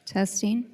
Testing.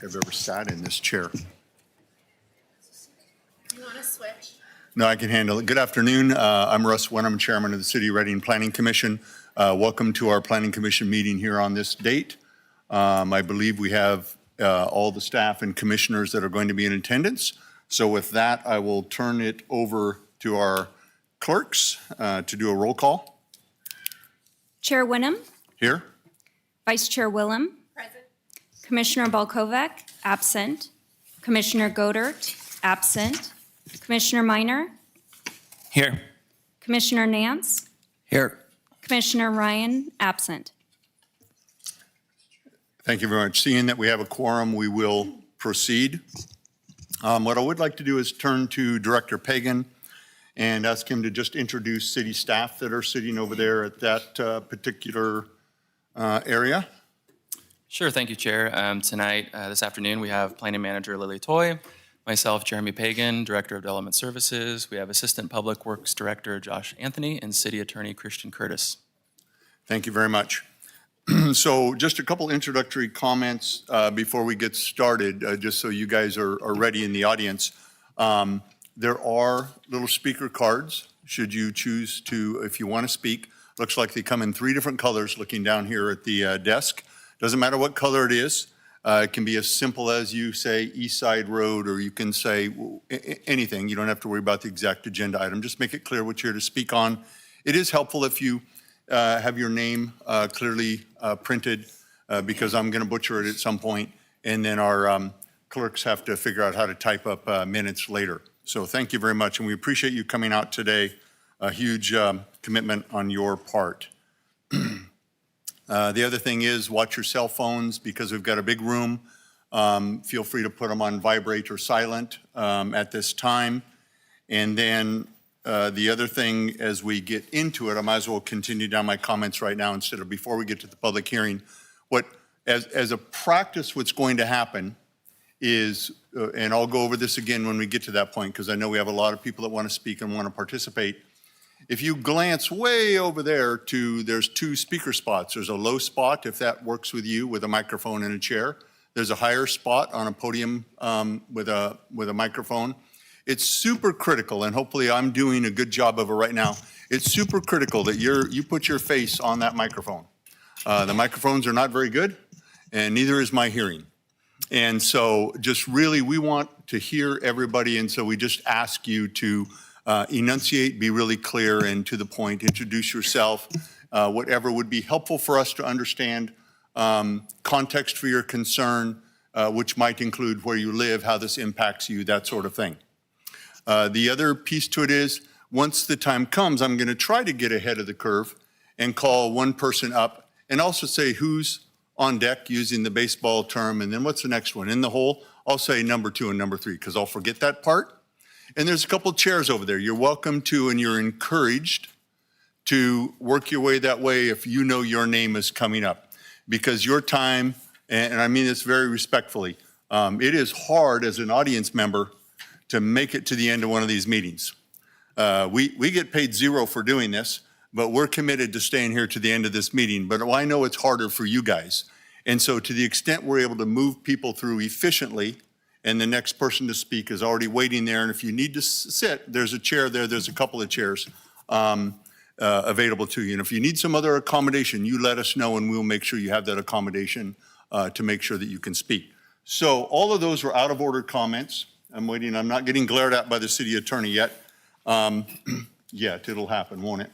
I've ever sat in this chair. You want to switch? No, I can handle it. Good afternoon. I'm Russ Wenham, Chairman of the City of Reading Planning Commission. Welcome to our Planning Commission meeting here on this date. I believe we have all the staff and commissioners that are going to be in attendance. So with that, I will turn it over to our clerks to do a roll call. Chair Wenham, Here. Vice Chair Willem, Present. Commissioner Balkovec, absent. Commissioner Godert, absent. Commissioner Minor, Here. Commissioner Nance, Here. Commissioner Ryan, absent. Thank you very much. Seeing that we have a quorum, we will proceed. What I would like to do is turn to Director Pagan and ask him to just introduce city staff that are sitting over there at that particular area. Sure, thank you, Chair. Tonight, this afternoon, we have Planning Manager Lily Toy, myself, Jeremy Pagan, Director of Development Services. We have Assistant Public Works Director Josh Anthony and City Attorney Christian Curtis. Thank you very much. So just a couple introductory comments before we get started, just so you guys are ready in the audience. There are little speaker cards, should you choose to, if you want to speak. Looks like they come in 3 different colors looking down here at the desk. Doesn't matter what color it is. It can be as simple as you say East Side Road, or you can say anything. You don't have to worry about the exact agenda item. Just make it clear what you're to speak on. It is helpful if you have your name clearly printed because I'm going to butcher it at some point, and then our clerks have to figure out how to type up minutes later. So thank you very much, and we appreciate you coming out today. A huge commitment on your part. The other thing is watch your cell phones because we've got a big room. Feel free to put them on vibrate or silent at this time. And then the other thing, as we get into it, I might as well continue down my comments right now instead of before we get to the public hearing. As a practice, what's going to happen is, and I'll go over this again when we get to that point, because I know we have a lot of people that want to speak and want to participate. If you glance way over there there's 2 speaker spots. There's a low spot, if that works with you, with a microphone and a chair. There's a higher spot on a podium with a microphone. It's super critical, and hopefully I'm doing a good job of it right now. It's super critical that you put your face on that microphone. The microphones are not very good, and neither is my hearing. And so just really, we want to hear everybody, and so we just ask you to enunciate, be really clear and to the point, introduce yourself, whatever would be helpful for us to understand, context for your concern, which might include where you live, how this impacts you, that sort of thing. The other piece to it is, once the time comes, I'm going to try to get ahead of the curve and call one person up and also say who's on deck, using the baseball term, and then what's the next one? In the hole, I'll say number 2 and number 3 because I'll forget that part. And there's a couple chairs over there. You're welcome to and you're encouraged to work your way that way if you know your name is coming up. Because your time, and I mean this very respectfully, it is hard as an audience member to make it to the end of one of these meetings. We get paid 0 for doing this, but we're committed to staying here to the end of this meeting. But I know it's harder for you guys. And so to the extent we're able to move people through efficiently, and the next person to speak is already waiting there. And if you need to sit, there's a chair there. There's a couple of chairs available to you. And if you need some other accommodation, you let us know and we'll make sure you have that accommodation to make sure that you can speak. So all of those were out of order comments. I'm waiting. I'm not getting glared at by the city attorney yet. Yet it'll happen, won't it?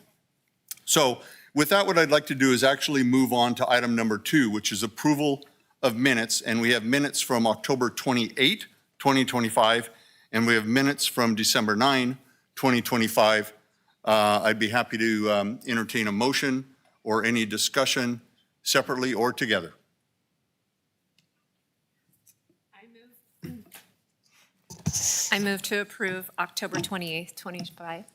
So with that, what I'd like to do is actually move on to item number 2, which is approval of minutes, and we have minutes from October 28, 2025, and we have minutes from December 9, 2025. I'd be happy to entertain a motion or any discussion separately or together. I move to approve October 28th, 2025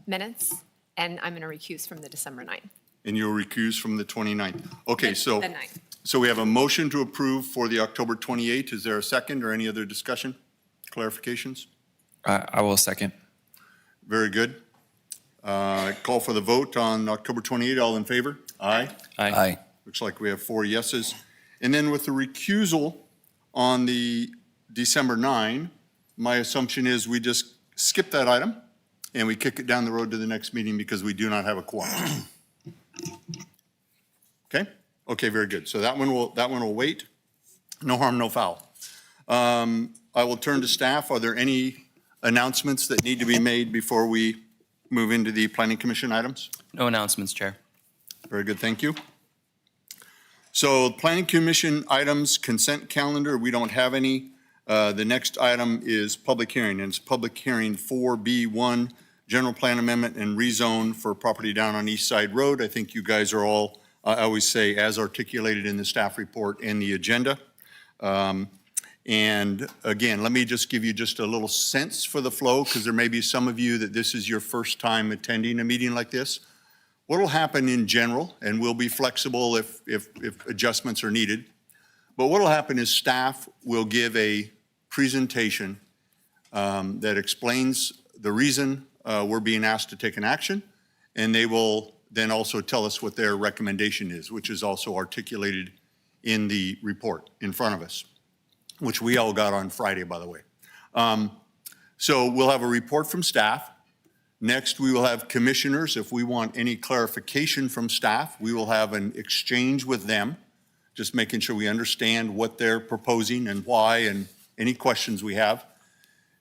minutes, and I'm going to recuse from the December 9th. And you'll recuse from the 29th. Okay, so The 9th. So we have a motion to approve for the October 28th. Is there a second or any other discussion, clarifications? I will second. Very good. Call for the vote on October 28th. All in favor? Aye. Aye. Looks like we have 4 yeses. And then with the recusal on the December 9, my assumption is we just skip that item and we kick it down the road to the next meeting because we do not have a quorum. Okay? Okay, very good. So that one will wait. No harm, no foul. I will turn to staff. Are there any announcements that need to be made before we move into the Planning Commission items? No announcements, Chair. Very good, thank you. So Planning Commission items, consent calendar, we don't have any. The next item is public hearing, and it's public hearing 4B1, general plan amendment and rezone for property down on East Side Road. I think you guys are all, I always say, as articulated in the staff report and the agenda. And again, let me just give you just a little sense for the flow, because there may be some of you that this is your first time attending a meeting like this. What will happen in general, and we'll be flexible if adjustments are needed, but what will happen is staff will give a presentation that explains the reason we're being asked to take an action, and they will then also tell us what their recommendation is, which is also articulated in the report in front of us, which we all got on Friday, by the way. So we'll have a report from staff. Next, we will have commissioners. If we want any clarification from staff, we will have an exchange with them, just making sure we understand what they're proposing and why and any questions we have.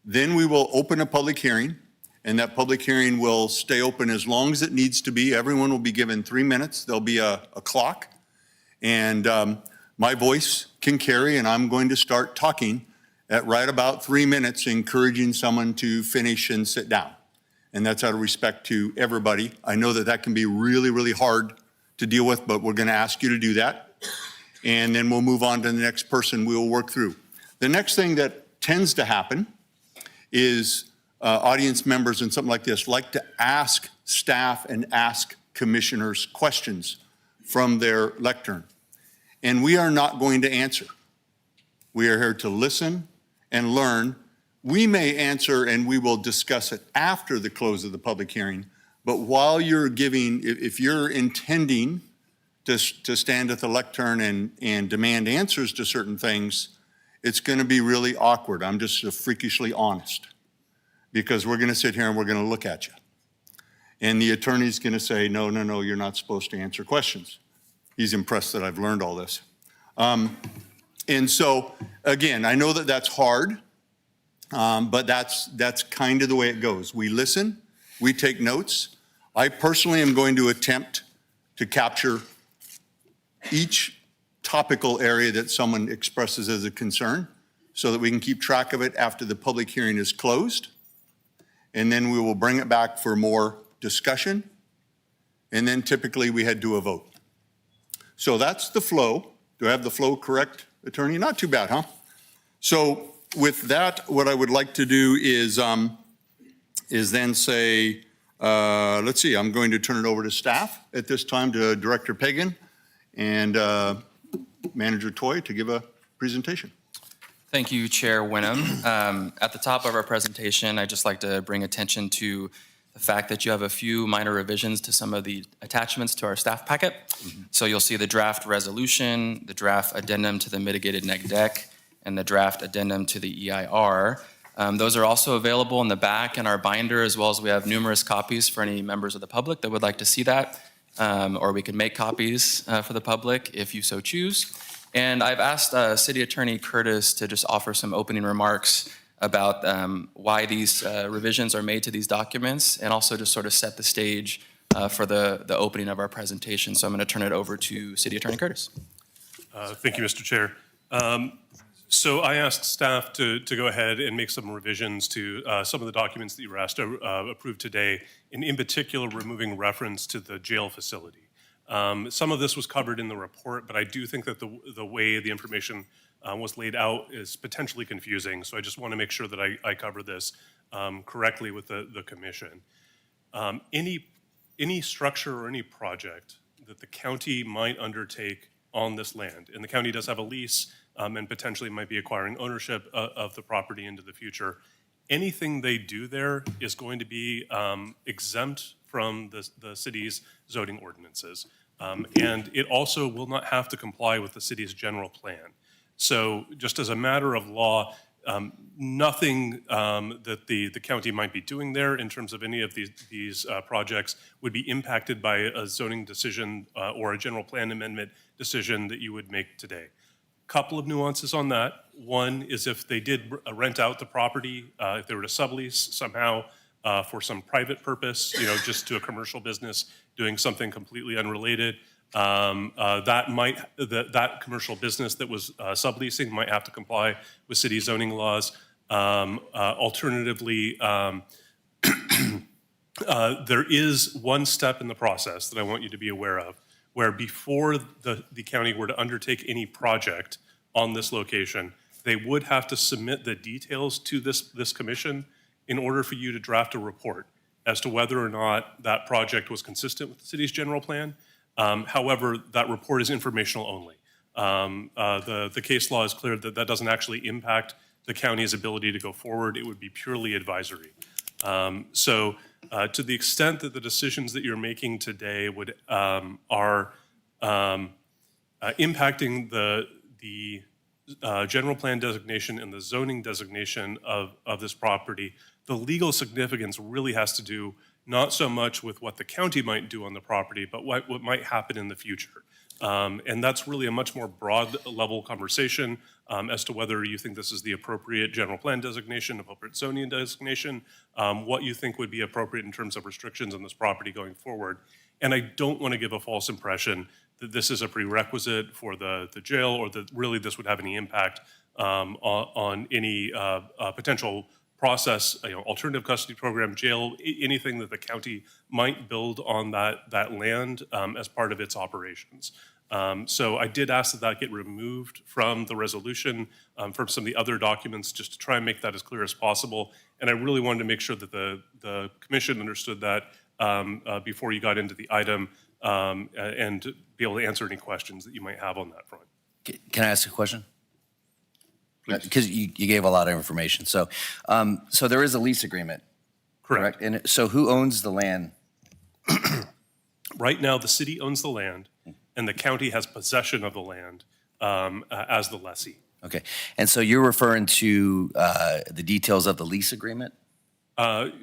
Then we will open a public hearing, and that public hearing will stay open as long as it needs to be. Everyone will be given 3 minutes. There'll be a clock, and my voice can carry, and I'm going to start talking at right about 3 minutes, encouraging someone to finish and sit down. And that's out of respect to everybody. I know that that can be really, really hard to deal with, but we're going to ask you to do that. And then we'll move on to the next person we will work through. The next thing that tends to happen is audience members and something like this like to ask staff and ask commissioners questions from their lectern. And we are not going to answer. We are here to listen and learn. We may answer and we will discuss it after the close of the public hearing, but while you're giving, if you're intending to stand at the lectern and demand answers to certain things, it's going to be really awkward. I'm just freakishly honest, because we're going to sit here and we're going to look at you. And the attorney's going to say, no, no, no, you're not supposed to answer questions. He's impressed that I've learned all this. And so, again, I know that that's hard, but that's kind of the way it goes. We listen, we take notes. I personally am going to attempt to capture each topical area that someone expresses as a concern so that we can keep track of it after the public hearing is closed. And then we will bring it back for more discussion. And then typically we head to a vote. So that's the flow. Do I have the flow correct, attorney? Not too bad, huh? So with that, what I would like to do is then say, let's see, I'm going to turn it over to staff at this time, to Director Pagan and Manager Toy to give a presentation. Thank you, Chair Winham. At the top of our presentation, I'd just like to bring attention to the fact that you have a few minor revisions to some of the attachments to our staff packet. So you'll see the draft resolution, the draft addendum to the mitigated neg deck, and the draft addendum to the EIR. Those are also available in the back in our binder, as well as we have numerous copies for any members of the public that would like to see that, or we can make copies for the public if you so choose. And I've asked City Attorney Curtis to just offer some opening remarks about why these revisions are made to these documents, and also just sort of set the stage for the opening of our presentation. So I'm going to turn it over to City Attorney Curtis. Thank you, Mr. Chair. So I asked staff to go ahead and make some revisions to some of the documents that you were asked to approve today, and in particular, removing reference to the jail facility. Some of this was covered in the report, but I do think that the way the information was laid out is potentially confusing. So I just want to make sure that I cover this correctly with the commission. Any structure or any project that the county might undertake on this land, and the county does have a lease and potentially might be acquiring ownership of the property into the future, anything they do there is going to be exempt from the city's zoning ordinances. And it also will not have to comply with the city's general plan. So just as a matter of law, nothing that the county might be doing there in terms of any of these projects would be impacted by a zoning decision or a general plan amendment decision that you would make today. Couple of nuances on that. One is if they did rent out the property, if they were to sublease somehow for some private purpose, just to a commercial business doing something completely unrelated, that commercial business that was subleasing might have to comply with city zoning laws. Alternatively, there is one step in the process that I want you to be aware of, where before the county were to undertake any project on this location, they would have to submit the details to this commission in order for you to draft a report as to whether or not that project was consistent with the city's general plan. However, that report is informational only. The case law is clear that that doesn't actually impact the county's ability to go forward. It would be purely advisory. So to the extent that the decisions that you're making today are impacting the general plan designation and the zoning designation of this property, the legal significance really has to do not so much with what the county might do on the property, but what might happen in the future. And that's really a much more broad level conversation as to whether you think this is the appropriate general plan designation, appropriate zoning designation, what you think would be appropriate in terms of restrictions on this property going forward. And I don't want to give a false impression that this is a prerequisite for the jail or that really this would have any impact on any potential process, alternative custody program, jail, anything that the county might build on that land as part of its operations. So I did ask that get removed from the resolution, from some of the other documents, just to try and make that as clear as possible. And I really wanted to make sure that the commission understood that before you got into the item and be able to answer any questions that you might have on that front. Can I ask a question? Because you gave a lot of information. So there is a lease agreement, correct? And so who owns the land? Right now, the city owns the land, and the county has possession of the land as the lessee. Okay. And so you're referring to the details of the lease agreement? Like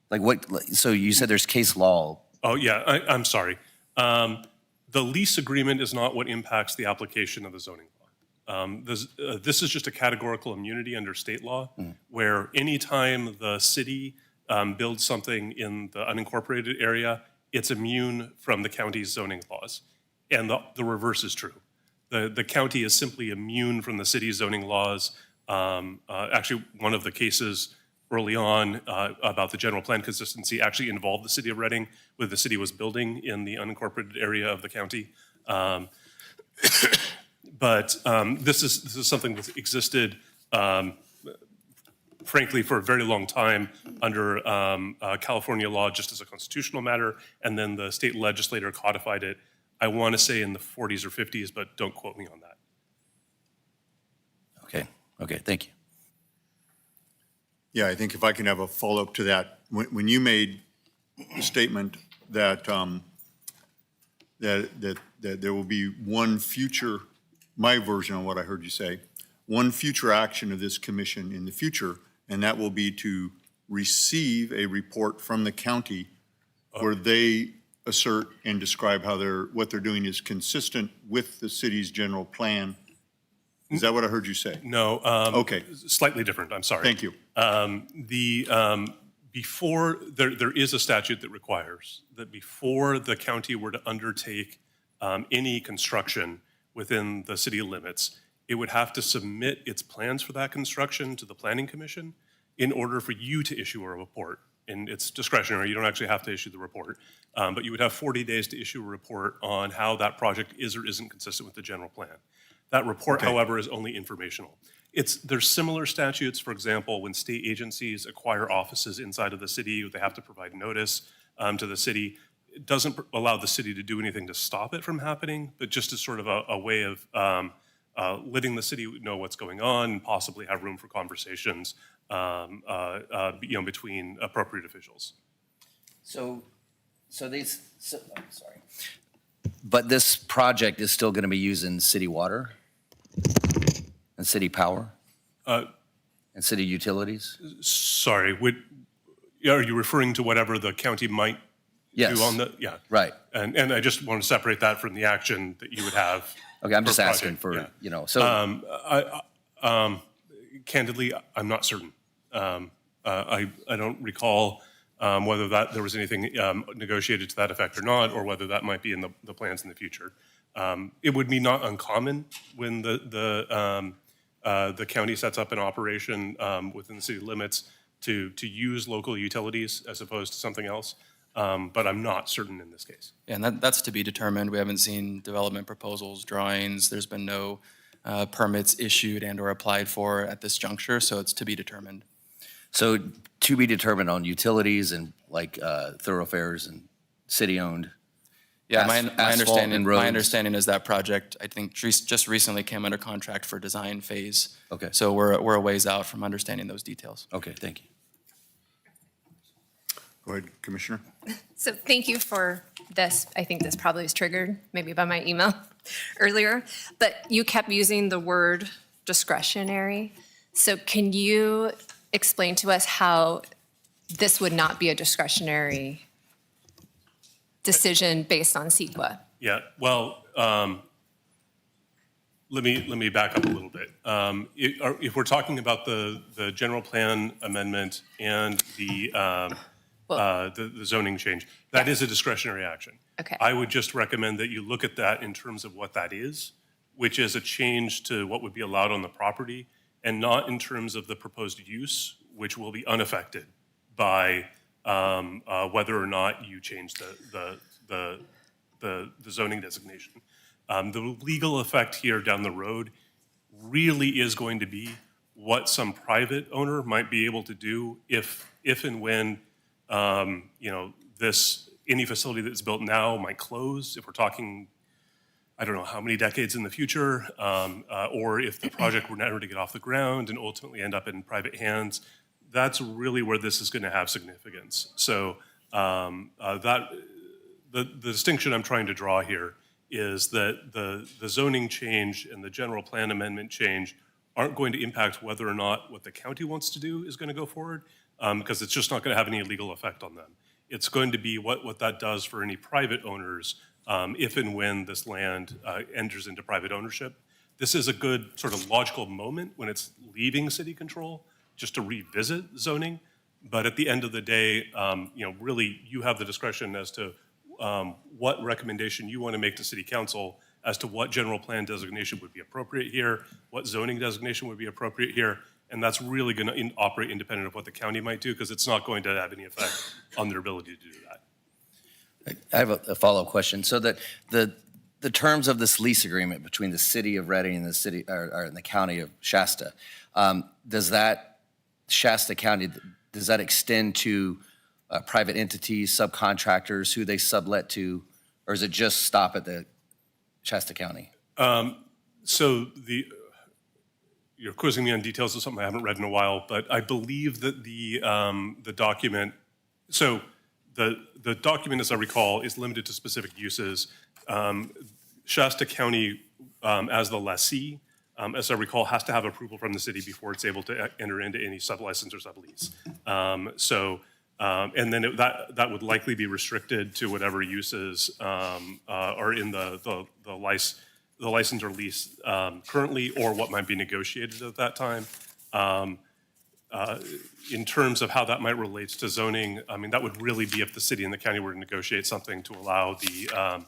what? So you said there's case law. Oh, yeah, I'm sorry. The lease agreement is not what impacts the application of the zoning law. This is just a categorical immunity under state law, where anytime the city builds something in the unincorporated area, it's immune from the county's zoning laws. And the reverse is true. The county is simply immune from the city's zoning laws. Actually, one of the cases early on about the general plan consistency actually involved the city of Reading, where the city was building in the unincorporated area of the county. But this is something that existed, frankly, for a very long time under California law, just as a constitutional matter, and then the state legislature codified it, I want to say in the 40s or 50s, but don't quote me on that. Okay, thank you. Yeah, I think if I can have a follow-up to that, when you made the statement that that there will be one future, my version of what I heard you say, one future action of this commission in the future, and that will be to receive a report from the county where they assert and describe how what they're doing is consistent with the city's general plan. Is that what I heard you say? No. Okay. Slightly different, I'm sorry. Thank you. Before, there is a statute that requires that before the county were to undertake any construction within the city limits, it would have to submit its plans for that construction to the Planning Commission in order for you to issue a report. And it's discretionary, you don't actually have to issue the report, but you would have 40 days to issue a report on how that project is or isn't consistent with the general plan. That report, however, is only informational. There's similar statutes, for example, when state agencies acquire offices inside of the city, they have to provide notice to the city. It doesn't allow the city to do anything to stop it from happening, but just as sort of a way of letting the city know what's going on and possibly have room for conversations between appropriate officials. I'm sorry. But this project is still going to be using city water? And city power? Uh, And city utilities? Sorry, are you referring to whatever the county might Yes. do on the, yeah. Right. And I just want to separate that from the action that you would have. Okay, I'm per just asking project, for, yeah. so, Candidly, I'm not certain. I don't recall whether there was anything negotiated to that effect or not, or whether that might be in the plans in the future. It would be not uncommon when the county sets up an operation within the city limits to use local utilities as opposed to something else. But I'm not certain in this case. And that's to be determined. We haven't seen development proposals, drawings. There's been no permits issued and or applied for at this juncture, so it's to be determined. so to be determined on utilities and like thoroughfares and city-owned? Yeah, my Asphalt and understanding, roads. my understanding is that project, I think, just recently came under contract for design phase. Okay. So we're a ways out from understanding those details. Okay, thank you. Go ahead, Commissioner. So thank you for this. I think this probably was triggered maybe by my email earlier, but you kept using the word discretionary. So can you explain to us how this would not be a discretionary decision based on CEQA? Yeah, well, let me back up a little bit. If we're talking about the general plan amendment and the zoning change, that is a discretionary action. Okay. I would just recommend that you look at that in terms of what that is, which is a change to what would be allowed on the property, and not in terms of the proposed use, which will be unaffected by whether or not you change the zoning designation. The legal effect here down the road really is going to be what some private owner might be able to do if and when any facility that's built now might close. If we're talking, I don't know how many decades in the future, or if the project were never to get off the ground and ultimately end up in private hands, that's really where this is going to have significance. So the distinction I'm trying to draw here is that the zoning change and the general plan amendment change aren't going to impact whether or not what the county wants to do is going to go forward, because it's just not going to have any legal effect on them. It's going to be what that does for any private owners if and when this land enters into private ownership. This is a good sort of logical moment when it's leaving city control just to revisit zoning. But at the end of the day, really you have the discretion as to what recommendation you want to make to city council as to what general plan designation would be appropriate here, what zoning designation would be appropriate here. And that's really going to operate independent of what the county might do, because it's not going to have any effect on their ability to do that. I have a follow-up question. So that the terms of this lease agreement between the city of Reading and the city, or the county of Shasta, does that Shasta County, does that extend to private entities, subcontractors, who they sublet to, or does it just stop at the Shasta County? So you're quizzing me on details of something I haven't read in a while, but I believe that the document, so the document, as I recall, is limited to specific uses. Shasta County, as the lessee, as I recall, has to have approval from the city before it's able to enter into any sublicense or sublease. And then that would likely be restricted to whatever uses are in the license or lease currently, or what might be negotiated at that time. In terms of how that might relate to zoning, I mean, that would really be if the city and the county were to negotiate something to allow the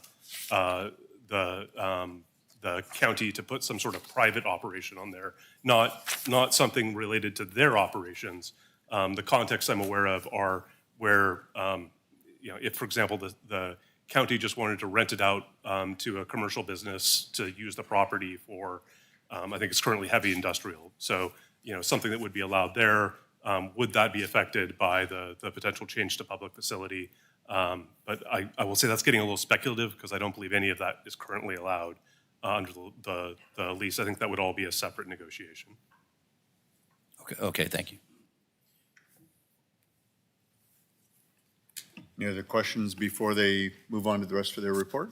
county to put some sort of private operation on there, not something related to their operations. The contexts I'm aware of are where, if, for example, the county just wanted to rent it out to a commercial business to use the property for, I think it's currently heavy industrial. So, something that would be allowed there, would that be affected by the potential change to public facility? But I will say that's getting a little speculative, because I don't believe any of that is currently allowed under the lease. I think that would all be a separate negotiation. Okay, thank you. Any other questions before they move on to the rest of their report?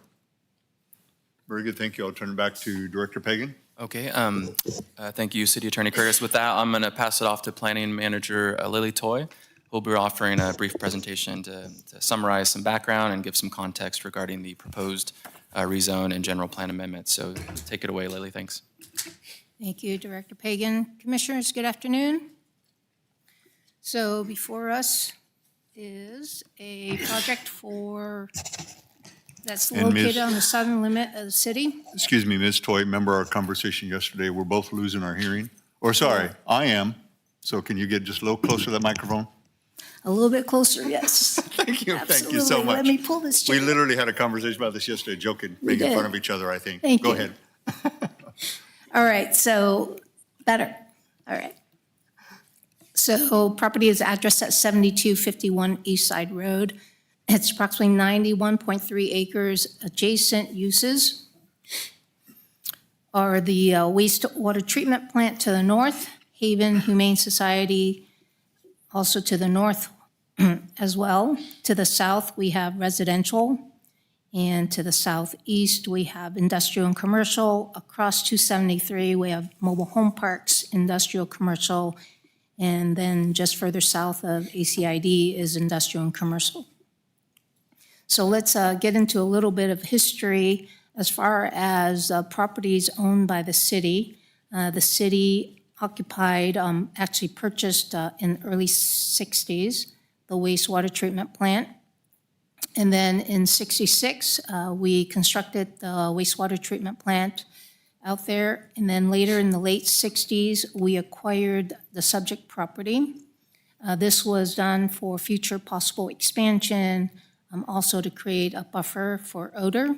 Very good, thank you. I'll turn it back to Director Pagan. Okay, thank you, City Attorney Curtis. With that, I'm going to pass it off to Planning Manager Lily Toy, who'll be offering a brief presentation to summarize some background and give some context regarding the proposed rezone and general plan amendments. So take it away, Lily, thanks. Thank you, Director Pagan. Commissioners, good afternoon. So before us is a project that's And Ms. located on the southern limit of the city. Excuse me, Ms. Toy, remember our conversation yesterday? We're both losing our hearing. Or sorry, I am. So can you get just a little closer to that microphone? A little bit closer, yes. Thank you so Absolutely. much. Let me pull this We chair. literally had a conversation about this yesterday, joking, making did. fun of each other, I think. Thank Go you. ahead. All right, so better. All right. So property is addressed at 7251 East Side Road. It's approximately 91.3 acres. Adjacent uses are the wastewater treatment plant to the north, Haven Humane Society also to the north as well. To the south, we have residential. And to the southeast, we have industrial and commercial. Across 273, we have mobile home parks, industrial, commercial. And then just further south of ACID is industrial and commercial. So let's get into a little bit of history as far as properties owned by the city. The city occupied, actually purchased in the early 60s, the wastewater treatment plant. And then in 66, we constructed the wastewater treatment plant out there. And then later in the late 60s, we acquired the subject property. This was done for future possible expansion, also to create a buffer for odor.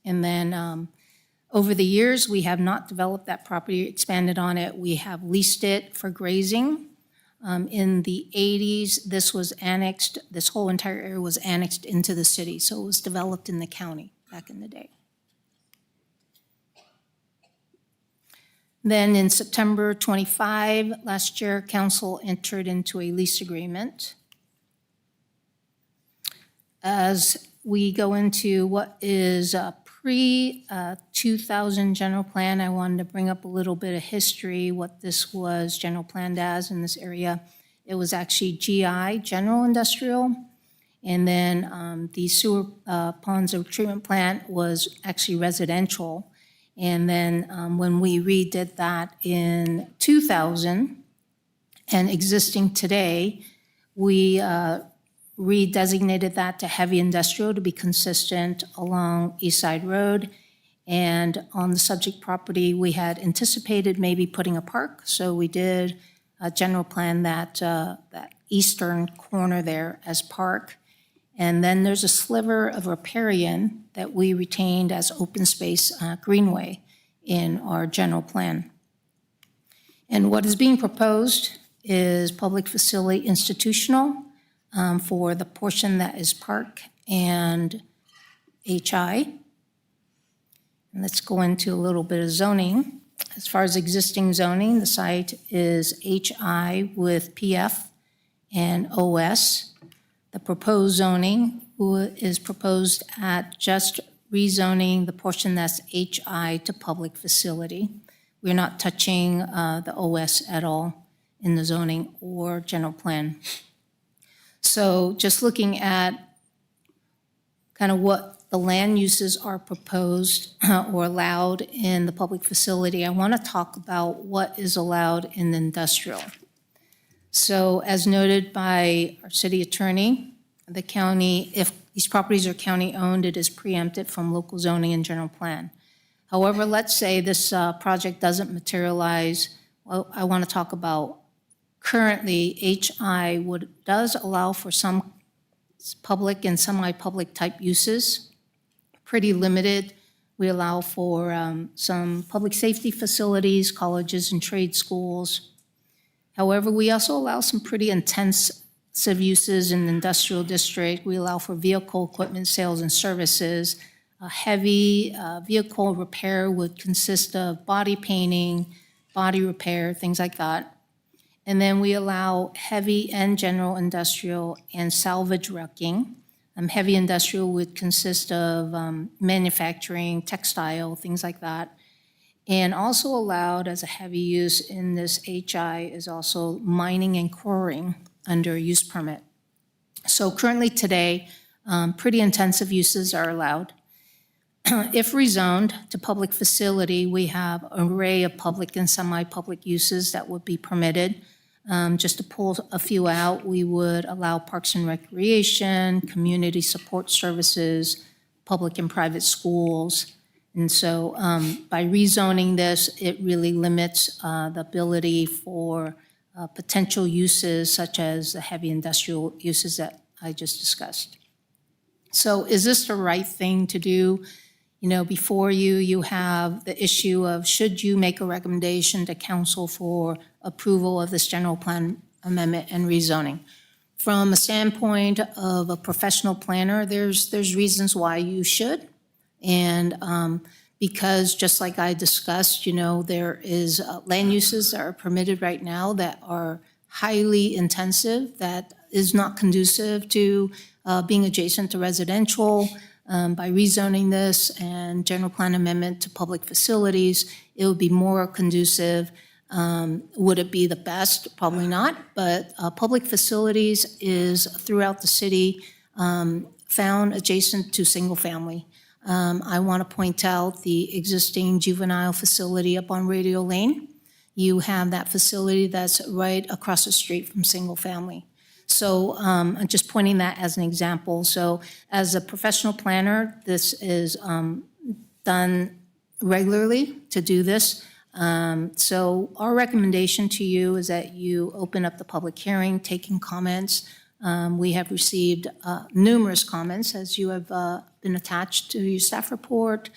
And then over the years, we have not developed that property, expanded on it. We have leased it for grazing. In the 80s, this was annexed, this whole entire area was annexed into the city, so it was developed in the county back in the day. Then in September 25, last year, council entered into a lease agreement. As we go into what is a pre-2000 general plan, I wanted to bring up a little bit of history, what this was general planned as in this area. It was actually GI, General Industrial, and then the sewer ponds of treatment plant was actually residential. And then when we redid that in 2000 and existing today, we redesignated that to heavy industrial to be consistent along East Side Road. And on the subject property, we had anticipated maybe putting a park, so we did a general plan that eastern corner there as park. And then there's a sliver of riparian that we retained as open space greenway in our general plan. And what is being proposed is public facility institutional, for the portion that is park and HI. And let's go into a little bit of zoning. As far as existing zoning, the site is HI with PF and OS. The proposed zoning is proposed at just rezoning the portion that's HI to public facility. We're not touching the OS at all in the zoning or general plan. So just looking at kind of what the land uses are proposed or allowed in the public facility, I want to talk about what is allowed in industrial. So as noted by our city attorney, the county, if these properties are county-owned, it is preempted from local zoning and general plan. However, let's say this project doesn't materialize. Well, I want to talk about currently, HI does allow for some public and semi-public type uses, pretty limited. We allow for some public safety facilities, colleges and trade schools. However, we also allow some pretty intensive uses in the industrial district. We allow for vehicle equipment sales and services. A heavy vehicle repair would consist of body painting, body repair, things like that. And then we allow heavy and general industrial and salvage wrecking. Heavy industrial would consist of manufacturing, textile, things like that. And also allowed as a heavy use in this HI is also mining and quarrying under use permit. So currently today, pretty intensive uses are allowed. If rezoned to public facility, we have an array of public and semi-public uses that would be permitted. Just to pull a few out, we would allow parks and recreation, community support services, public and private schools. And so by rezoning this, it really limits the ability for potential uses such as the heavy industrial uses that I just discussed. So is this the right thing to do? You know, before you have the issue of should you make a recommendation to council for approval of this general plan amendment and rezoning? From a standpoint of a professional planner, there's reasons why you should. And because just like I discussed, you know, there is land uses that are permitted right now that are highly intensive, that is not conducive to being adjacent to residential. By rezoning this and general plan amendment to public facilities, it would be more conducive. Would it be the best? Probably not, but public facilities is throughout the city found adjacent to single family. I want to point out the existing juvenile facility up on Radio Lane. You have that facility that's right across the street from single family. So I'm just pointing that as an example. So as a professional planner, this is done regularly to do this. So our recommendation to you is that you open up the public hearing, taking comments. We have received numerous comments as you have been attached to your staff report,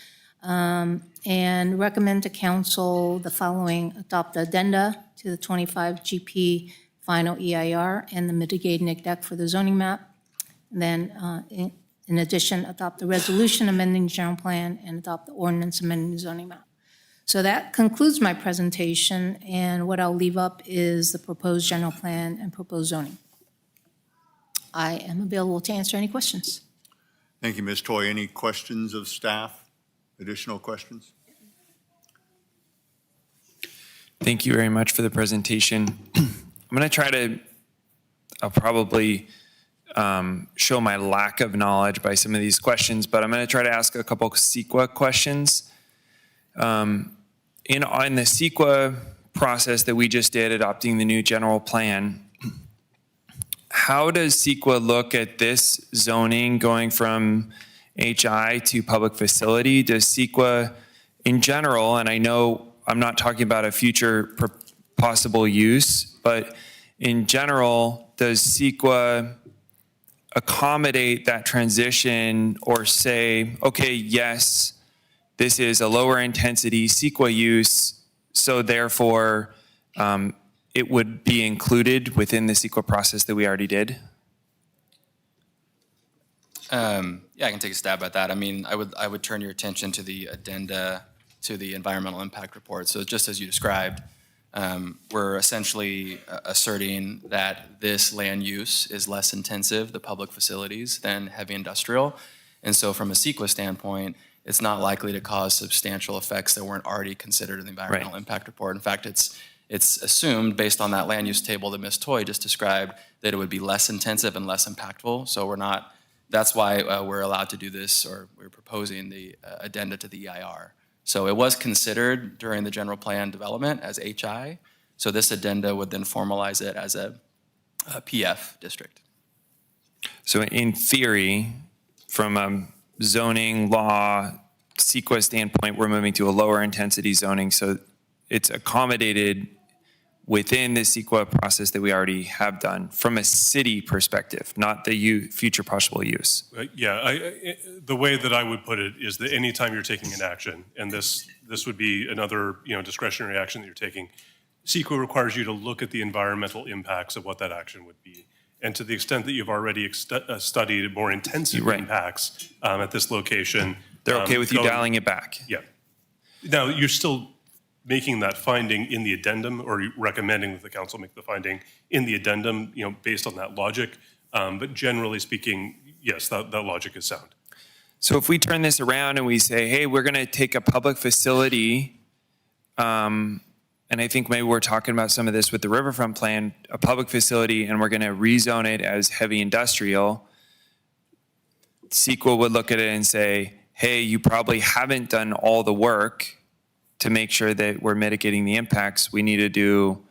and recommend to council the following: adopt the addenda to the 25 GP final EIR and the mitigating deck for the zoning map. And then in addition, adopt the resolution amending the general plan and adopt the ordinance amending the zoning map. So that concludes my presentation, and what I'll leave up is the proposed general plan and proposed zoning. I am available to answer any questions. Thank you, Ms. Toy. Any questions of staff? Additional questions? Thank you very much for the presentation. I'm going to try to, I'll probably show my lack of knowledge by some of these questions, but I'm going to try to ask a couple of CEQA questions. In the CEQA process that we just did, adopting the new general plan, how does CEQA look at this zoning going from HI to public facility? Does CEQA in general, and I know I'm not talking about a future possible use, but in general, does CEQA accommodate that transition or say, okay, yes, this is a lower intensity CEQA use, so therefore it would be included within the CEQA process that we already did? Yeah, I can take a stab at that. I mean, I would turn your attention to the addenda to the environmental impact report. So just as you described, we're essentially asserting that this land use is less intensive, the public facilities, than heavy industrial. And so from a CEQA standpoint, it's not likely to cause substantial effects that weren't already considered in the environmental impact report. In fact, it's assumed based on that land use table that Ms. Toy just described that it would be less intensive and less impactful. So we're not, that's why we're allowed to do this, or we're proposing the addenda to the EIR. So it was considered during the general plan development as HI. So this addenda would then formalize it as a PF district. So in theory, from a zoning law CEQA standpoint, we're moving to a lower intensity zoning. So it's accommodated within the CEQA process that we already have done from a city perspective, not the future possible use. The way that I would put it is that anytime you're taking an action, and this would be another discretionary action that you're taking, CEQA requires you to look at the environmental impacts of what that action would be. And to the extent that you've already studied more intensive impacts at this location. They're okay with you dialing it back? Yeah. Now, you're still making that finding in the addendum, or recommending that the council make the finding in the addendum, based on that logic. But generally speaking, yes, that logic is sound. So if we turn this around and we say, hey, we're going to take a public facility and I think maybe we're talking about some of this with the riverfront plan, a public facility, and we're going to rezone it as heavy industrial, CEQA would look at it and say, hey, you probably haven't done all the work to make sure that we're mitigating the impacts. We need to do,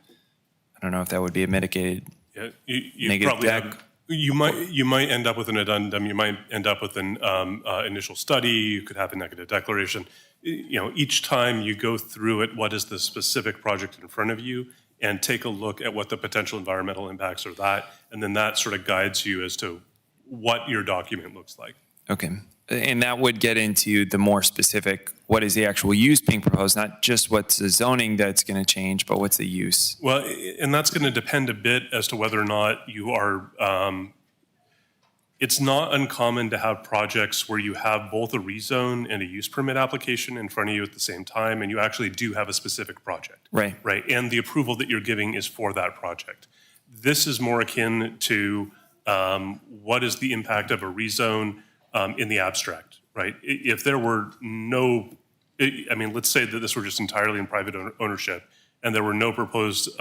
I don't know if that would be a mitigated Yeah, you negative probably deck. have, you might end up with an addendum, you might end up with an initial study, you could have a negative declaration. Each time you go through it, what is the specific project in front of you, and take a look at what the potential environmental impacts are that, and then that sort of guides you as to what your document looks like. Okay. And that would get into the more specific, what is the actual use being proposed, not just what's the zoning that's going to change, but what's the use? Well, and that's going to depend a bit as to whether or not you are, it's not uncommon to have projects where you have both a rezone and a use permit application in front of you at the same time, and you actually do have a specific project. Right. Right, and the approval that you're giving is for that project. This is more akin to what is the impact of a rezone in the abstract, right? If there were no, let's say that this were just entirely in private ownership and there were no proposed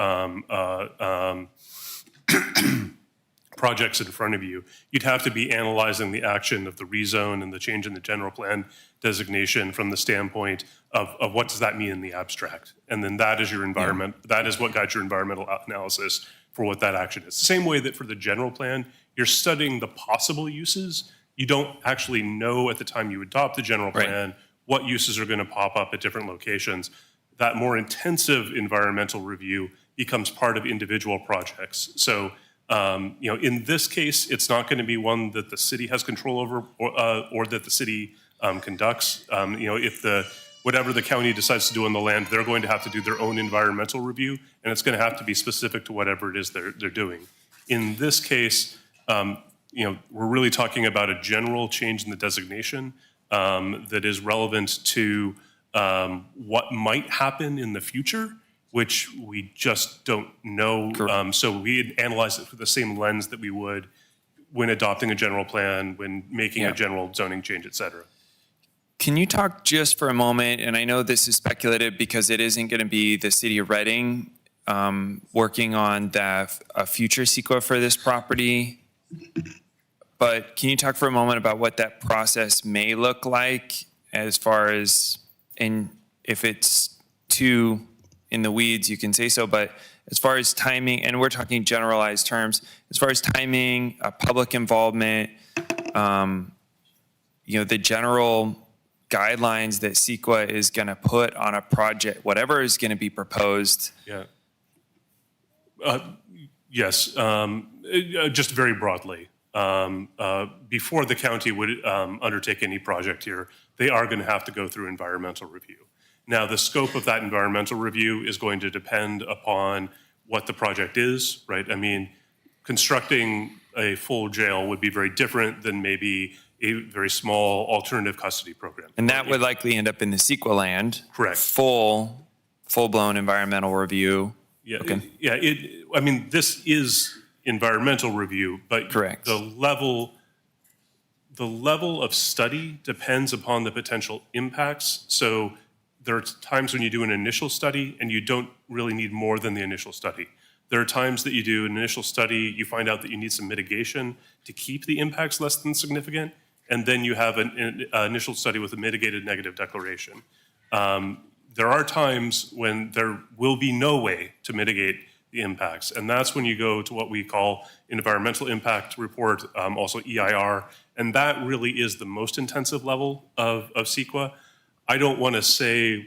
projects in front of you, you'd have to be analyzing the action of the rezone and the change in the general plan designation from the standpoint of what does that mean in the abstract? And then that is your environment, that is what guides your environmental analysis for what that action is. The same way that for the general plan, you're studying the possible uses. You don't actually know at the time you adopt the general plan what uses are going to pop up at different locations. That more intensive environmental review becomes part of individual projects. So, in this case, it's not going to be one that the city has control over or that the city conducts. If whatever the county decides to do on the land, they're going to have to do their own environmental review, and it's going to have to be specific to whatever it is they're doing. In this case, we're really talking about a general change in the designation that is relevant to what might happen in the future, which we just don't know. So we analyze it through the same lens that we would when adopting a general plan, when making a general zoning change, et cetera. Can you talk just for a moment, and I know this is speculative because it isn't going to be the city of Reading working on a future CEQA for this property, but can you talk for a moment about what that process may look like as far as, and if it's too in the weeds, you can say so, but as far as timing, and we're talking generalized terms, as far as timing, public involvement, the general guidelines that CEQA is going to put on a project, whatever is going to be proposed. Yeah. Yes, just very broadly. Before the county would undertake any project here, they are going to have to go through environmental review. Now, the scope of that environmental review is going to depend upon what the project is, right? Constructing a full jail would be very different than maybe a very small alternative custody program. And that would likely end up in the CEQA land. Correct. Full-blown environmental review. Yeah, Okay. This is environmental review, but Correct. the level of study depends upon the potential impacts. So there are times when you do an initial study and you don't really need more than the initial study. There are times that you do an initial study, you find out that you need some mitigation to keep the impacts less than significant, and then you have an initial study with a mitigated negative declaration. There are times when there will be no way to mitigate the impacts, and that's when you go to what we call environmental impact report, also EIR, and that really is the most intensive level of CEQA. I don't want to say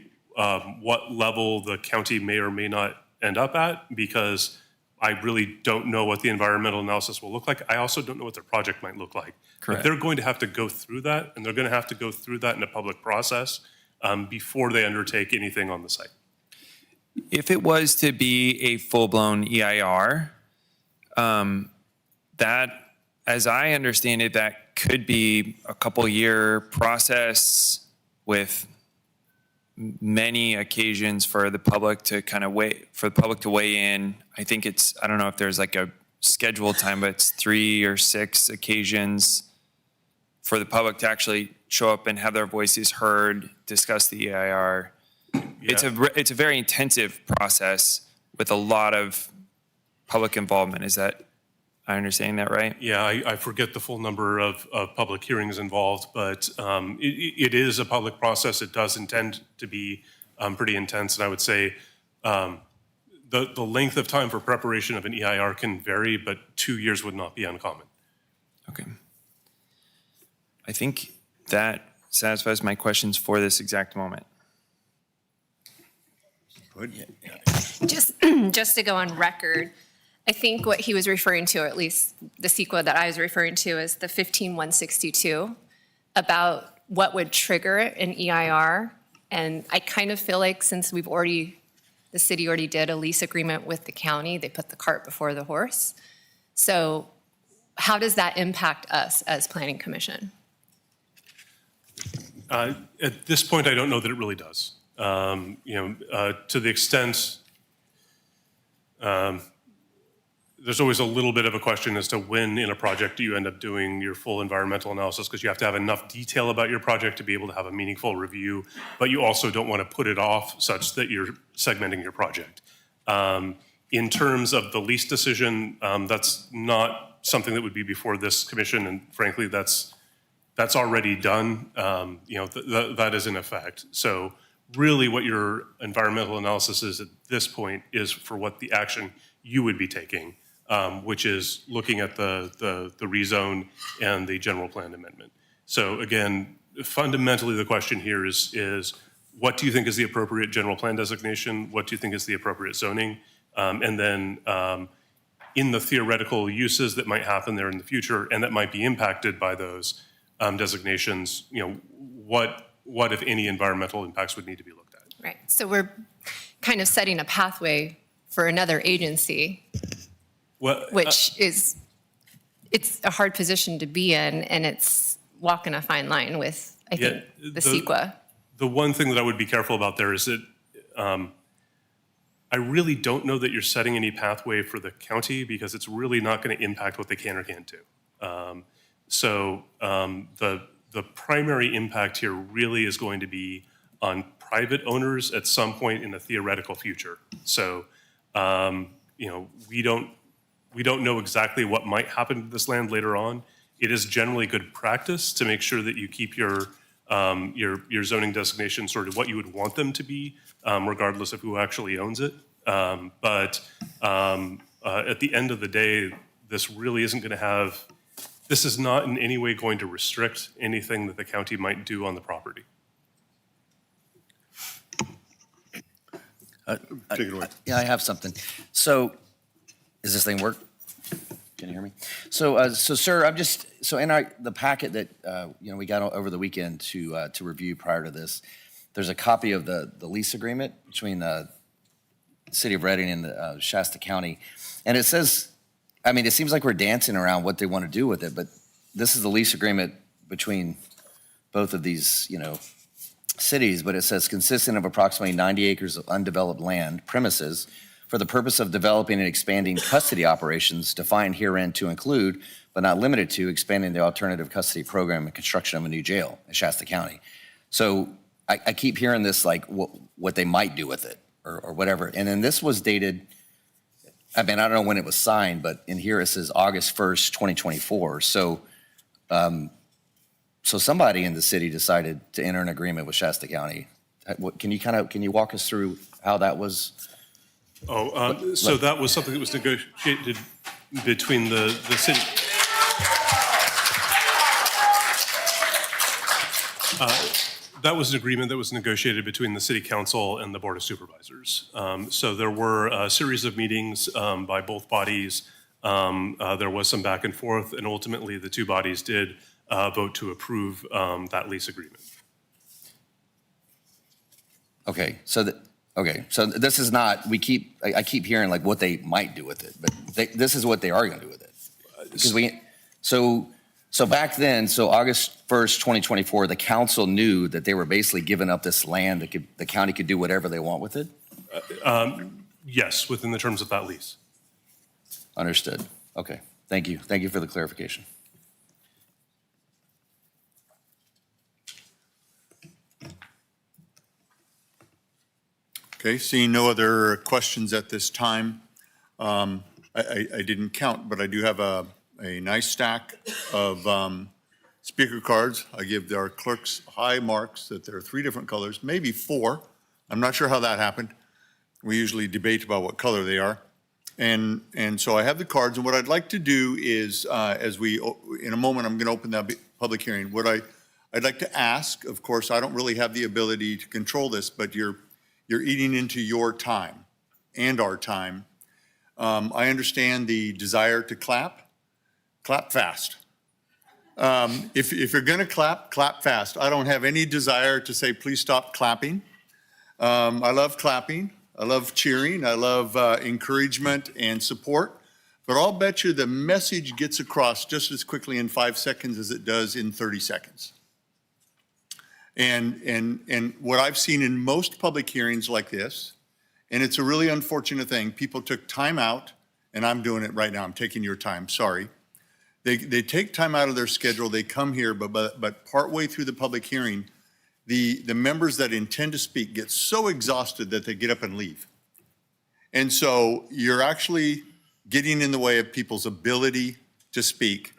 what level the county may or may not end up at, because I really don't know what the environmental analysis will look like. I also don't know what their project might look like. Correct. But they're going to have to go through that, and they're going to have to go through that in a public process before they undertake anything on the site. If it was to be a full-blown EIR, that, as I understand it, that could be a couple-year process with many occasions for the public to weigh in. I think I don't know if there's like a scheduled time, but it's 3 or 6 occasions for the public to actually show up and have their voices heard, discuss the EIR. it's a very intensive process with a lot of public involvement. Is that, I understand that right? Yeah, I forget the full number of public hearings involved, but it is a public process. It does intend to be pretty intense, and I would say the length of time for preparation of an EIR can vary, but 2 years would not be uncommon. Okay. I think that satisfies my questions for this exact moment. Just to go on record, I think what he was referring to, or at least the CEQA that I was referring to, is the 15162 about what would trigger an EIR. And I kind of feel like since the city already did a lease agreement with the county, they put the cart before the horse. So how does that impact us as Planning Commission? At this point, I don't know that it really does. To the extent, there's always a little bit of a question as to when in a project do you end up doing your full environmental analysis, because you have to have enough detail about your project to be able to have a meaningful review, but you also don't want to put it off such that you're segmenting your project. In terms of the lease decision, that's not something that would be before this commission, and frankly, that's already done. That is in effect. So really what your environmental analysis is at this point is for what the action you would be taking, which is looking at the rezone and the general plan amendment. So again, fundamentally the question here is what do you think is the appropriate general plan designation? What do you think is the appropriate zoning? And then in the theoretical uses that might happen there in the future and that might be impacted by those designations, what if any environmental impacts would need to be looked at? Right. So we're kind of setting a pathway for another agency, Well, which it's a hard position to be in, and it's walking a fine line with, I think, the CEQA. The one thing that I would be careful about there is that I really don't know that you're setting any pathway for the county because it's really not going to impact what they can or can't do. The primary impact here really is going to be on private owners at some point in the theoretical future. So, we don't know exactly what might happen to this land later on. It is generally good practice to make sure that you keep your zoning designation sort of what you would want them to be, regardless of who actually owns it. But at the end of the day, this really isn't going to have. This is not in any way going to restrict anything that the county might do on the property. Take it away. Yeah, I have something. So, does this thing work? Can you hear me? So, sir, in the packet that, we got over the weekend to review prior to this, there's a copy of the lease agreement between the City of Reading and the Shasta County. And it says, it seems like we're dancing around what they want to do with it, but this is the lease agreement between both of these, cities, but it says consisting of approximately 90 acres of undeveloped land premises for the purpose of developing and expanding custody operations defined herein to include, but not limited to, expanding the alternative custody program and construction of a new jail in Shasta County. So I keep hearing this like what they might do with it or whatever. And then this was dated, I don't know when it was signed, but in here it says August 1st, 2024. So somebody in the city decided to enter an agreement with Shasta County. Can you walk us through how that was? So that was something that was negotiated between the city. That was an agreement that was negotiated between the city council and the board of supervisors. So there were a series of meetings by both bodies. There was some back and forth, and ultimately the two bodies did vote to approve that lease agreement. Okay, so this is not, I keep hearing like what they might do with it, but this is what they are going to do with it. Because so back then, so August 1st, 2024, the council knew that they were basically giving up this land that the county could do whatever they want with it? Yes, within the terms of that lease. Understood. Okay, thank you. Thank you for the clarification. Okay, seeing no other questions at this time, I didn't count, but I do have a nice stack of speaker cards. I give our clerks high marks that there are 3 different colors, maybe 4. I'm not sure how that happened. We usually debate about what color they are. And so I have the cards, and what I'd like to do is, in a moment, I'm going to open that public hearing. What I'd like to ask, of course, I don't really have the ability to control this, but you're eating into your time and our time. I understand the desire to clap fast. If you're going to clap fast. I don't have any desire to say, please stop clapping. I love clapping. I love cheering. I love encouragement and support. But I'll bet you the message gets across just as quickly in 5 seconds as it does in 30 seconds. And what I've seen in most public hearings like this, and it's a really unfortunate thing, people took time out, and I'm doing it right now. I'm taking your time, sorry. They take time out of their schedule, they come here, but partway through the public hearing, the members that intend to speak get so exhausted that they get up and leave. And so you're actually getting in the way of people's ability to speak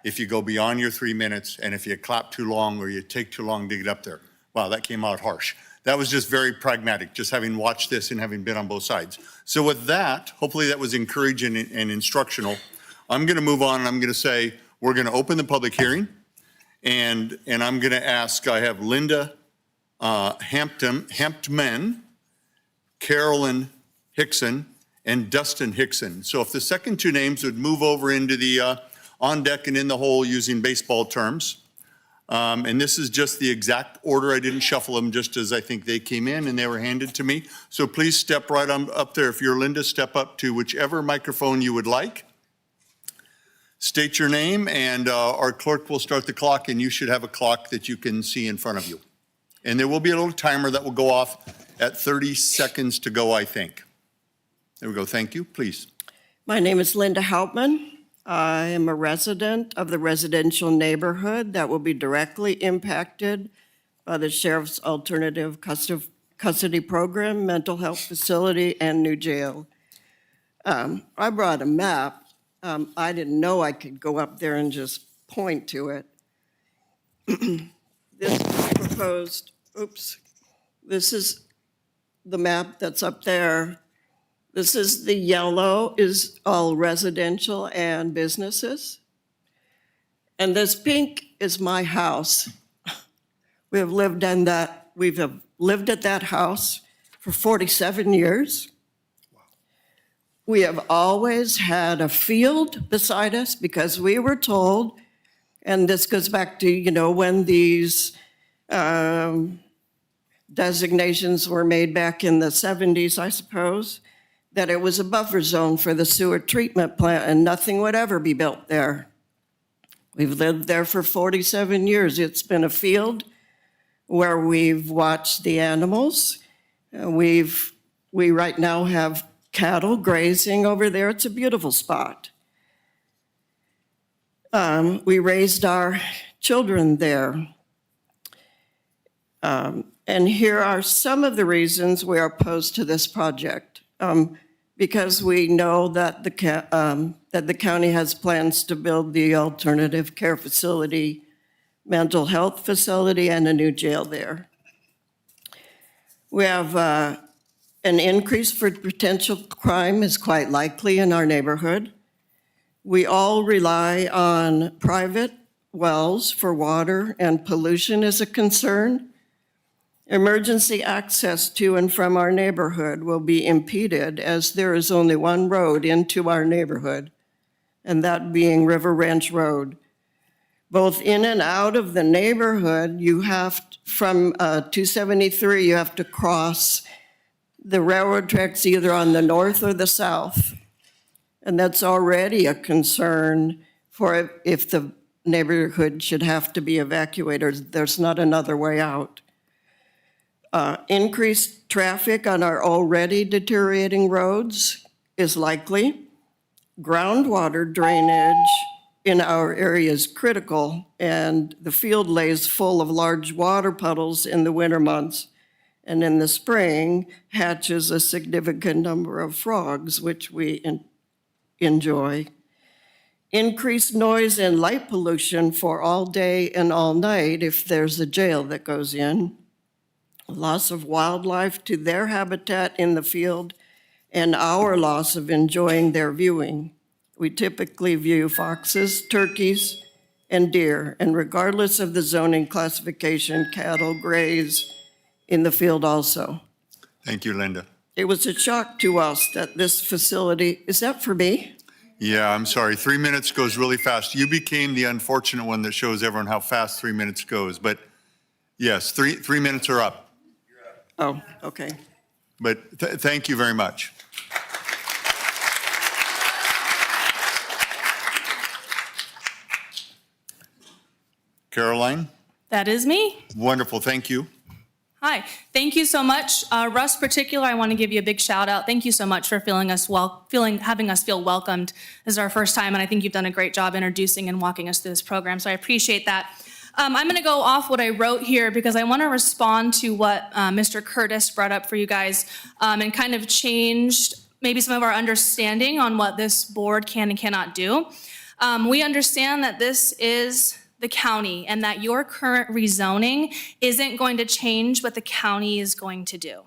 if you go beyond your 3 minutes and if you clap too long or you take too long to get up there. Wow, that came out harsh. That was just very pragmatic, just having watched this and having been on both sides. So with that, hopefully that was encouraging and instructional. I'm going to move on and I'm going to say, we're going to open the public hearing. And I'm going to ask, I have Linda Hamptman, Carolyn Hickson, and Dustin Hickson. So if the second 2 names would move over into the on deck and in the hole using baseball terms. And this is just the exact order. I didn't shuffle them just as I think they came in and they were handed to me. So please step right on up there. If you're Linda, step up to whichever microphone you would like. State your name and our clerk will start the clock, and you should have a clock that you can see in front of you. And there will be a little timer that will go off at 30 seconds to go, I think. There we go. Thank you. Please. My name is Linda Hauptman. I am a resident of the residential neighborhood that will be directly impacted by the Sheriff's Alternative Custody Program, mental health facility, and new jail. I brought a map. I didn't know I could go up there and just point to it. This is proposed, this is the map that's up there. This is the yellow is all residential and businesses. And this pink is my house. We have lived in that, lived at that house for 47 years. We have always had a field beside us because we were told, and this goes back to, when these designations were made back in the 70s, I suppose, that it was a buffer zone for the sewer treatment plant and nothing would ever be built there. We've lived there for 47 years. It's been a field where we've watched the animals. We right now have cattle grazing over there. It's a beautiful spot. We raised our children there. And here are some of the reasons we are opposed to this project. Because we know that the county has plans to build the alternative care facility, mental health facility, and a new jail there. We have an increase for potential crime is quite likely in our neighborhood. We all rely on private wells for water, and pollution is a concern. Emergency access to and from our neighborhood will be impeded as there is only one road into our neighborhood, and that being River Ranch Road. Both in and out of the neighborhood, you have, from 273, you have to cross the railroad tracks either on the north or the south. And that's already a concern for if the neighborhood should have to be evacuated. There's not another way out. Increased traffic on our already deteriorating roads is likely. Groundwater drainage in our area is critical, and the field lays full of large water puddles in the winter months. and in the spring hatches a significant number of frogs, which we enjoy. Increased noise and light pollution for all day and all night if there's a jail that goes in. Loss of wildlife to their habitat in the field, and our loss of enjoying their viewing. We typically view foxes, turkeys, and deer, and regardless of the zoning classification, cattle graze in the field also. Thank you, Linda. It was a shock to us that this facility, is that for me? Yeah, I'm sorry. 3 minutes goes really fast. You became the unfortunate one that shows everyone how fast 3 minutes goes. But yes, three minutes are up. Oh, okay. But thank you very much. Caroline? That is me. Wonderful. Thank you. Hi. Thank you so much. Russ, particular, I want to give you a big shout out. Thank you so much for having us feel welcomed. This is our first time, and I think you've done a great job introducing and walking us through this program. So I appreciate that. I'm going to go off what I wrote here because I want to respond to what Mr. Curtis brought up for you guys and kind of changed maybe some of our understanding on what this board can and cannot do. We understand that this is the county and that your current rezoning isn't going to change what the county is going to do.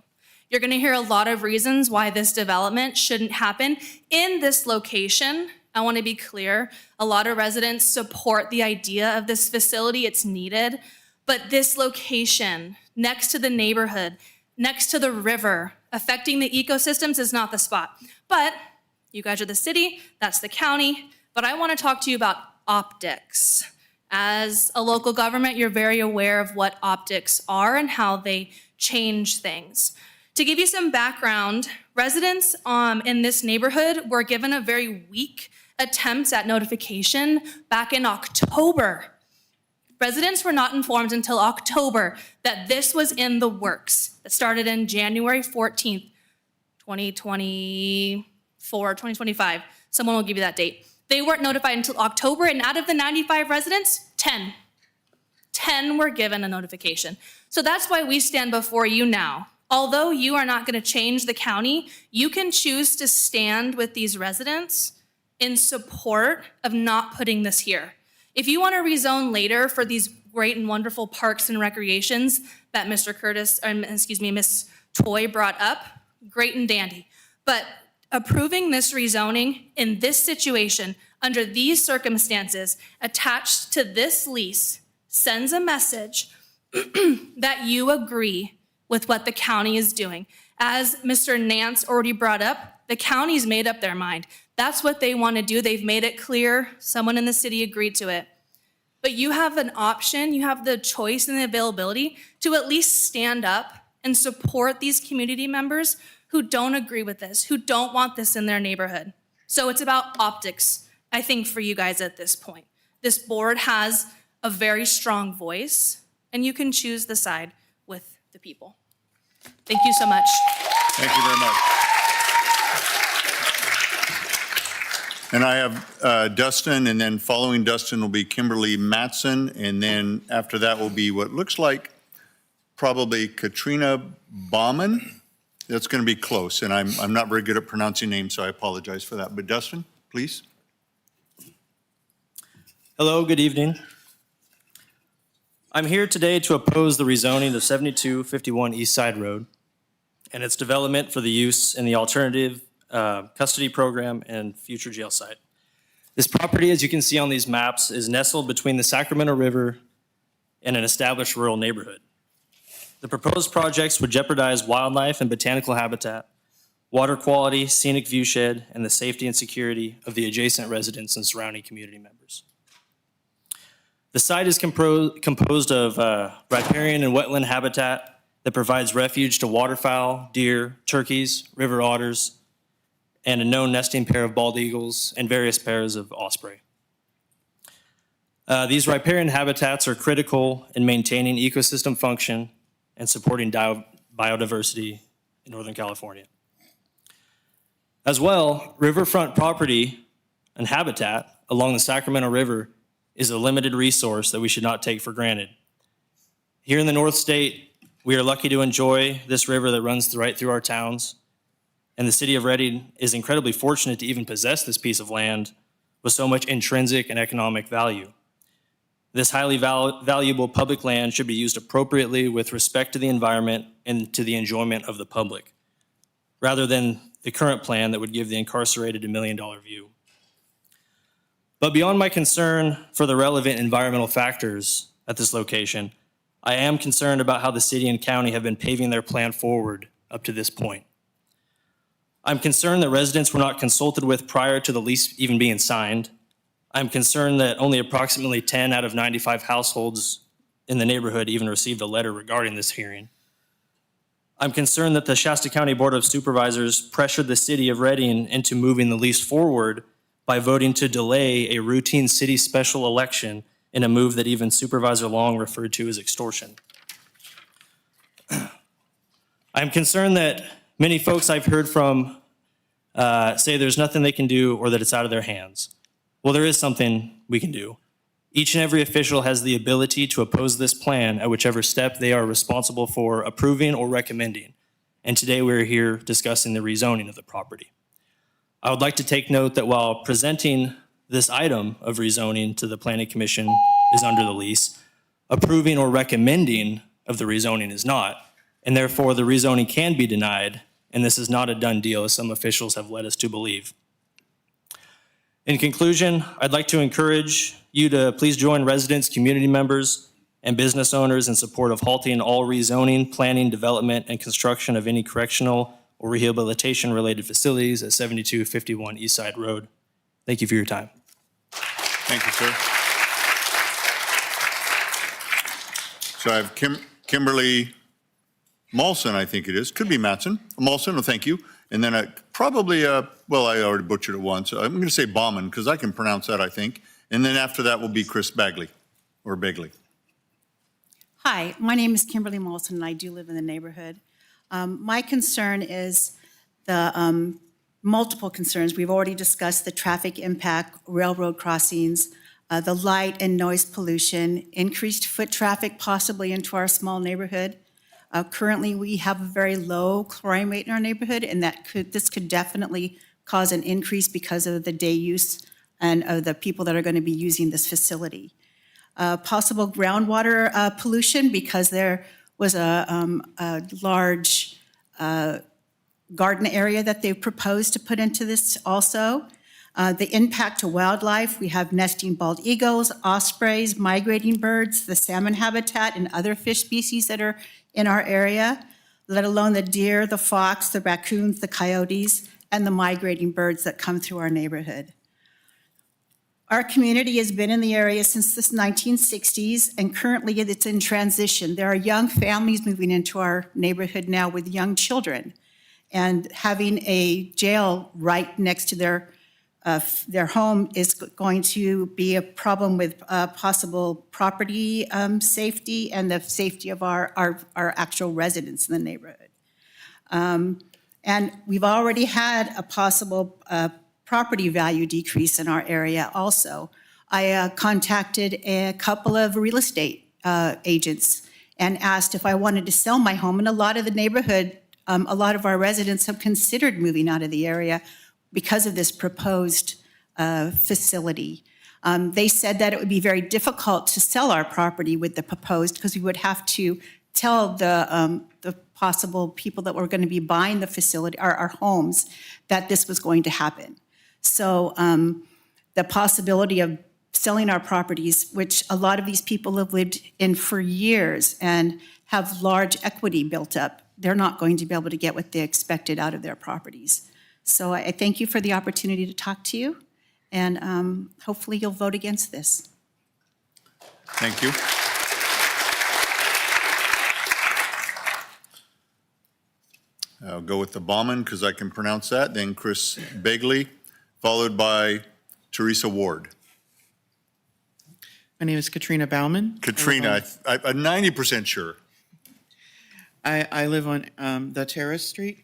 You're going to hear a lot of reasons why this development shouldn't happen in this location. I want to be clear, a lot of residents support the idea of this facility, it's needed, but this location next to the neighborhood, next to the river, affecting the ecosystems is not the spot. But you guys are the city, that's the county, but I want to talk to you about optics. As a local government, you're very aware of what optics are and how they change things. To give you some background, residents in this neighborhood were given a very weak attempt at notification back in October. Residents were not informed until October that this was in the works. It started in January 14th, 2025. Someone will give you that date. They weren't notified until October, and out of the 95 residents, 10 were given a notification. So that's why we stand before you now. Although you are not going to change the county, you can choose to stand with these residents in support of not putting this here. If you want to rezone later for these great and wonderful parks and recreations that Miss Toy brought up, great and dandy. But approving this rezoning in this situation, under these circumstances, attached to this lease, sends a message that you agree with what the county is doing. As Mr. Nance already brought up, the county's made up their mind. That's what they want to do. They've made it clear. Someone in the city agreed to it. But you have an option, you have the choice and the availability to at least stand up and support these community members who don't agree with this, who don't want this in their neighborhood. So it's about optics, I think, for you guys at this point. This board has a very strong voice, and you can choose the side with the people. Thank you so much. Thank you very much. And I have Dustin, and then following Dustin will be Kimberly Matson, and then after that will be what looks like probably Katrina Bauman. That's going to be close, and I'm not very good at pronouncing names, so I apologize for that. But Dustin, please. Hello, good evening. I'm here today to oppose the rezoning of 7251 East Side Road and its development for the use in the alternative custody program and future jail site. This property, as you can see on these maps, is nestled between the Sacramento River and an established rural neighborhood. The proposed projects would jeopardize wildlife and botanical habitat, water quality, scenic viewshed, and the safety and security of the adjacent residents and surrounding community members. The site is composed of riparian and wetland habitat that provides refuge to waterfowl, deer, turkeys, river otters, and a known nesting pair of bald eagles and various pairs of osprey. These riparian habitats are critical in maintaining ecosystem function and supporting biodiversity in Northern California. As well, riverfront property and habitat along the Sacramento River is a limited resource that we should not take for granted. Here in the North State, We are lucky to enjoy this river that runs right through our towns, and the city of Reading is incredibly fortunate to even possess this piece of land with so much intrinsic and economic value. This highly valuable public land should be used appropriately with respect to the environment and to the enjoyment of the public, rather than the current plan that would give the incarcerated a $1 million view. But beyond my concern for the relevant environmental factors at this location, I am concerned about how the city and county have been paving their plan forward up to this point. I'm concerned that residents were not consulted with prior to the lease even being signed. I'm concerned that only approximately 10 out of 95 households in the neighborhood even received a letter regarding this hearing. I'm concerned that the Shasta County Board of Supervisors pressured the city of Reading into moving the lease forward by voting to delay a routine city special election in a move that even Supervisor Long referred to as extortion. I'm concerned that many folks I've heard from say there's nothing they can do or that it's out of their hands. Well, there is something we can do. Each and every official has the ability to oppose this plan at whichever step they are responsible for approving or recommending. And today we're here discussing the rezoning of the property. I would like to take note that while presenting this item of rezoning to the Planning Commission is under the lease, approving or recommending of the rezoning is not, and therefore the rezoning can be denied, and this is not a done deal as some officials have led us to believe. In conclusion, I'd like to encourage you to please join residents, community members, and business owners in support of halting all rezoning, planning, development, and construction of any correctional or rehabilitation-related facilities at 7251 East Side Road. Thank you for your time. Thank you, sir. So I have Kimberly Molson, I think it is. Could be Mattson. Molson, well, thank you. And then probably, well, I already butchered it once. I'm going to say Bauman because I can pronounce that, I think. And then after that will be Chris Bagley, or Begley. Hi, my name is Kimberly Molson, and I do live in the neighborhood. My concern is the multiple concerns. We've already discussed the traffic impact, railroad crossings, the light and noise pollution, increased foot traffic possibly into our small neighborhood. Currently, we have a very low crime rate in our neighborhood, and this could definitely cause an increase because of the day use and of the people that are going to be using this facility. Possible groundwater pollution because there was a large garden area that they proposed to put into this also. The impact to wildlife, we have nesting bald eagles, ospreys, migrating birds, the salmon habitat, and other fish species that are in our area, let alone the deer, the fox, the raccoons, the coyotes, and the migrating birds that come through our neighborhood. Our community has been in the area since the 1960s, and currently it's in transition. There are young families moving into our neighborhood now with young children, and having a jail right next to their home is going to be a problem with possible property safety and the safety of our actual residents in the neighborhood. And we've already had a possible property value decrease in our area also. I contacted a couple of real estate agents and asked if I wanted to sell my home, and a lot of the neighborhood, a lot of our residents have considered moving out of the area because of this proposed facility. They said that it would be very difficult to sell our property with the proposed because we would have to tell the possible people that were going to be buying the facility, our homes, that this was going to happen. So the possibility of selling our properties, which a lot of these people have lived in for years and have large equity built up, they're not going to be able to get what they expected out of their properties. So I thank you for the opportunity to talk to you, and hopefully you'll vote against this. Thank you. I'll go with the Bauman because I can pronounce that, then Chris Begley, followed by Teresa Ward. My name is Katrina Bauman. Katrina, I'm 90% sure. I live on the Terrace Street.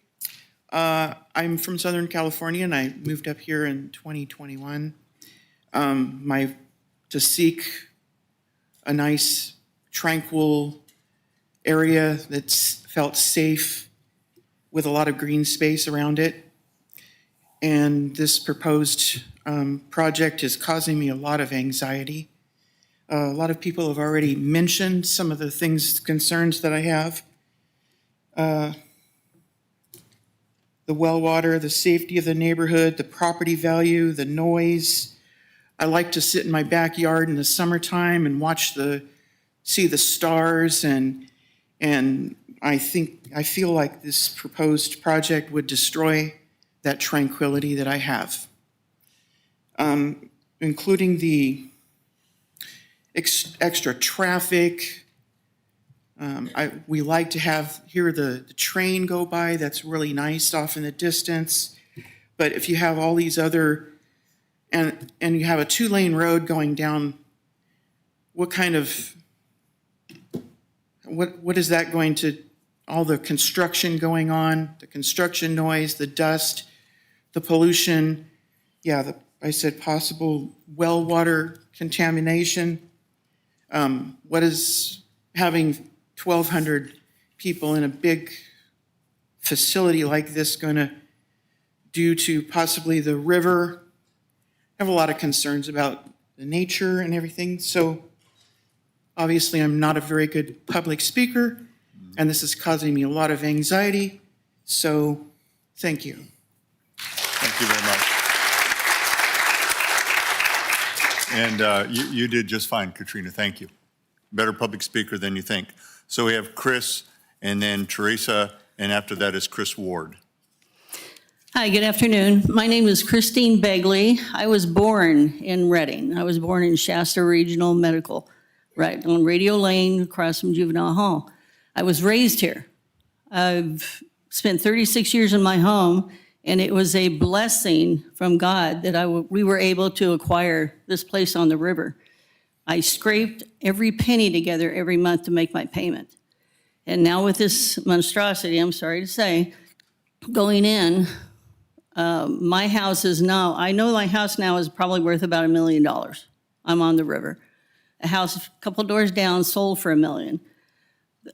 I'm from Southern California, and I moved up here in 2021 to seek a nice, tranquil area that's felt safe with a lot of green space around it. And this proposed project is causing me a lot of anxiety. A lot of people have already mentioned some of the concerns that I have. The well water, the safety of the neighborhood, the property value, the noise. I like to sit in my backyard in the summertime and see the stars, and I feel like this proposed project would destroy that tranquility that I have. Including the extra traffic. We like to hear the train go by. That's really nice off in the distance. But if you have all these other, and you have a 2-lane road going down, what is that going to, all the construction going on, the construction noise, the dust, the pollution, I said possible well water contamination. What is having 1,200 people in a big facility like this going to do to possibly the river? I have a lot of concerns about the nature and everything. So obviously I'm not a very good public speaker, and this is causing me a lot of anxiety. So thank you. Thank you very much. And you did just fine, Katrina. Thank you. Better public speaker than you think. So we have Chris, and then Teresa, and after that is Chris Ward. Hi, good afternoon. My name is Christine Begley. I was born in Reading. I was born in Shasta Regional Medical, right on Radio Lane across from Juvenile Hall. I was raised here. I've spent 36 years in my home, and it was a blessing from God that we were able to acquire this place on the river. I scraped every penny together every month to make my payment. And now with this monstrosity, I'm sorry to say, going in, my house is now, I know my house now is probably worth about $1 million. I'm on the river. A house a couple doors down sold for $1 million.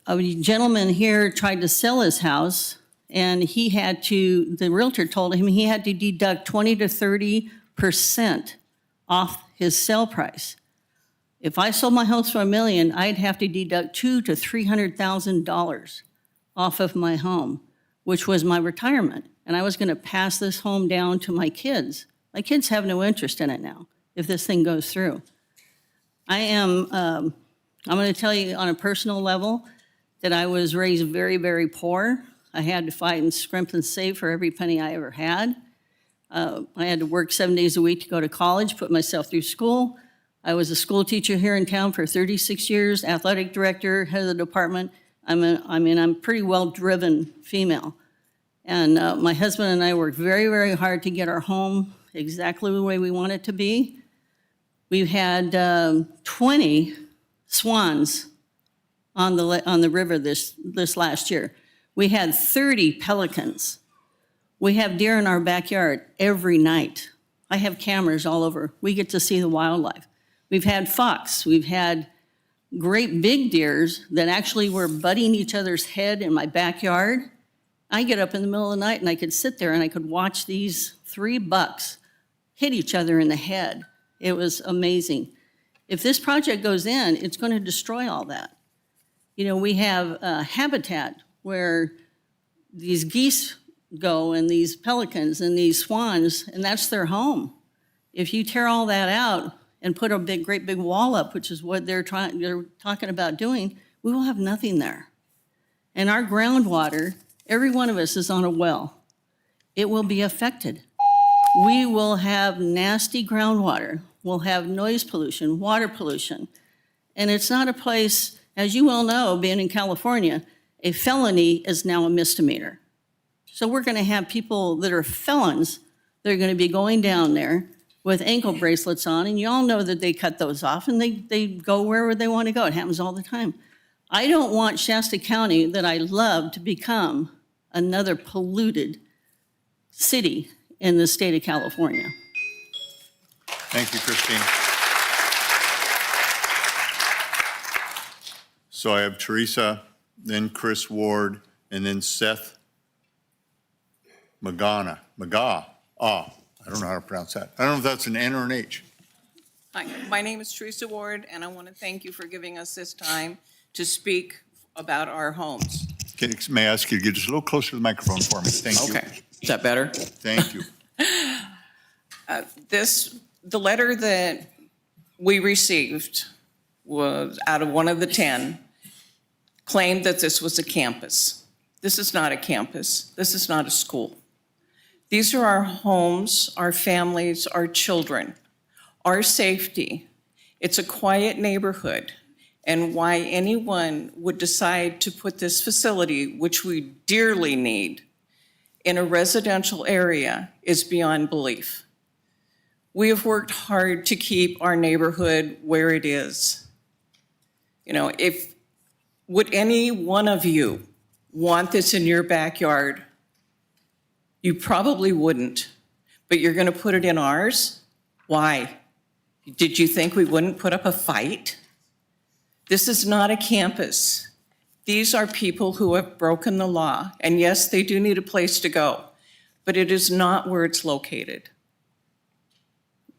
A gentleman here tried to sell his house, and the realtor told him he had to deduct 20 to 30% off his sale price. If I sold my house for $1 million, I'd have to deduct $200,000 to $300,000 off of my home, which was my retirement. And I was going to pass this home down to my kids. My kids have no interest in it now if this thing goes through. I'm going to tell you on a personal level that I was raised very, very poor. I had to fight and scrimp and save for every penny I ever had. I had to work 7 days a week to go to college, put myself through school. I was a school teacher here in town for 36 years, athletic director, head of the department. I'm a pretty well-driven female. And my husband and I worked very, very hard to get our home exactly the way we want it to be. We've had 20 swans on the river this last year. We had 30 pelicans. We have deer in our backyard every night. I have cameras all over. We get to see the wildlife. We've had fox. We've had great big deers that actually were butting each other's head in my backyard. I get up in the middle of the night and I could sit there and I could watch these 3 bucks hit each other in the head. It was amazing. If this project goes in, it's going to destroy all that. You know, we have habitat where these geese go and these pelicans and these swans, and that's their home. If you tear all that out and put a great big wall up, which is what they're talking about doing, we will have nothing there. And our groundwater, every one of us is on a well. It will be affected. We will have nasty groundwater. We'll have noise pollution, water pollution. And it's not a place, as you well know, being in California, a felony is now a misdemeanor. So we're going to have people that are felons that are going to be going down there with ankle bracelets on, and you all know that they cut those off and they go wherever they want to go. It happens all the time. I don't want Shasta County, that I love, to become another polluted city in the state of California. Thank you, Christine. So I have Teresa, then Chris Ward, and then Seth Magana. I don't know how to pronounce that. I don't know if that's an N or an H. Hi, my name is Teresa Ward, and I want to thank you for giving us this time to speak about our homes. May I ask you to get just a little closer to the microphone for me? Thank you. Okay, is that better? Thank you. The letter that we received was out of one of the 10, claimed that this was a campus. This is not a campus. This is not a school. These are our homes, our families, our children, our safety. It's a quiet neighborhood. And why anyone would decide to put this facility, which we dearly need, in a residential area is beyond belief. We have worked hard to keep our neighborhood where it is. You know, would any one of you want this in your backyard? You probably wouldn't, but you're going to put it in ours? Why? Did you think we wouldn't put up a fight? This is not a campus. These are people who have broken the law, and yes, they do need a place to go, but it is not where it's located.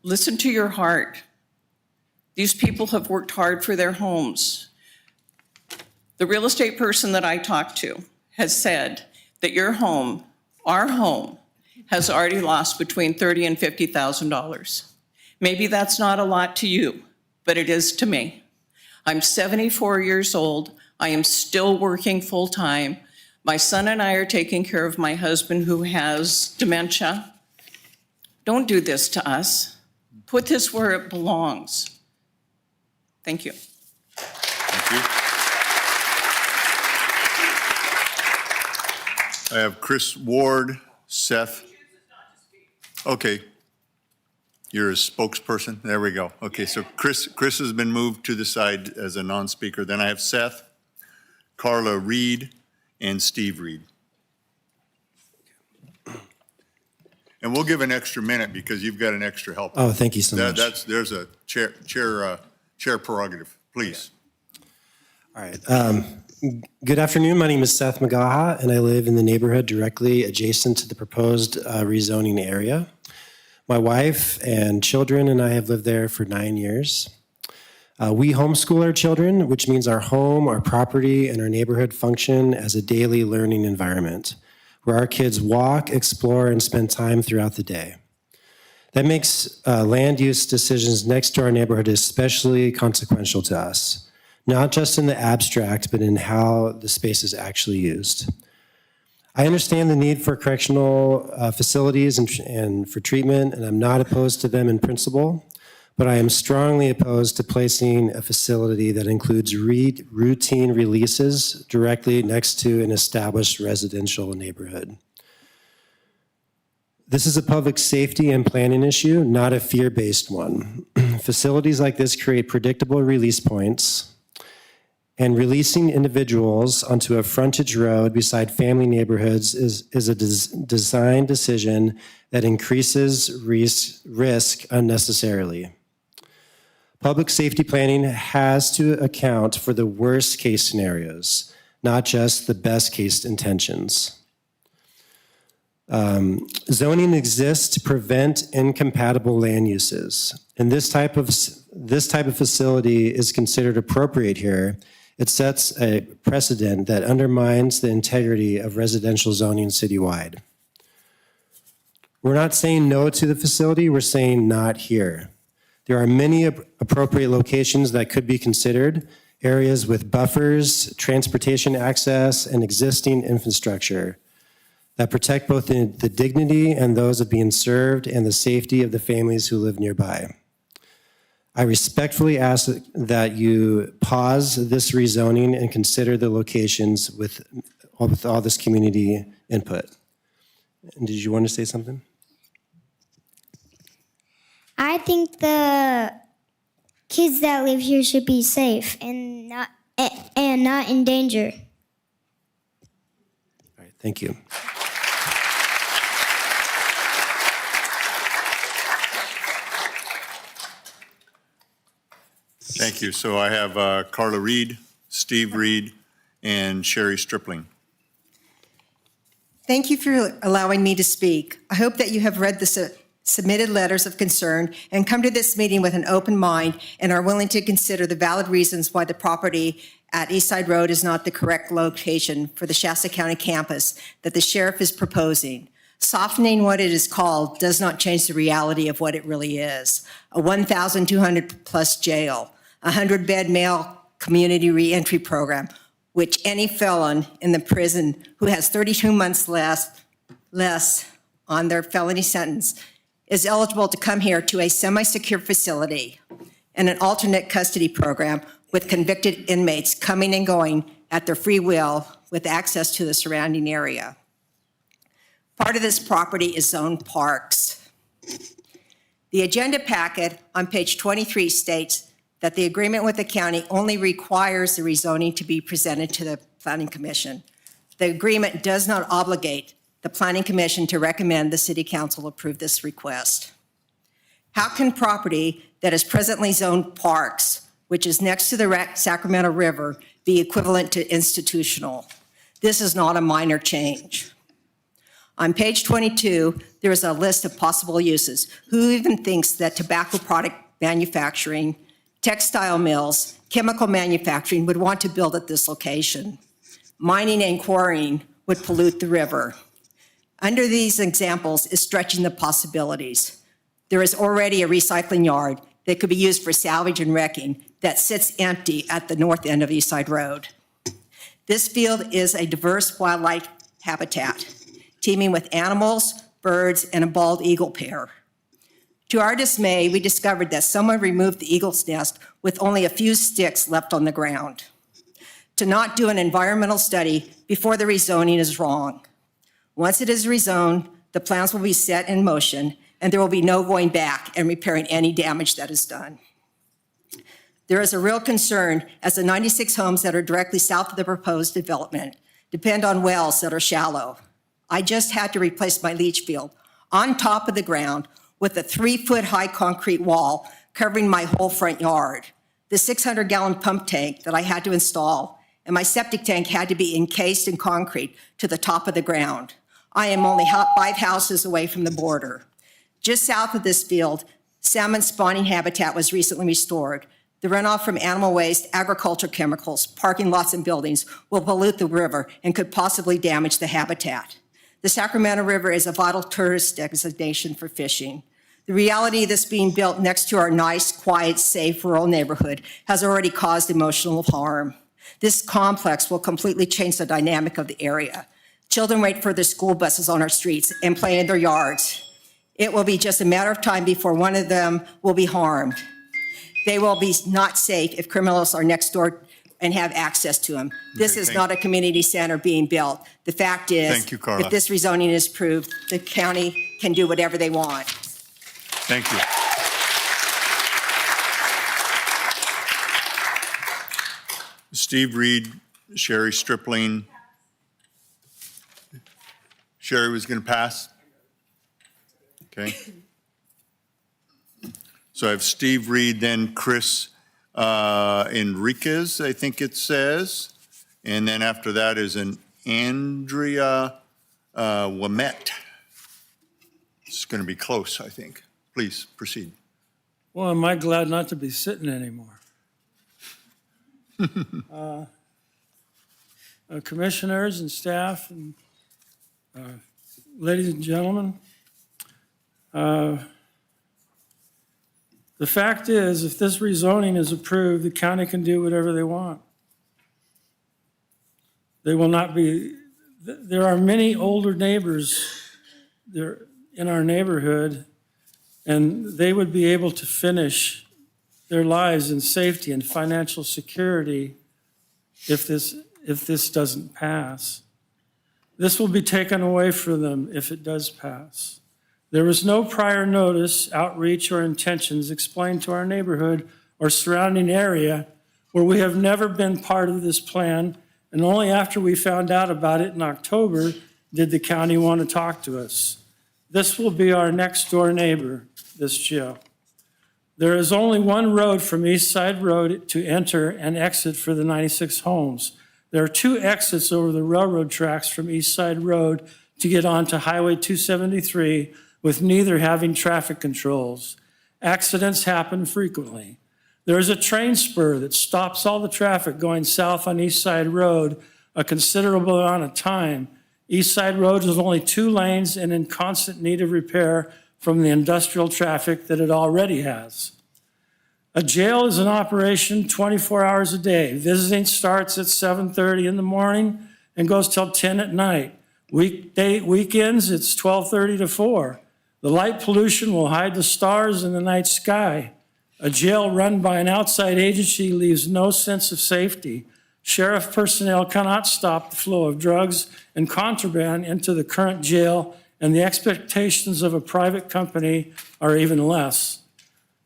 Listen to your heart. These people have worked hard for their homes. The real estate person that I talked to has said that your home, our home, has already lost between $30,000 and $50,000. Maybe that's not a lot to you, but it is to me. I'm 74 years old. I am still working full-time. My son and I are taking care of my husband who has dementia. Don't do this to us. Put this where it belongs. Thank you. Thank you. I have Chris Ward, Seth. Okay. You're a spokesperson? There we go. Okay, so Chris has been moved to the side as a non-speaker. Then I have Seth, Carla Reed, and Steve Reed. And we'll give an extra minute because you've got an extra helper. Oh, thank you so much. There's a chair prerogative, please. All right. Good afternoon. My name is Seth Magaha, and I live in the neighborhood directly adjacent to the proposed rezoning area. My wife and children and I have lived there for 9 years. We homeschool our children, which means our home, our property, and our neighborhood function as a daily learning environment where our kids walk, explore, and spend time throughout the day. That makes land use decisions next to our neighborhood especially consequential to us, not just in the abstract, but in how the space is actually used. I understand the need for correctional facilities and for treatment, and I'm not opposed to them in principle, but I am strongly opposed to placing a facility that includes routine releases directly next to an established residential neighborhood. This is a public safety and planning issue, not a fear-based one. Facilities like this create predictable release points, and releasing individuals onto a frontage road beside family neighborhoods is a design decision that increases risk unnecessarily. Public safety planning has to account for the worst case scenarios, not just the best case intentions. Zoning exists to prevent incompatible land uses, and this type of facility is considered appropriate here. It sets a precedent that undermines the integrity of residential zoning citywide. We're not saying no to the facility, we're saying not here. There are many appropriate locations that could be considered, areas with buffers, transportation access, and existing infrastructure that protect both the dignity and those of being served and the safety of the families who live nearby. I respectfully ask that you pause this rezoning and consider the locations with all this community input. And did you want to say something? I think the kids that live here should be safe and not in danger. All right, thank you. Thank you. So I have Carla Reed, Steve Reed, and Sherry Stripling. Thank you for allowing me to speak. I hope that you have read the submitted letters of concern and come to this meeting with an open mind and are willing to consider the valid reasons why the property at Eastside Road is not the correct location for the Shasta County campus that the sheriff is proposing. Softening what it is called does not change the reality of what it really is. A 1,200 plus jail, a 100-bed male community reentry program, which any felon in the prison who has 32 months less on their felony sentence is eligible to come here to a semi-secure facility, and an alternate custody program with convicted inmates coming and going at their free will with access to the surrounding area. Part of this property is zoned parks. The agenda packet on page 23 states that the agreement with the county only requires the rezoning to be presented to the Planning Commission. The agreement does not obligate the Planning Commission to recommend the City Council approve this request. How can property that is presently zoned parks, which is next to the Sacramento River, be equivalent to institutional? This is not a minor change. On page 22, there is a list of possible uses. Who even thinks that tobacco product manufacturing, textile mills, chemical manufacturing would want to build at this location? Mining and quarrying would pollute the river. Under these examples is stretching the possibilities. There is already a recycling yard that could be used for salvage and wrecking that sits empty at the north end of Eastside Road. This field is a diverse wildlife habitat, teeming with animals, birds, and a bald eagle pair. To our dismay, we discovered that someone removed the eagle's nest with only a few sticks left on the ground. To not do an environmental study before the rezoning is wrong. Once it is rezoned, the plans will be set in motion, and there will be no going back and repairing any damage that is done. There is a real concern as the 96 homes that are directly south of the proposed development depend on wells that are shallow. I just had to replace my leach field on top of the ground with a 3-foot-high concrete wall covering my whole front yard. The 600-gallon pump tank that I had to install and my septic tank had to be encased in concrete to the top of the ground. I am only 5 houses away from the border. Just south of this field, salmon spawning habitat was recently restored. The runoff from animal waste, agriculture chemicals, parking lots, and buildings will pollute the river and could possibly damage the habitat. The Sacramento River is a vital tourist destination for fishing. The reality of this being built next to our nice, quiet, safe rural neighborhood has already caused emotional harm. This complex will completely change the dynamic of the area. Children wait for their school buses on our streets and play in their yards. It will be just a matter of time before one of them will be harmed. They will be not safe if criminals are next door and have access to them. This is not a community center being built. The fact is, Thank you, Carla. if this rezoning is approved, the county can do whatever they want. Thank you. Steve Reed, Sherry Stripling. Sherry was going to pass? Okay. So I have Steve Reed, then Chris Enriquez, I think it says. And then after that is an Andrea Wamette. It's going to be close, I think. Please proceed. Well, am I glad not to be sitting anymore? Commissioners and staff and ladies and gentlemen, the fact is, if this rezoning is approved, the county can do whatever they want. They will not be, there are many older neighbors there in our neighborhood, and they would be able to finish their lives in safety and financial security if this doesn't pass. This will be taken away from them if it does pass. There was no prior notice, outreach, or intentions explained to our neighborhood or surrounding area where we have never been part of this plan, and only after we found out about it in October did the county want to talk to us. This will be our next door neighbor, this jail. There is only one road from East Side Road to enter and exit for the 96 homes. There are 2 exits over the railroad tracks from East Side Road to get onto Highway 273, with neither having traffic controls. Accidents happen frequently. There is a train spur that stops all the traffic going south on East Side Road a considerable amount of time. East Side Road is only 2 lanes and in constant need of repair from the industrial traffic that it already has. A jail is in operation 24 hours a day. Visiting starts at 7:30 in the morning and goes till 10 at night. Weekends, it's 12:30 to 4. The light pollution will hide the stars in the night sky. A jail run by an outside agency leaves no sense of safety. Sheriff personnel cannot stop the flow of drugs and contraband into the current jail, and the expectations of a private company are even less.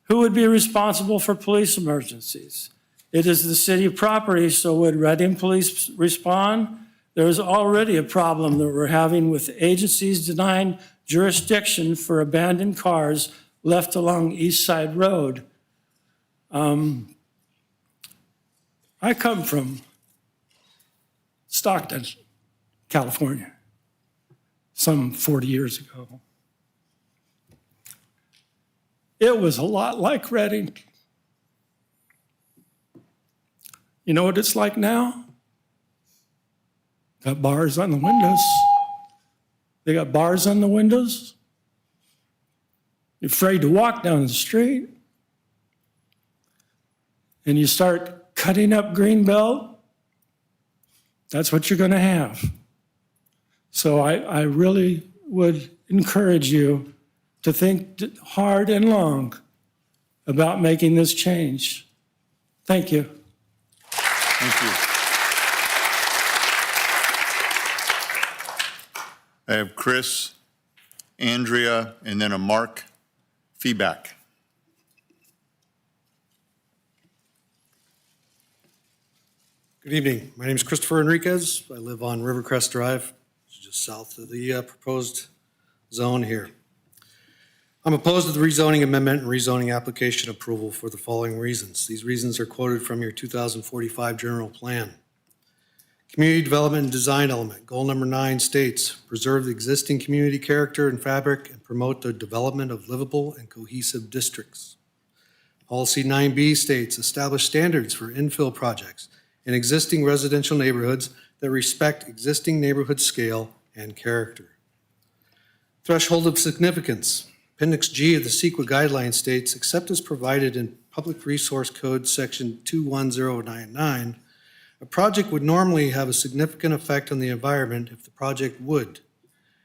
Who would be responsible for police emergencies? It is the city property, so would Reading Police respond? There is already a problem that we're having with agencies denying jurisdiction for abandoned cars left along East Side Road. I come from Stockton, California, some 40 years ago. It was a lot like Reading. You know what it's like now? Got bars on the windows. They got bars on the windows. You're afraid to walk down the street. And you start cutting up Greenbelt, that's what you're going to have. So I really would encourage you to think hard and long about making this change. Thank you. Thank you. I have Chris, Andrea, and then a Mark feedback. Good evening. My name is Christopher Enriquez. I live on Rivercrest Drive, which is just south of the proposed zone here. I'm opposed to the rezoning amendment and rezoning application approval for the following reasons. These reasons are quoted from your 2045 general plan. Community development and design element. Goal number 9 states, preserve the existing community character and fabric and promote the development of livable and cohesive districts. Policy 9B states, establish standards for infill projects in existing residential neighborhoods that respect existing neighborhood scale and character. Threshold of significance. Appendix G of the CEQA guideline states, except as provided in Public Resource Code Section 21099, a project would normally have a significant effect on the environment if the project would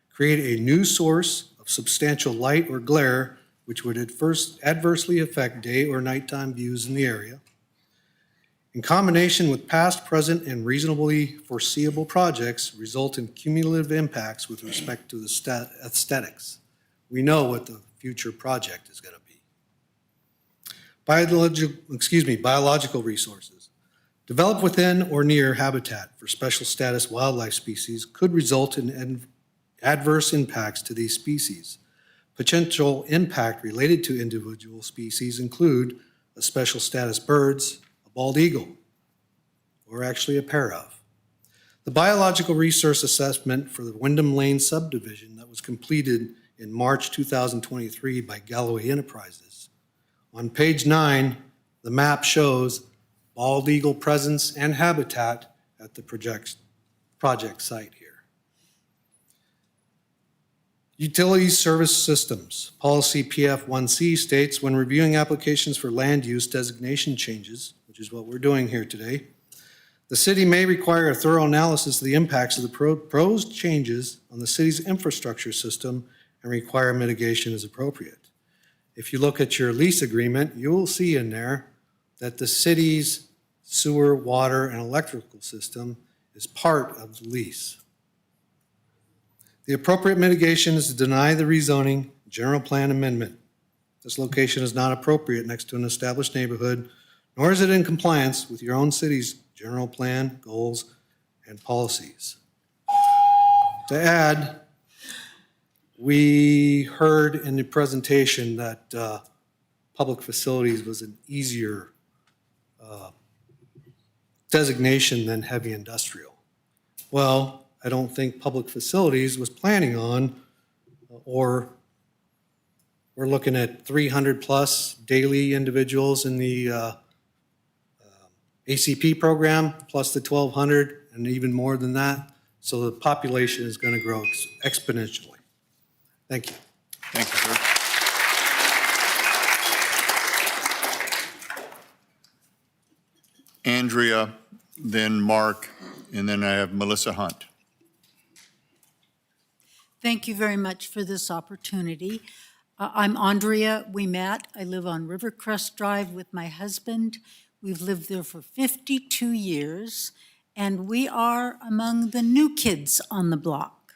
create a new source of substantial light or glare, which would adversely affect day or nighttime views in the area, in combination with past, present, and reasonably foreseeable projects, result in cumulative impacts with respect to the aesthetics. We know what the future project is going to be. Biological resources. Developed within or near habitat for special status wildlife species could result in adverse impacts to these species. Potential impact related to individual species include a special status birds, bald eagle, or actually a pair of. The biological resource assessment for the Wyndham Lane subdivision that was completed in March 2023 by Galloway Enterprises. On page 9, the map shows bald eagle presence and habitat at the project site here. Utilities service systems. Policy PF1C states, when reviewing applications for land use designation changes, which is what we're doing here today, the city may require a thorough analysis of the impacts of the proposed changes on the city's infrastructure system and require mitigation as appropriate. If you look at your lease agreement, you will see in there that the city's sewer, water, and electrical system is part of the lease. The appropriate mitigation is to deny the rezoning general plan amendment. This location is not appropriate next to an established neighborhood, nor is it in compliance with your own city's general plan, goals, and policies. To add, we heard in the presentation that public facilities was an easier designation than heavy industrial. Well, I don't think public facilities was planning on, or we're looking at 300 plus daily individuals in the ACP program, plus the 1,200 and even more than that. So the population is going to grow exponentially. Thank you. Thank you, sir. Andrea, then Mark, and then I have Melissa Hunt. Thank you very much for this opportunity. I'm Andrea Ouimet. I live on Rivercrest Drive with my husband. We've lived there for 52 years, and we are among the new kids on the block.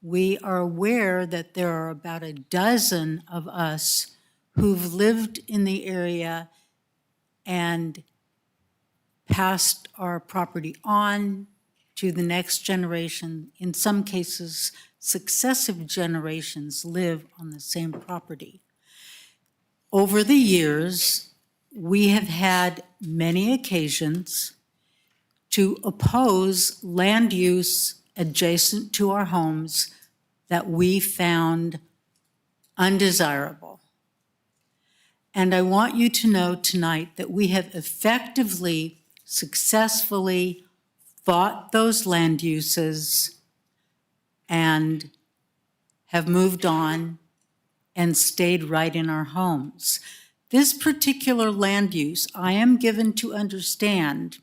We are aware that there are about a dozen of us who've lived in the area and passed our property on to the next generation. In some cases, successive generations live on the same property. Over the years, we have had many occasions to oppose land use adjacent to our homes that we found undesirable. And I want you to know tonight that we have effectively, successfully fought those land uses and have moved on and stayed right in our homes. This particular land use, I am given to understand,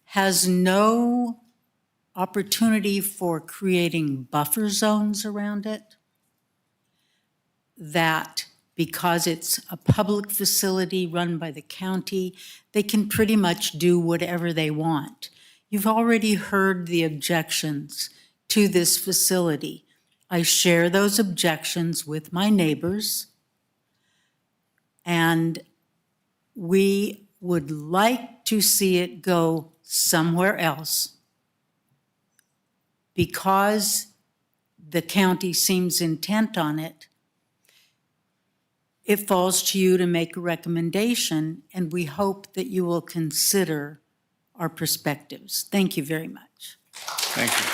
has no opportunity for creating buffer zones around it, that because it's a public facility run by the county, they can pretty much do whatever they want. You've already heard the objections to this facility. I share those objections with my neighbors, and we would like to see it go somewhere else because the county seems intent on it. It falls to you to make a recommendation, and we hope that you will consider our perspectives. Thank you very much. Thank you.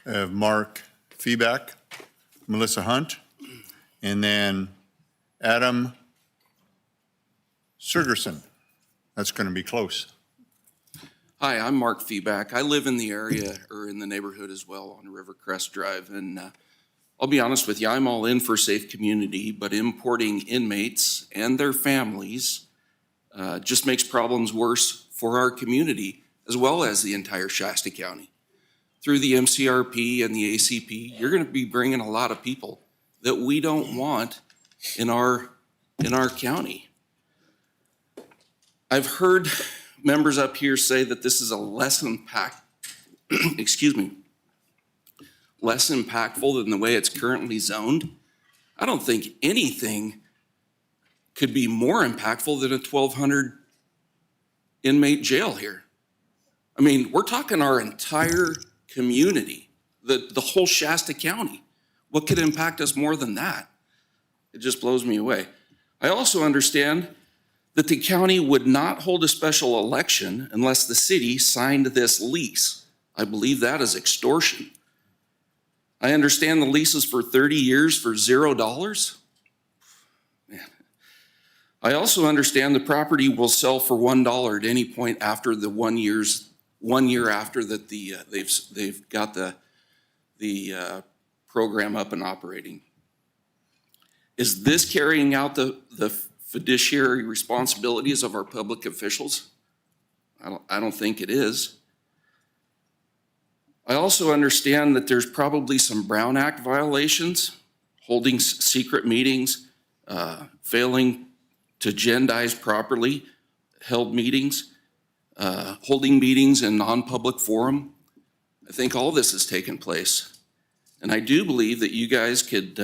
I have Mark Feeback, Melissa Hunt, and then Adam Sergerson. That's going to be close. Hi, I'm Mark Feeback. I live in the area, or in the neighborhood as well, on Rivercrest Drive. And I'll be honest with you, I'm all in for safe community, but importing inmates and their families just makes problems worse for our community, as well as the entire Shasta County. Through the MCRP and the ACP, you're going to be bringing a lot of people that we don't want in our county. I've heard members up here say that this is a less less impactful than the way it's currently zoned. I don't think anything could be more impactful than a 1,200 inmate jail here. I mean, we're talking our entire community, the whole Shasta County. What could impact us more than that? It just blows me away. I also understand that the county would not hold a special election unless the city signed this lease. I believe that is extortion. I understand the lease is for 30 years for $0. Man. I also understand the property will sell for $1 at any point after the 1 year after that they've got the program up and operating. Is this carrying out the fiduciary responsibilities of our public officials? I don't think it is. I also understand that there's probably some Brown Act violations, holding secret meetings, failing to agendize properly held meetings, holding meetings in non-public forum. I think all this has taken place. And I do believe that you guys could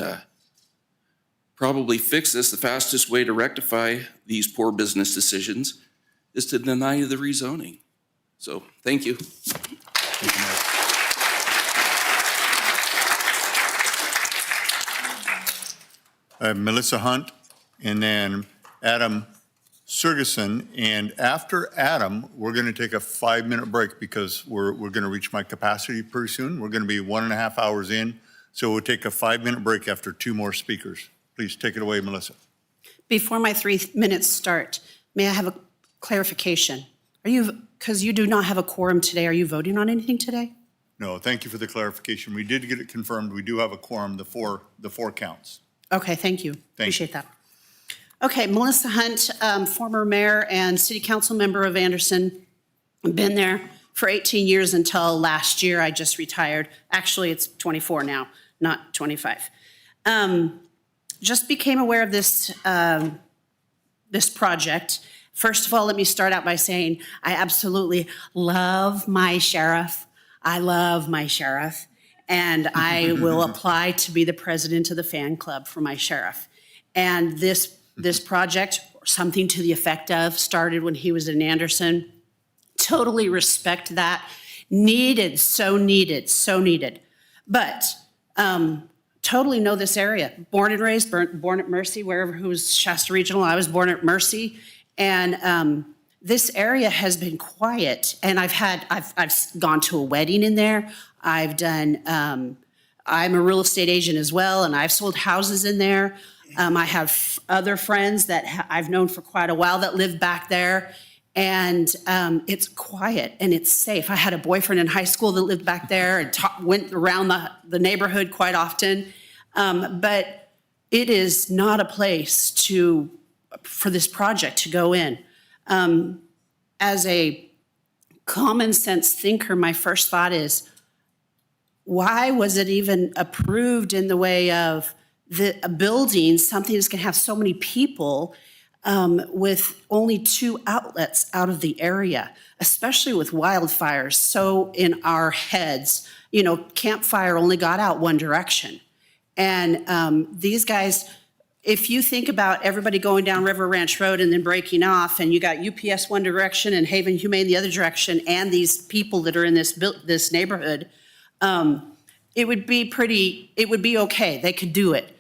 probably fix this. The fastest way to rectify these poor business decisions is to deny the rezoning. So, thank you. Thank you, Mark. Melissa Hunt, and then Adam Sergeson. And after Adam, we're going to take a 5-minute break because we're going to reach my capacity pretty soon. We're going to be 1.5 hours in. So we'll take a 5-minute break after 2 more speakers. Please take it away, Melissa. Before my 3 minutes start, may I have a clarification? Because you do not have a quorum today, are you voting on anything today? No, thank you for the clarification. We did get it confirmed. We do have a quorum, the four counts. Okay, thank you. Appreciate that. Okay, Melissa Hunt, former mayor and city council member of Anderson. Been there for 18 years until last year. I just retired. Actually, it's 24 now, not 25. Just became aware of this, this project. First of all, let me start out by saying I absolutely love my sheriff. I love my sheriff. And I will apply to be the president of the fan club for my sheriff. And this project, or something to the effect of, started when he was in Anderson. Totally respect that. Needed, so needed, so needed. But totally know this area. Born and raised, born at Mercy, wherever, who was Shasta Regional. I was born at Mercy. And this area has been quiet. And I've gone to a wedding in there. I've done, I'm a real estate agent as well, and I've sold houses in there. I have other friends that I've known for quite a while that live back there. And it's quiet and it's safe. I had a boyfriend in high school that lived back there and went around the neighborhood quite often. But it is not a place for this project to go in. As a common sense thinker, my first thought is, why was it even approved in the way of a building, something that's gonna have so many people with only 2 outlets out of the area, especially with wildfires so in our heads? You know, Campfire only got out one direction. And these guys, if you think about everybody going down River Ranch Road and then breaking off, and you got UPS one direction and Haven Humane the other direction, and these people that are in this neighborhood, it would be okay. They could do it.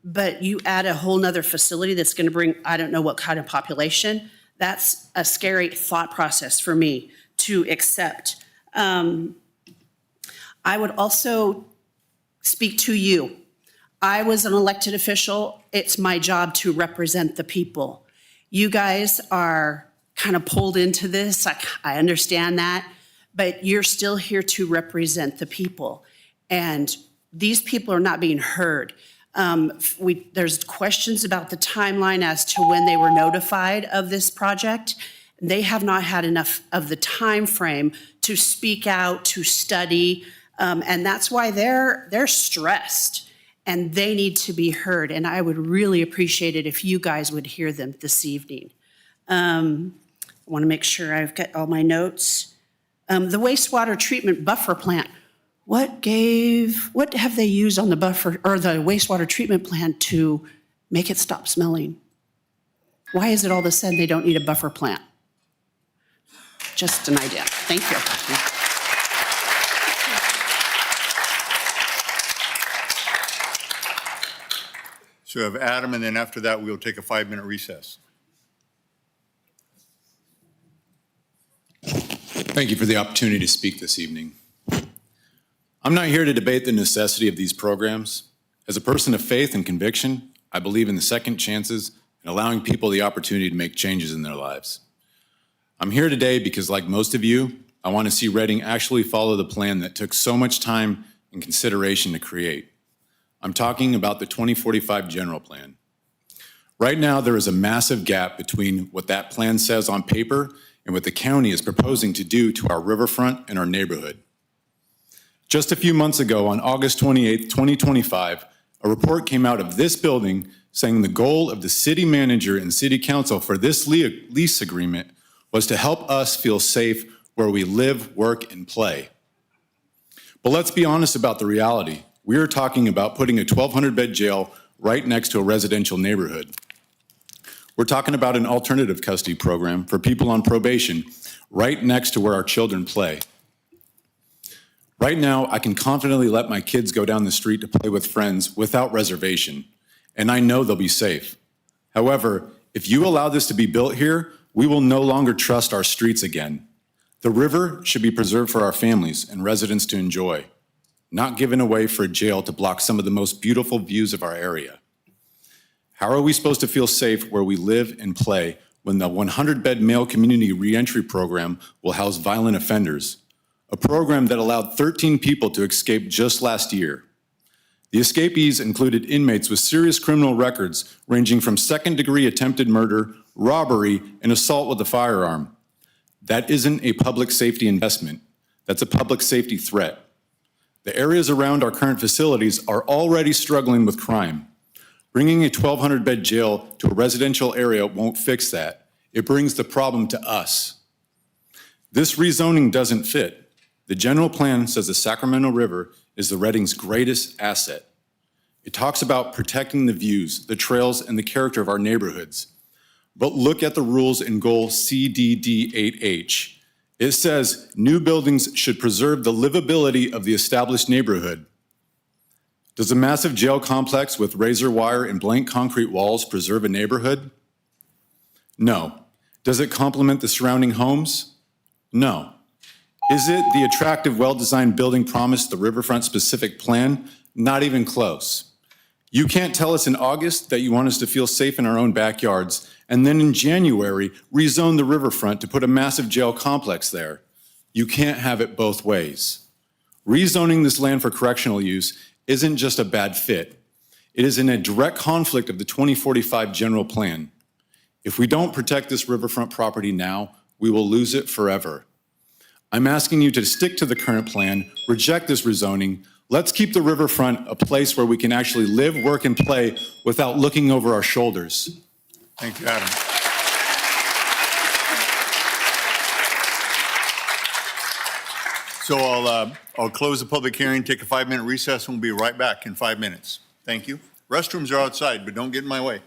But you add a whole nother facility that's going to bring, I don't know what kind of population. That's a scary thought process for me to accept. I would also speak to you. I was an elected official. It's my job to represent the people. You guys are kind of pulled into this. I understand that, but you're still here to represent the people. And these people are not being heard. There's questions about the timeline as to when they were notified of this project. They have not had enough of the time frame to speak out, to study, and that's why they're stressed. And they need to be heard. And I would really appreciate it if you guys would hear them this evening. I want to make sure I've got all my notes. The wastewater treatment buffer plant. What have they used on the buffer or the wastewater treatment plant to make it stop smelling? Why is it all of a sudden they don't need a buffer plant? Just an idea. Thank you. So we have Adam, and then after that, we'll take a 5-minute recess. Thank you for the opportunity to speak this evening. I'm not here to debate the necessity of these programs. As a person of faith and conviction, I believe in the second chances and allowing people the opportunity to make changes in their lives. I'm here today because, like most of you, I want to see Reading actually follow the plan that took so much time and consideration to create. I'm talking about the 2045 General Plan. Right now, there is a massive gap between what that plan says on paper and what the county is proposing to do to our riverfront and our neighborhood. Just a few months ago, on August 28, 2025, a report came out of this building saying the goal of the city manager and city council for this lease agreement was to help us feel safe where we live, work, and play. But let's be honest about the reality. We are talking about putting a 1,200-bed jail right next to a residential neighborhood. We're talking about an alternative custody program for people on probation right next to where our children play. Right now, I can confidently let my kids go down the street to play with friends without reservation. and I know they'll be safe. However, if you allow this to be built here, we will no longer trust our streets again. The river should be preserved for our families and residents to enjoy, not given away for a jail to block some of the most beautiful views of our area. How are we supposed to feel safe where we live and play when the 100-bed male community reentry program will house violent offenders, a program that allowed 13 people to escape just last year? The escapees included inmates with serious criminal records ranging from second-degree attempted murder, robbery, and assault with a firearm. That isn't a public safety investment. That's a public safety threat. The areas around our current facilities are already struggling with crime. Bringing a 1,200-bed jail to a residential area won't fix that. It brings the problem to us. This rezoning doesn't fit. The general plan says the Sacramento River is the Redding's greatest asset. It talks about protecting the views, the trails, and the character of our neighborhoods. But look at the rules in goal CDD8H. It says new buildings should preserve the livability of the established neighborhood. Does a massive jail complex with razor wire and blank concrete walls preserve a neighborhood? No. Does it complement the surrounding homes? No. Is it the attractive, well-designed building promised the riverfront-specific plan? Not even close. You can't tell us in August that you want us to feel safe in our own backyards, and then in January, rezone the riverfront to put a massive jail complex there. You can't have it both ways. Rezoning this land for correctional use isn't just a bad fit. It is in a direct conflict of the 2045 general plan. If we don't protect this riverfront property now, we will lose it forever. I'm asking you to stick to the current plan, reject this rezoning. Let's keep the riverfront a place where we can actually live, work, and play without looking over our shoulders. Thank you, Adam. So I'll close the public hearing, take a 5-minute recess, and we'll be right back in 5 minutes. Thank you. Restrooms are outside, but don't get in my way.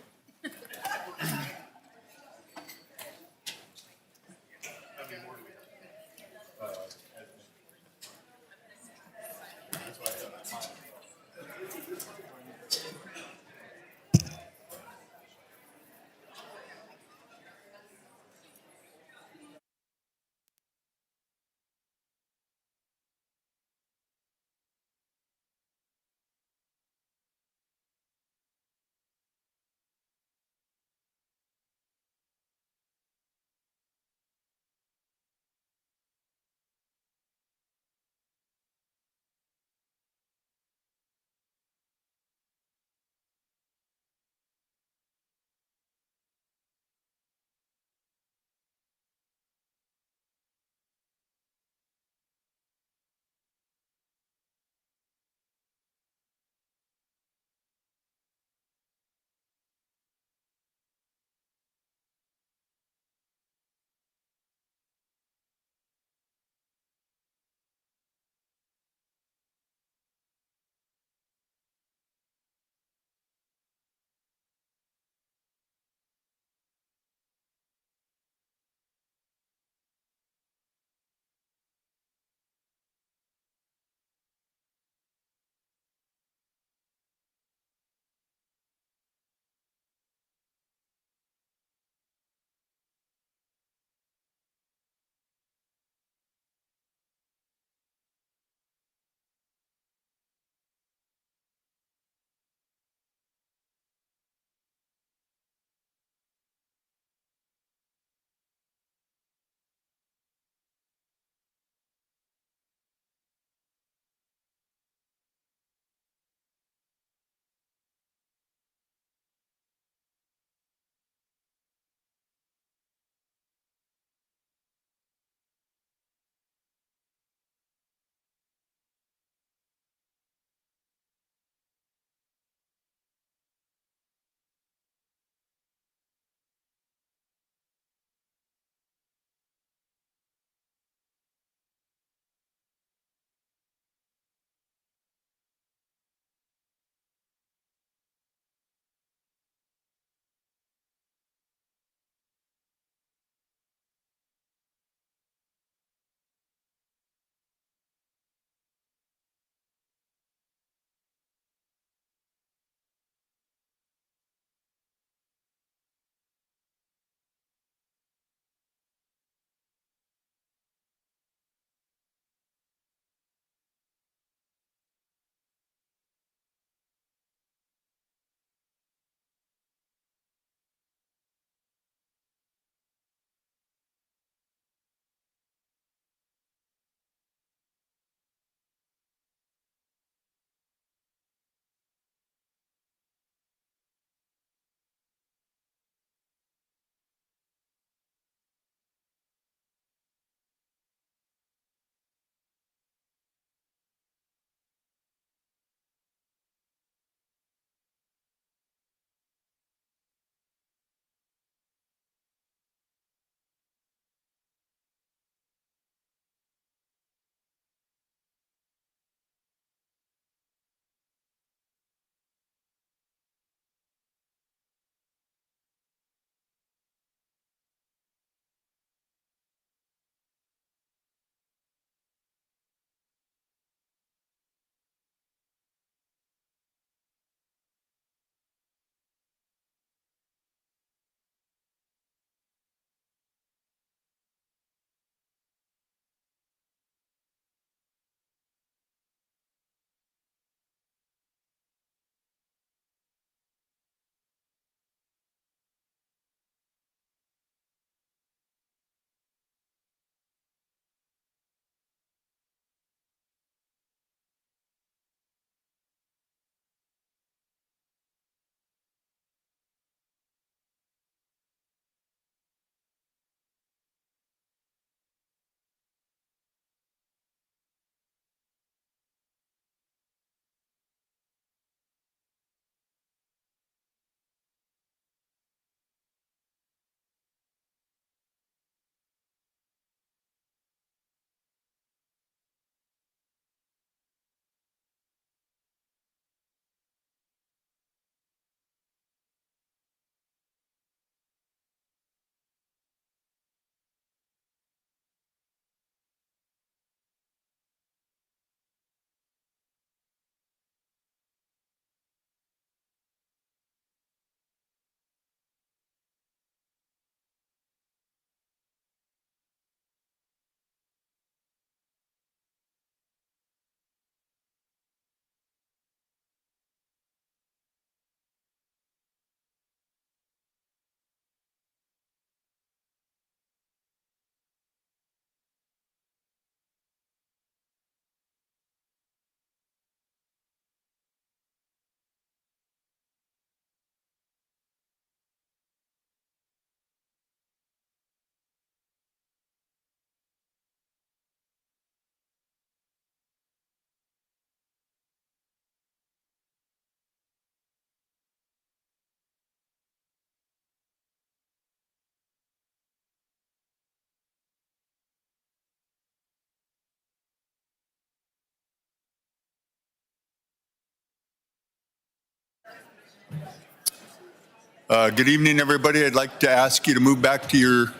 Good evening, everybody. I'd like to ask you to move back to your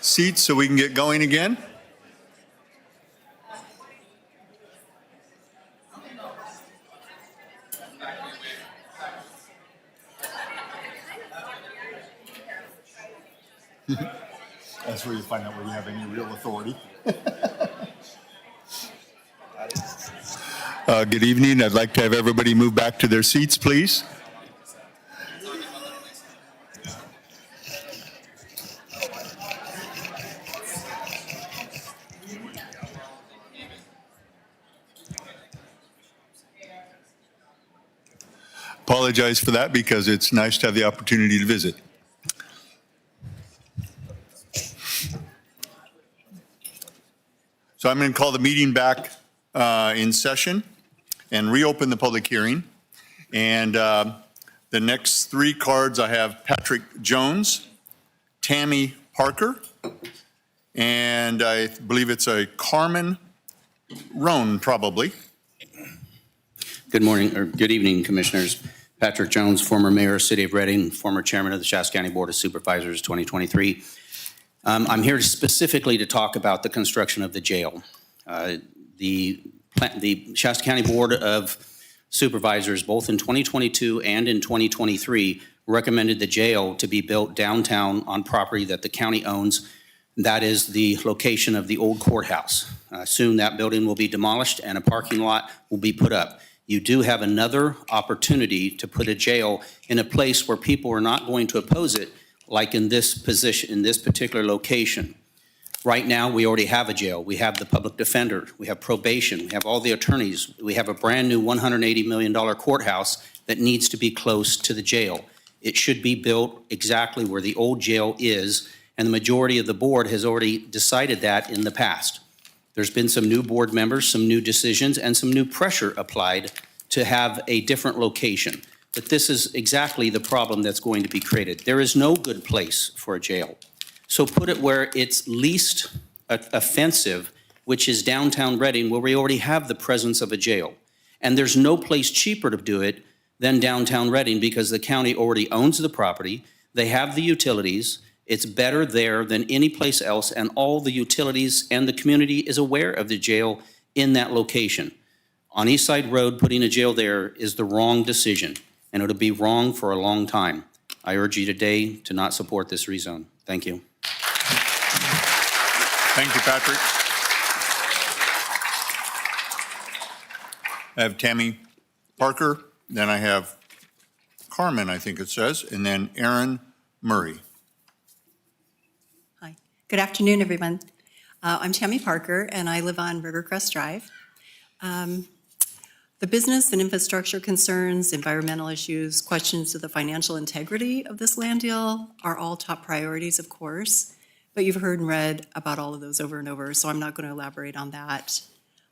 seats so we can get going again. That's where you find out whether you have any real authority. Good evening. I'd like to have everybody move back to their seats, please. Apologize for that because it's nice to have the opportunity to visit. So I'm going to call the meeting back in session and reopen the public hearing. And the next three cards, I have Patrick Jones, Tammy Parker, and I believe it's a Carmen Roan, probably. Good morning, or good evening, Commissioners. Patrick Jones, former mayor, City of Reading, former chairman of the Shasta County Board of Supervisors, 2023. I'm here specifically to talk about the construction of the jail. The Shasta County Board of Supervisors, both in 2022 and in 2023, recommended the jail to be built downtown on property that the county owns. That is the location of the old courthouse. Soon that building will be demolished and a parking lot will be put up. You do have another opportunity to put a jail in a place where people are not going to oppose it, like in this position, in this particular location. Right now, we already have a jail. We have the public defender. We have probation. We have all the attorneys. We have a brand new $180 million courthouse that needs to be close to the jail. It should be built exactly where the old jail is, and the majority of the board has already decided that in the past. There's been some new board members, some new decisions, and some new pressure applied to have a different location. But this is exactly the problem that's going to be created. There is no good place for a jail. So put it where it's least offensive, which is downtown Reading, where we already have the presence of a jail. And there's no place cheaper to do it than downtown Reading because the county already owns the property. They have the utilities. It's better there than any place else, and all the utilities and the community is aware of the jail in that location. On East Side Road, putting a jail there is the wrong decision, and it'll be wrong for a long time. I urge you today to not support this rezone. Thank you. Thank you, Patrick. I have Tammy Parker, then I have Carmen, I think it says, and then Aaron Murray. Good afternoon, everyone. I'm Tammy Parker, and I live on Rivercrest Drive. The business and infrastructure concerns, environmental issues, questions of the financial integrity of this land deal are all top priorities, of course, but you've heard and read about all of those over and over, so I'm not going to elaborate on that.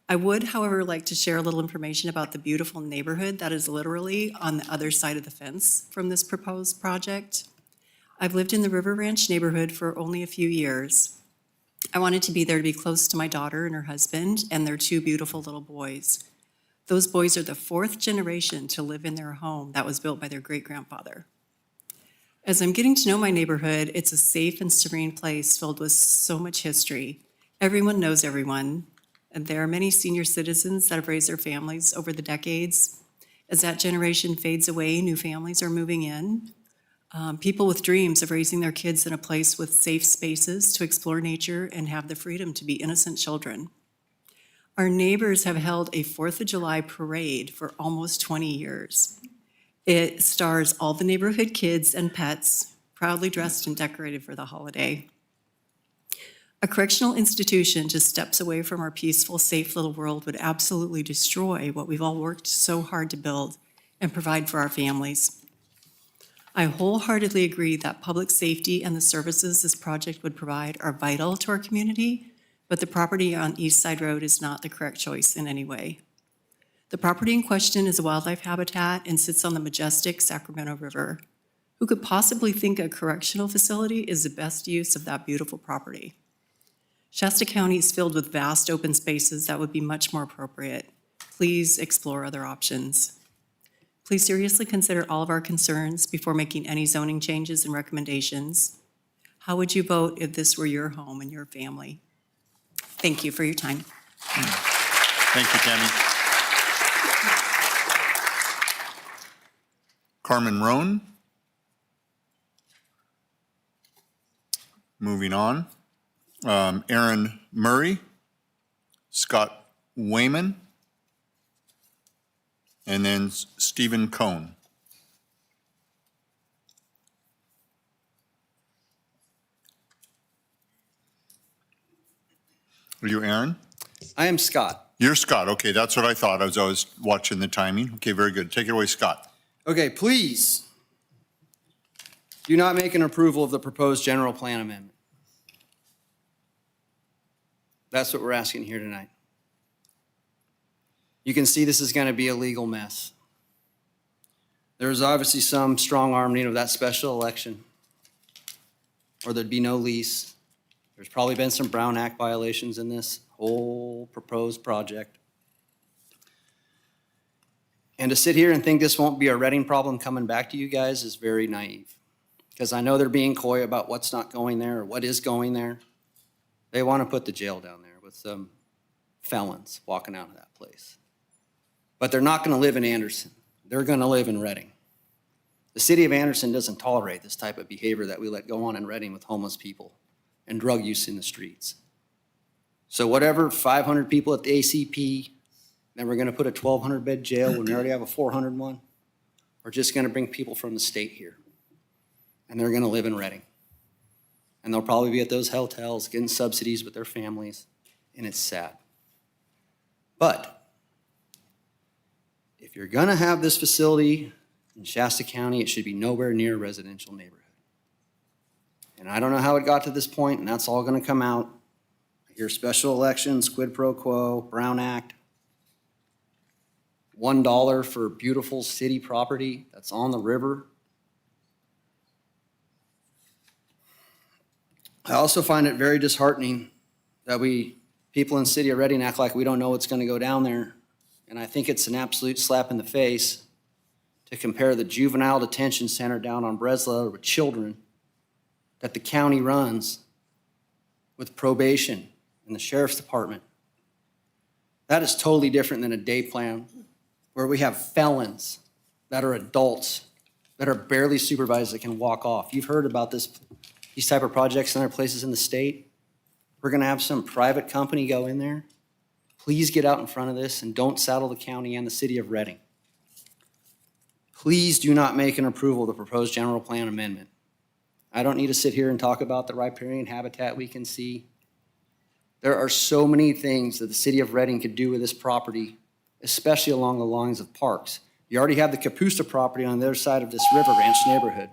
I would, however, like to share a little information about the beautiful neighborhood that is literally on the other side of the fence from this proposed project. I've lived in the River Ranch neighborhood for only a few years. I wanted to be there to be close to my daughter and her husband and their two beautiful little boys. Those boys are the fourth generation to live in their home that was built by their great-grandfather. As I'm getting to know my neighborhood, it's a safe and serene place filled with so much history. Everyone knows everyone, and there are many senior citizens that have raised their families over the decades. As that generation fades away, new families are moving in. People with dreams of raising their kids in a place with safe spaces to explore nature and have the freedom to be innocent children. Our neighbors have held a 4th of July parade for almost 20 years. It stars all the neighborhood kids and pets, proudly dressed and decorated for the holiday. A correctional institution just steps away from our peaceful, safe little world would absolutely destroy what we've all worked so hard to build and provide for our families. I wholeheartedly agree that public safety and the services this project would provide are vital to our community, but the property on East Side Road is not the correct choice in any way. The property in question is a wildlife habitat and sits on the majestic Sacramento River. Who could possibly think a correctional facility is the best use of that beautiful property? Shasta County is filled with vast open spaces that would be much more appropriate. Please explore other options. Please seriously consider all of our concerns before making any zoning changes and recommendations. How would you vote if this were your home and your family? Thank you for your time. Thank you, Tammy. Carmen Roan. Moving on. Aaron Murray, Scott Wayman, and then Stephen Cohn. Are you Aaron? I am Scott. You're Scott. Okay, that's what I thought as I was watching the timing. Okay, very good. Take it away, Scott. Okay, please do not make an approval of the proposed general plan amendment. That's what we're asking here tonight. You can see this is going to be a legal mess. There's obviously some strong arming of that special election, or there'd be no lease. There's probably been some Brown Act violations in this whole proposed project. And to sit here and think this won't be a Reading problem coming back to you guys is very naive. Because I know they're being coy about what's not going there or what is going there. They want to put the jail down there with some felons walking out of that place. But they're not going to live in Anderson. They're going to live in Reading. The city of Anderson doesn't tolerate this type of behavior that we let go on in Reading with homeless people and drug use in the streets. So whatever, 500 people at the ACP, then we're going to put a 1,200 bed jail when we already have a 400 one. We're just going to bring people from the state here. And they're going to live in Reading. And they'll probably be at those hotels getting subsidies with their families. And it's sad. But if you're going to have this facility in Shasta County, it should be nowhere near a residential neighborhood. And I don't know how it got to this point, and that's all going to come out. I hear special elections, quid pro quo, Brown Act. $1 for beautiful city property that's on the river. I also find it very disheartening that people in the city of Reading act like we don't know what's going to go down there. And I think it's an absolute slap in the face to compare the juvenile detention center down on Breslau with children that the county runs with probation and the sheriff's department. That is totally different than a day plan where we have felons that are adults that are barely supervised that can walk off. You've heard about these type of projects in other places in the state. We're going to have some private company go in there. Please get out in front of this and don't saddle the county and the city of Reading. Please do not make an approval of the proposed general plan amendment. I don't need to sit here and talk about the riparian habitat we can see. There are so many things that the city of Reading could do with this property, especially along the lines of parks. You already have the Capusta property on the other side of this River Ranch neighborhood.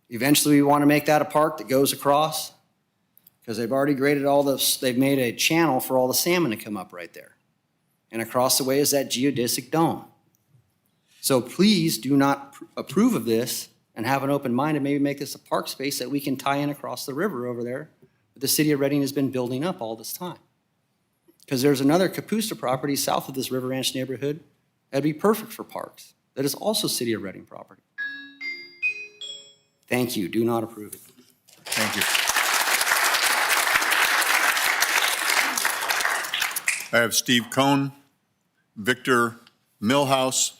Eventually, we want to make that a park that goes across because they've already graded they've made a channel for all the salmon to come up right there. And across the way is that geodesic dome. So please do not approve of this and have an open mind and maybe make this a park space that we can tie in across the river over there that the city of Reading has been building up all this time. Because there's another Capusta property south of this River Ranch neighborhood that'd be perfect for parks. That is also city of Reading property. Thank you. Do not approve it. Thank you. I have Steve Cohn, Victor Millhouse,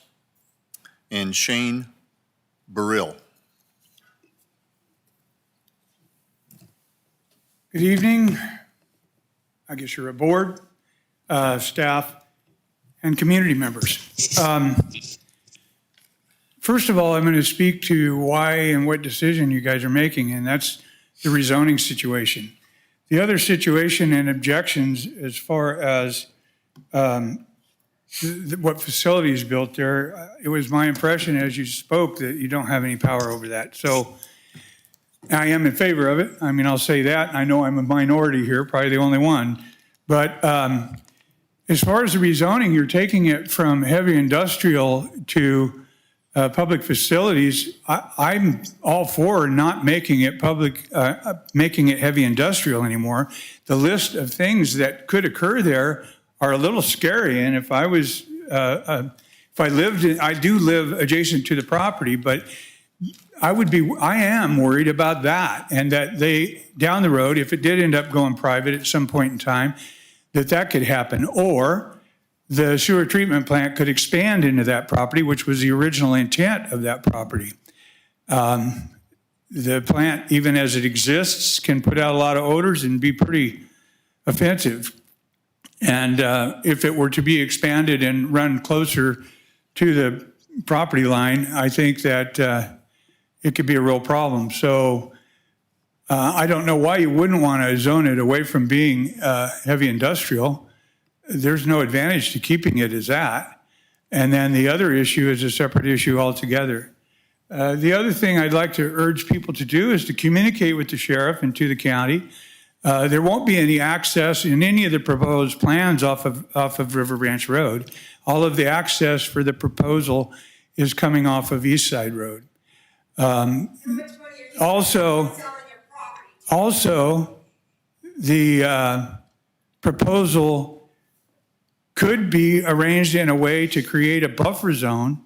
and Shane Burrill. Good evening. I guess you're a board, staff, and community members. First of all, I'm going to speak to why and what decision you guys are making, and that's the rezoning situation. The other situation and objections as far as what facilities built there, it was my impression as you spoke that you don't have any power over that. So I am in favor of it. I mean, I'll say that. I know I'm a minority here, probably the only one. But as far as the rezoning, you're taking it from heavy industrial to public facilities. I'm all for not making it making it heavy industrial anymore. The list of things that could occur there are a little scary. And if I was if I do live adjacent to the property, but I am worried about that, and that down the road, if it did end up going private at some point in time, that could happen. Or the sewer treatment plant could expand into that property, which was the original intent of that property. The plant, even as it exists, can put out a lot of odors and be pretty offensive. And if it were to be expanded and run closer to the property line, I think that it could be a real problem. So I don't know why you wouldn't want to zone it away from being heavy industrial. There's no advantage to keeping it as that. And then the other issue is a separate issue altogether. The other thing I'd like to urge people to do is to communicate with the sheriff and to the county. There won't be any access in any of the proposed plans off of River Branch Road. All of the access for the proposal is coming off of East Side Road. Also, the proposal could be arranged in a way to create a buffer zone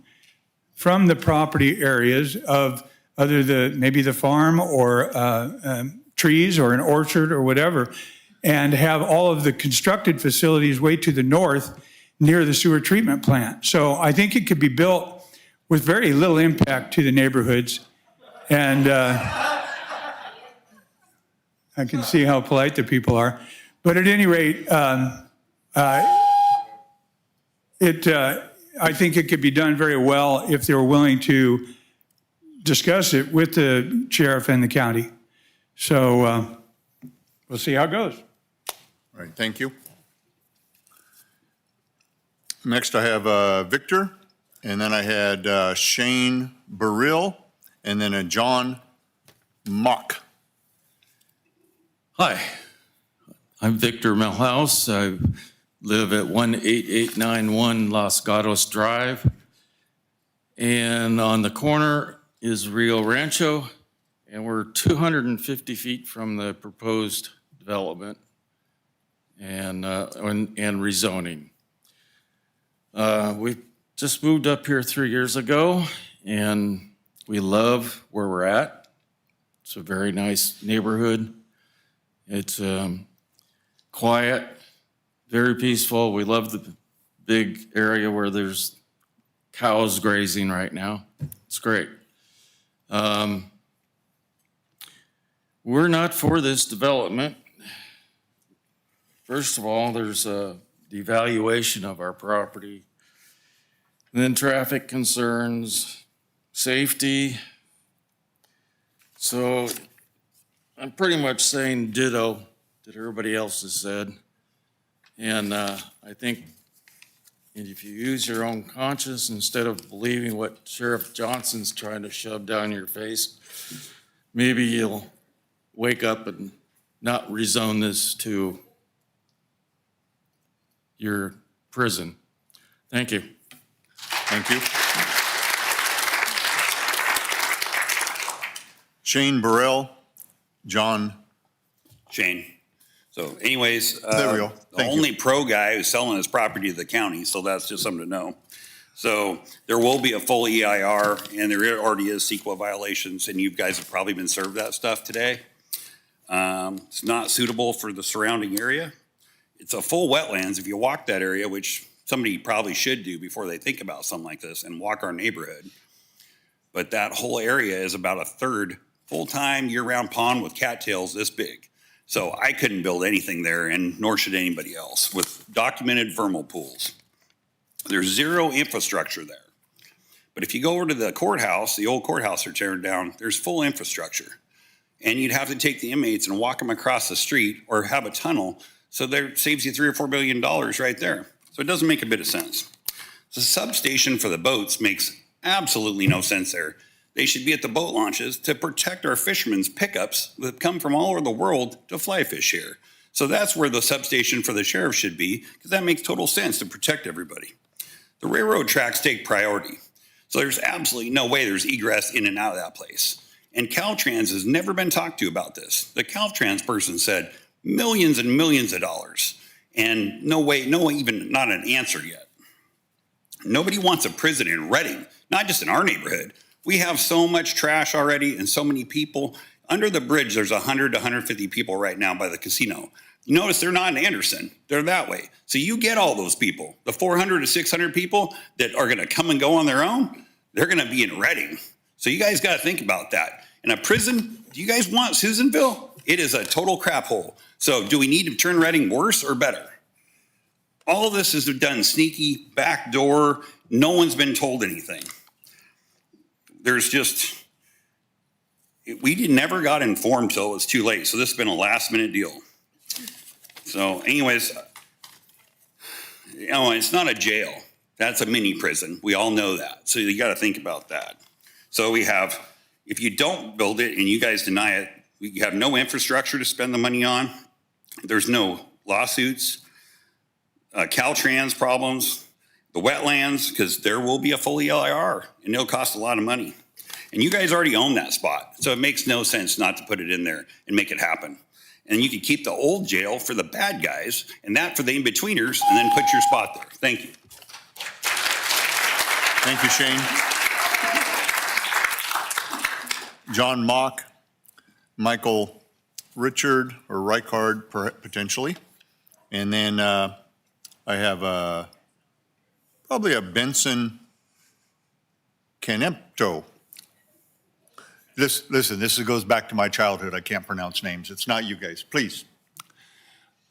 from the property areas of maybe the farm or trees or an orchard or whatever, and have all of the constructed facilities way to the north near the sewer treatment plant. So I think it could be built with very little impact to the neighborhoods. And I can see how polite the people are. But at any rate, I think it could be done very well if they were willing to discuss it with the sheriff and the county. So we'll see how it goes. All right, thank you. Next, I have Victor, and then I had Shane Burrill, and then a John Mock. Hi, I'm Victor Milhouse. I live at 18891 Los Gatos Drive. And on the corner is Rio Rancho, and we're 250 feet from the proposed development and rezoning. We just moved up here 3 years ago, and we love where we're at. It's a very nice neighborhood. It's quiet, very peaceful. We love the big area where there's cows grazing right now. It's great. We're not for this development. First of all, there's a devaluation of our property. And then traffic concerns, safety. So I'm pretty much saying ditto that everybody else has said. And I think if you use your own conscience instead of believing what Sheriff Johnson's trying to shove down your face, maybe you'll wake up and not rezone this to your prison. Thank you. Thank you. Shane Burrell, John. Shane. So anyways, There we go. the Thank you. only pro guy who's selling his property to the county, so that's just something to know. So there will be a full EIR, and there already is CEQA violations, and you guys have probably been served that stuff today. It's not suitable for the surrounding area. It's a full wetlands. If you walk that area, which somebody probably should do before they think about something like this, and walk our neighborhood. But that whole area is about a third full-time year-round pond with cattails this big. So I couldn't build anything there, and nor should anybody else, with documented vernal pools. There's zero infrastructure there. But if you go over to the courthouse, the old courthouse they're tearing down, there's full infrastructure. And you'd have to take the inmates and walk them across the street or have a tunnel, so that saves you $3 or $4 billion right there. So it doesn't make a bit of sense. The substation for the boats makes absolutely no sense there. They should be at the boat launches to protect our fishermen's pickups that come from all over the world to fly fish here. So that's where the substation for the sheriff should be, because that makes total sense to protect everybody. The railroad tracks take priority. So there's absolutely no way there's egress in and out of that place. And Caltrans has never been talked to about this. The Caltrans person said millions and millions of dollars, and no way, no even, not an answer yet. Nobody wants a prison in Reading, not just in our neighborhood. We have so much trash already and so many people. Under the bridge, there's 100 to 150 people right now by the casino. You notice they're not in Anderson. They're that way. So you get all those people, the 400 to 600 people that are going to come and go on their own, they're going to be in Reading. So you guys got to think about that. In a prison, do you guys want Susanville? It is a total crap hole. So do we need to turn Reading worse or better? All this is done sneaky, backdoor. No one's been told anything. There's just, we never got informed till it was too late. So this has been a last minute deal. So anyways, it's not a jail. That's a mini prison. We all know that. So you got to think about that. So we have, if you don't build it and you guys deny it, we have no infrastructure to spend the money on. There's no lawsuits. Caltrans problems, the wetlands, because there will be a full EIR and it'll cost a lot of money. And you guys already own that spot, so it makes no sense not to put it in there and make it happen. And you could keep the old jail for the bad guys and that for the in-betweeners and then put your spot there. Thank you. Thank you, Shane. John Mock, Michael Richard or Reichard potentially. And then I have probably a Benson Canepto. Listen, this goes back to my childhood. I can't pronounce names. It's not you guys. Please.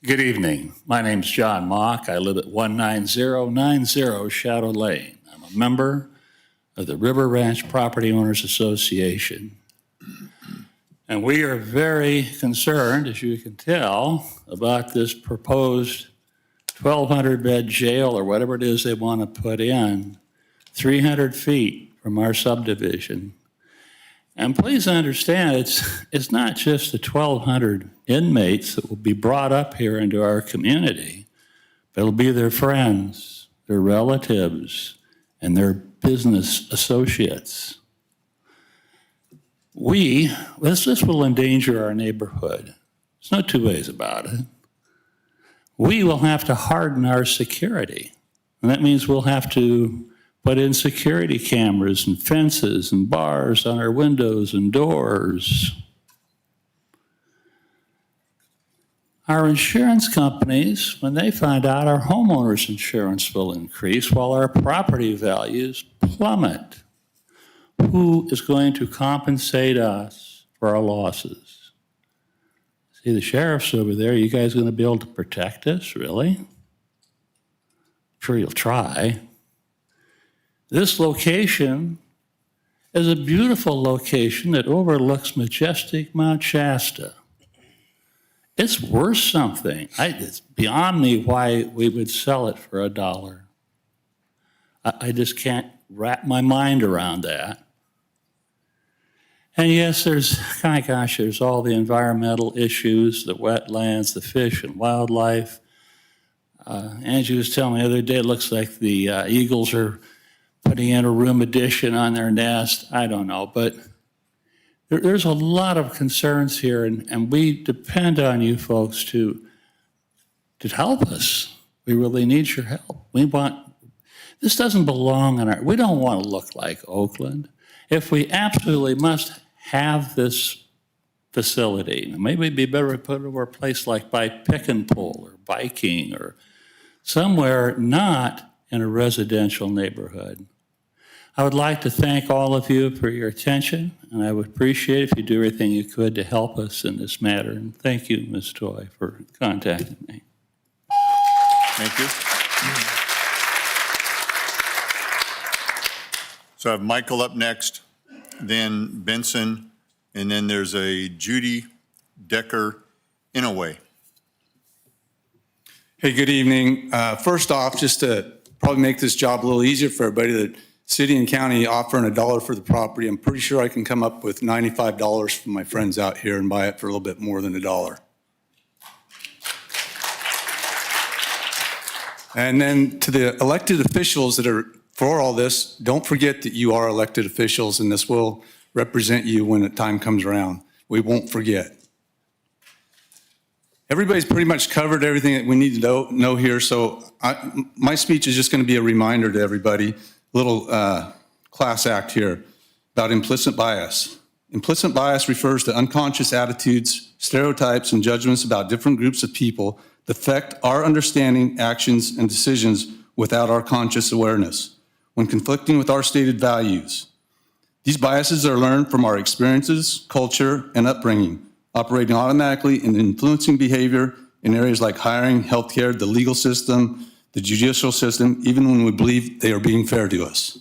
Good evening. My name's John Mock. I live at 19090 Shadow Lane. I'm a member of the River Ranch Property Owners Association. And we are very concerned, as you can tell, about this proposed 1,200-bed jail or whatever it is they want to put in 300 feet from our subdivision. And please understand, it's not just the 1,200 inmates that will be brought up here into our community, but it'll be their friends, their relatives, and their business associates. This will endanger our neighborhood. There's no two ways about it. We will have to harden our security. And that means we'll have to put in security cameras and fences and bars on our windows and doors. Our insurance companies, when they find out our homeowners' insurance will increase while our property values plummet, who is going to compensate us for our losses? See, the sheriff's over there. You guys going to be able to protect us, really? I'm sure you'll try. This location is a beautiful location that overlooks majestic Mount Shasta. It's worth something. It's beyond me why we would sell it for $1. I just can't wrap my mind around that. And yes, there's all the environmental issues, the wetlands, the fish and wildlife. Angie was telling me the other day, it looks like the eagles are putting in a room addition on their nest. I don't know, but there's a lot of concerns here, and we depend on you folks to help us. We really need your help. This doesn't belong in we don't want to look like Oakland. If we absolutely must have this facility, maybe it'd be better to put it over a place like by Pick and Pull or Viking or somewhere not in a residential neighborhood. I would like to thank all of you for your attention, and I would appreciate if you do everything you could to help us in this matter. And thank you, Ms. Toy, for contacting me. Thank you. So I have Michael up next, then Benson, and then there's a Judy Decker Inouye. Hey, good evening. First off, just to probably make this job a little easier for everybody, the city and county offering $1 for the property. I'm pretty sure I can come up with $95 from my friends out here and buy it for a little bit more than $1. And then to the elected officials that are for all this, don't forget that you are elected officials and this will represent you when the time comes around. We won't forget. Everybody's pretty much covered everything that we need to know here, so my speech is just going to be a reminder to everybody, a little class act here about implicit bias. Implicit bias refers to unconscious attitudes, stereotypes, and judgments about different groups of people that affect our understanding, actions, and decisions without our conscious awareness, when conflicting with our stated values. These biases are learned from our experiences, culture, and upbringing, operating automatically and influencing behavior in areas like hiring, healthcare, the legal system, the judicial system, even when we believe they are being fair to us.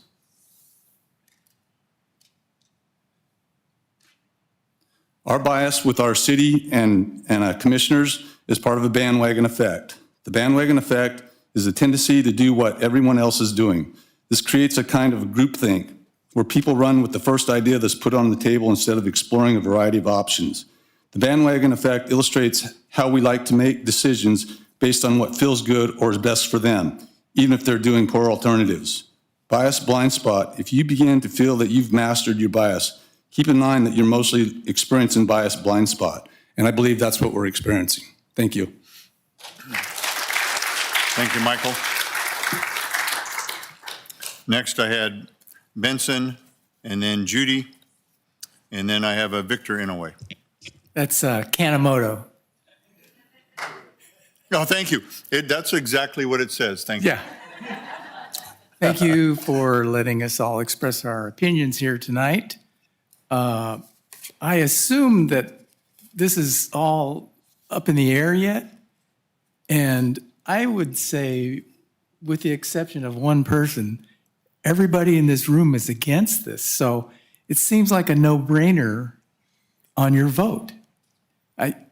Our bias with our city and commissioners is part of a bandwagon effect. The bandwagon effect is a tendency to do what everyone else is doing. This creates a kind of groupthink where people run with the first idea that's put on the table instead of exploring a variety of options. The bandwagon effect illustrates how we like to make decisions based on what feels good or is best for them, even if they're doing poor alternatives. Bias blind spot. If you begin to feel that you've mastered your bias, keep in mind that you're mostly experiencing bias blind spot. And I believe that's what we're experiencing. Thank you. Thank you, Michael. Next, I had Benson, and then Judy, and then I have a Victor Inouye. That's Kanemoto. No, thank you. That's exactly what it says. Thank you. Yeah. Thank you for letting us all express our opinions here tonight. I assume that this is all up in the air yet, and I would say, with the exception of one person, everybody in this room is against this. So it seems like a no-brainer on your vote.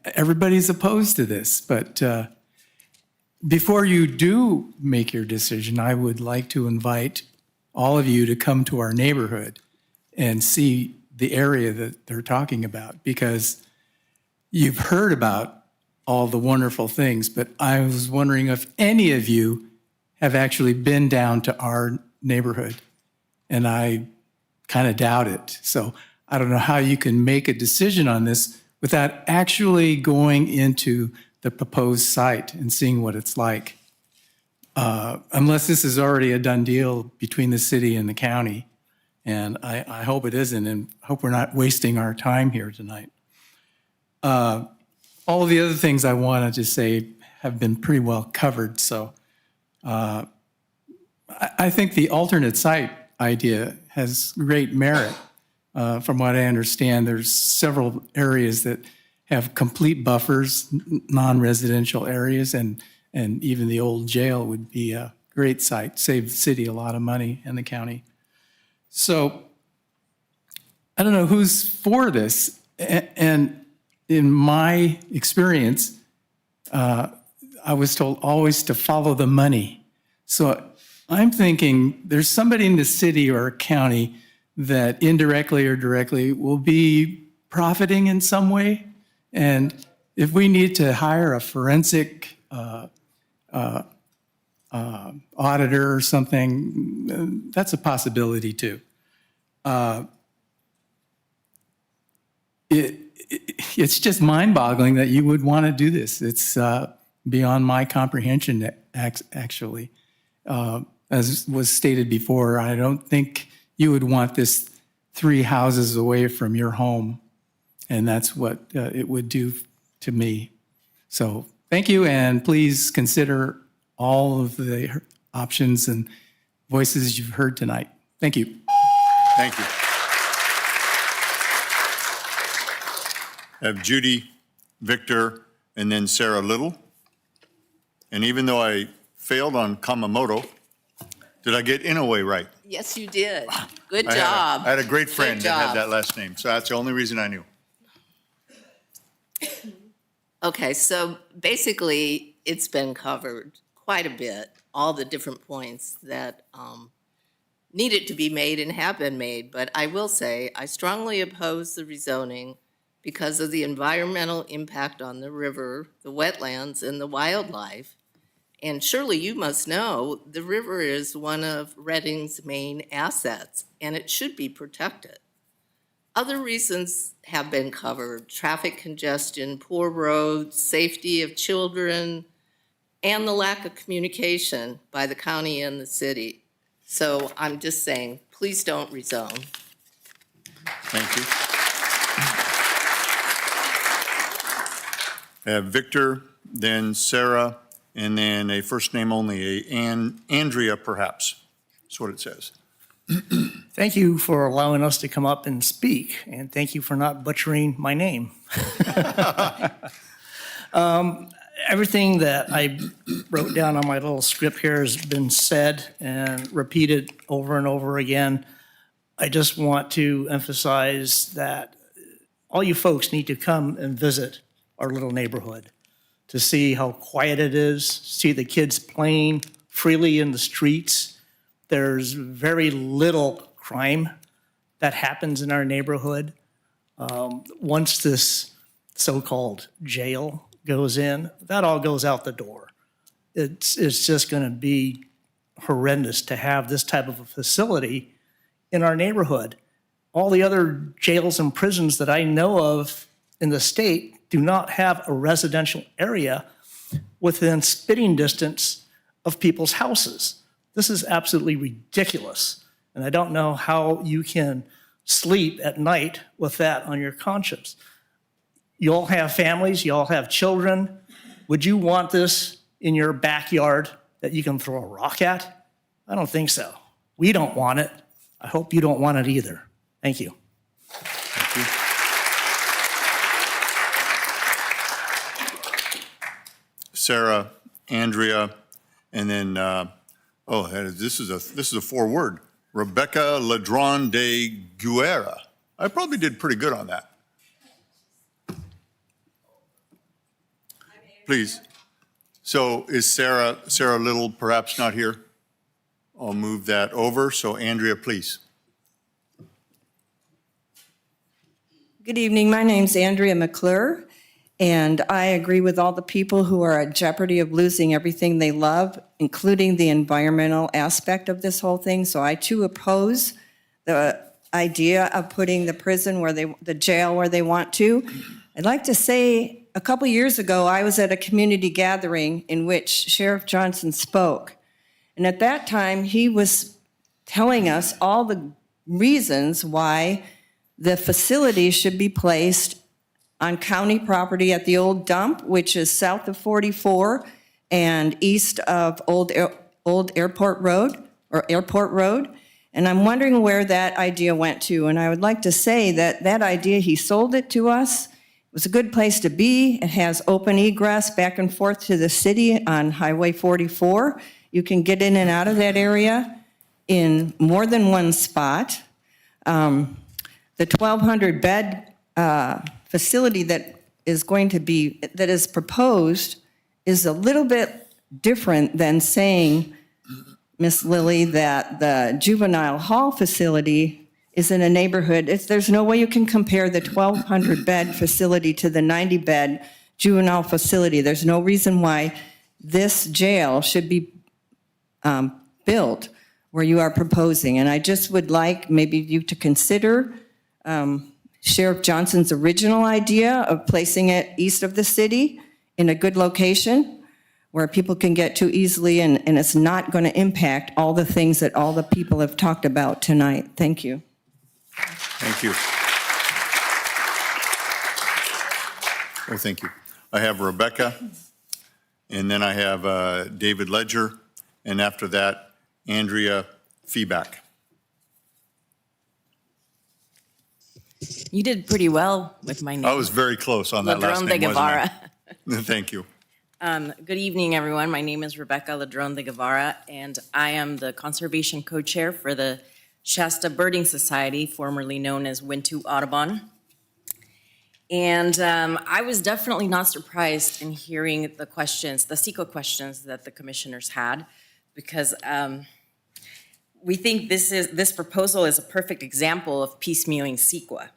Everybody's opposed to this, but before you do make your decision, I would like to invite all of you to come to our neighborhood and see the area that they're talking about, because you've heard about all the wonderful things, but I was wondering if any of you have actually been down to our neighborhood, and I kind of doubt it. So I don't know how you can make a decision on this without actually going into the proposed site and seeing what it's like. Unless this is already a done deal between the city and the county. And I hope it isn't, and hope we're not wasting our time here tonight. All of the other things I wanted to say have been pretty well covered. So I think the alternate site idea has great merit. From what I understand, there's several areas that have complete buffers, non-residential areas, and even the old jail would be a great site, save the city a lot of money and the county. So I don't know who's for this. And in my experience, I was told always to follow the money. So I'm thinking there's somebody in the city or county that indirectly or directly will be profiting in some way. And if we need to hire a forensic auditor or something, that's a possibility too. It's just mind-boggling that you would want to do this. It's beyond my comprehension, actually. As was stated before, I don't think you would want this 3 houses away from your home, and that's what it would do to me. So thank you, and please consider all of the options and voices you've heard tonight. Thank you. Thank you. I have Judy, Victor, and then Sarah Little. And even though I failed on Kanemoto, did I get Inouye right? Yes, you did. Good I job. had a great friend Good that had job. that last name, so that's the only reason I knew. Okay, so basically, it's been covered quite a bit, all the different points that needed to be made and have been made. But I will say, I strongly oppose the rezoning because of the environmental impact on the river, the wetlands, and the wildlife. And surely you must know, the river is one of Reading's main assets, and it should be protected. Other reasons have been covered: traffic congestion, poor roads, safety of children, and the lack of communication by the county and the city. So I'm just saying, please don't rezone. Thank you. I have Victor, then Sarah, and then a first name only, Andrea perhaps. That's what it says. Thank you for allowing us to come up and speak, and thank you for not butchering my name. Everything that I wrote down on my little script here has been said and repeated over and over again. I just want to emphasize that all you folks need to come and visit our little neighborhood to see how quiet it is, see the kids playing freely in the streets. There's very little crime that happens in our neighborhood. Once this so-called jail goes in, that all goes out the door. It's just going to be horrendous to have this type of a facility in our neighborhood. All the other jails and prisons that I know of in the state do not have a residential area within spitting distance of people's houses. This is absolutely ridiculous. And I don't know how you can sleep at night with that on your conscience. You all have families, you all have children. Would you want this in your backyard that you can throw a rock at? I don't think so. We don't want it. I hope you don't want it either. Thank you. Thank you. Sarah, Andrea, and then, this is a 4-word. Rebecca Ladron de Guerra. I probably did pretty good on that. Please. So is Sarah Little perhaps not here? I'll move that over. So Andrea, please. Good evening. My name's Andrea McClure, and I agree with all the people who are at jeopardy of losing everything they love, including the environmental aspect of this whole thing. So I too oppose the idea of putting the jail where they want to. I'd like to say, a couple years ago, I was at a community gathering in which Sheriff Johnson spoke. And at that time, he was telling us all the reasons why the facility should be placed on county property at the old dump, which is south of 44 and east of Old Airport Road, or Airport Road. And I'm wondering where that idea went to. And I would like to say that that idea, he sold it to us. It was a good place to be. It has open egress back and forth to the city on Highway 44. You can get in and out of that area in more than one spot. The 1,200 bed facility that is proposed is a little bit different than saying, Ms. Lilly, that the juvenile hall facility is in a neighborhood. There's no way you can compare the 1,200 bed facility to the 90 bed juvenile facility. There's no reason why this jail should be built where you are proposing. And I just would like maybe you to consider Sheriff Johnson's original idea of placing it east of the city in a good location where people can get to easily, and it's not going to impact all the things that all the people have talked about tonight. Thank you. Thank you. Oh, thank you. I have Rebecca, and then I have David Ledger, and after that, Andrea Feeback. You did pretty well with my name. I was very close on that last Ladron name, de wasn't Guevara. I? Thank you. Good evening, everyone. My name is Rebecca Ladron de Guevara, and I am the Conservation Co-Chair for the Shasta Birding Society, formerly known as Wintu Audubon. And I was definitely not surprised in hearing the questions, the CEQA questions that the commissioners had, because we think this proposal is a perfect example of piecemealing CEQA.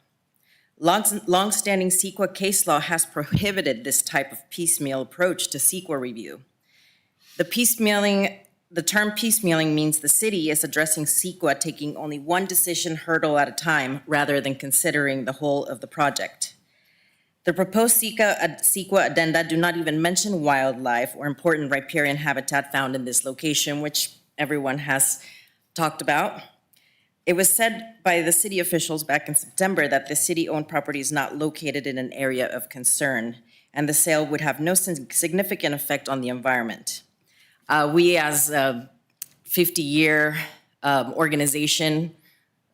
Long-standing CEQA case law has prohibited this type of piecemeal approach to CEQA review. The piecemealing the term piecemealing means the city is addressing CEQA taking only one decision hurdle at a time rather than considering the whole of the project. The proposed CEQA addenda do not even mention wildlife or important riparian habitat found in this location, which everyone has talked about. It was said by the city officials back in September that the city-owned property is not located in an area of concern, and the sale would have no significant effect on the environment. We, as a 50-year organization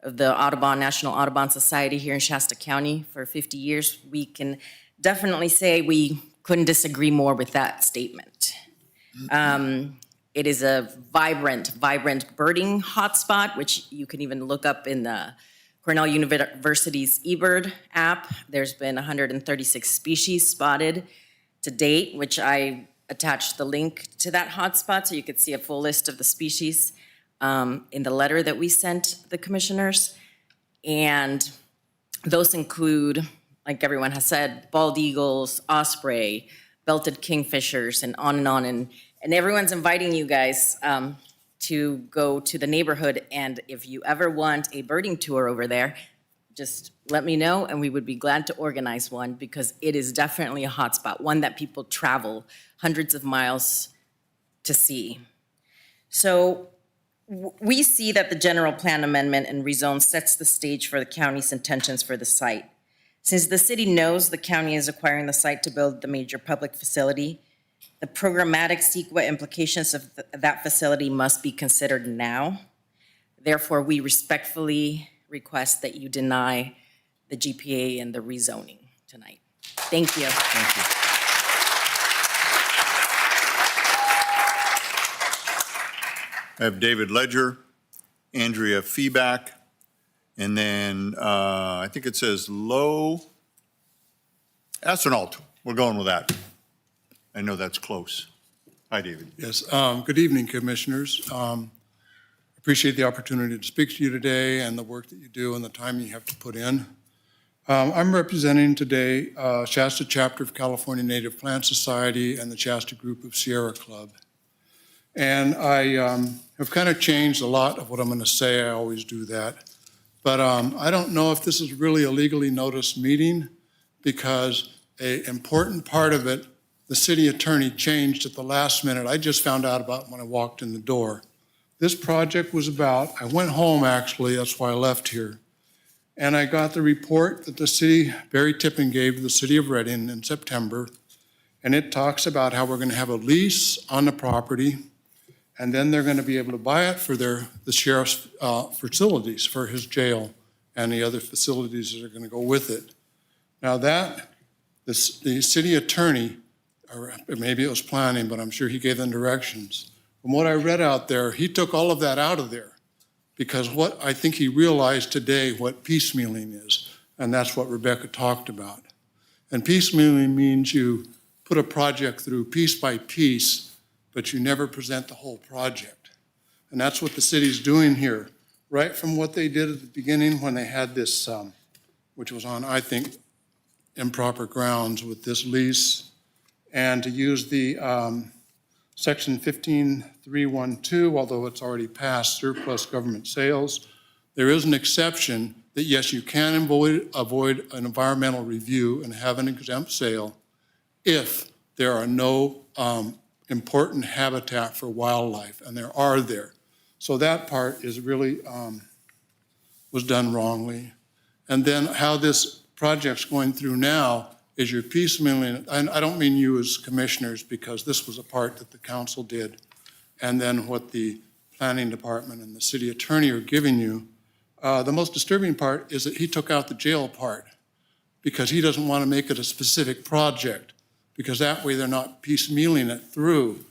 of the National Audubon Society here in Shasta County for 50 years, we can definitely say we couldn't disagree more with that statement. It is a vibrant birding hotspot, which you can even look up in the Cornell University's eBird app. There's been 136 species spotted to date, which I attached the link to that hotspot so you could see a full list of the species in the letter that we sent the commissioners. And those include, like everyone has said, bald eagles, osprey, belted kingfishers, and on and on. And everyone's inviting you guys to go to the neighborhood. And if you ever want a birding tour over there, just let me know and we would be glad to organize one, because it is definitely a hotspot, one that people travel hundreds of miles to see. So we see that the general plan amendment and rezone sets the stage for the county's intentions for the site. Since the city knows the county is acquiring the site to build the major public facility, the programmatic CEQA implications of that facility must be considered now. Therefore, we respectfully request that you deny the GPA and the rezoning tonight. Thank you. Thank you. I have David Ledger, Andrea Feeback, and then I think it says Low Astronaut. We're going with that. I know that's close. Hi, David. Yes, good evening, Commissioners. Appreciate the opportunity to speak to you today and the work that you do and the time you have to put in. I'm representing today Shasta Chapter of California Native Plant Society and the Shasta Group of Sierra Club. And I have kind of changed a lot of what I'm going to say. I always do that. But I don't know if this is really a legally noticed meeting, because an important part of it, the city attorney changed at the last minute. I just found out about it when I walked in the door. This project was about, I went home actually, that's why I left here. And I got the report that the city, Barry Tippin gave to the city of Redding in September. And it talks about how we're going to have a lease on the property, and then they're going to be able to buy it for the sheriff's facilities, for his jail and the other facilities that are going to go with it. Now the city attorney, or maybe it was planning, but I'm sure he gave them directions. From what I read out there, he took all of that out of there, because what I think he realized today what piecemealing is, and that's what Rebecca talked about. And piecemealing means you put a project through piece by piece, but you never present the whole project. And that's what the city's doing here, right from what they did at the beginning when they had this, which was on, I think, improper grounds with this lease, and to use the section 15312, although it's already passed, surplus government sales. There is an exception that, yes, you can avoid an environmental review and have an exempt sale if there are no important habitat for wildlife, and there are there. So that part is really, was done wrongly. And then how this project's going through now is you're piecemealing, and I don't mean you as commissioners, because this was a part that the council did, and then what the planning department and the city attorney are giving you. The most disturbing part is that he took out the jail part, because he doesn't want to make it a specific project, because that way they're not piecemealing it through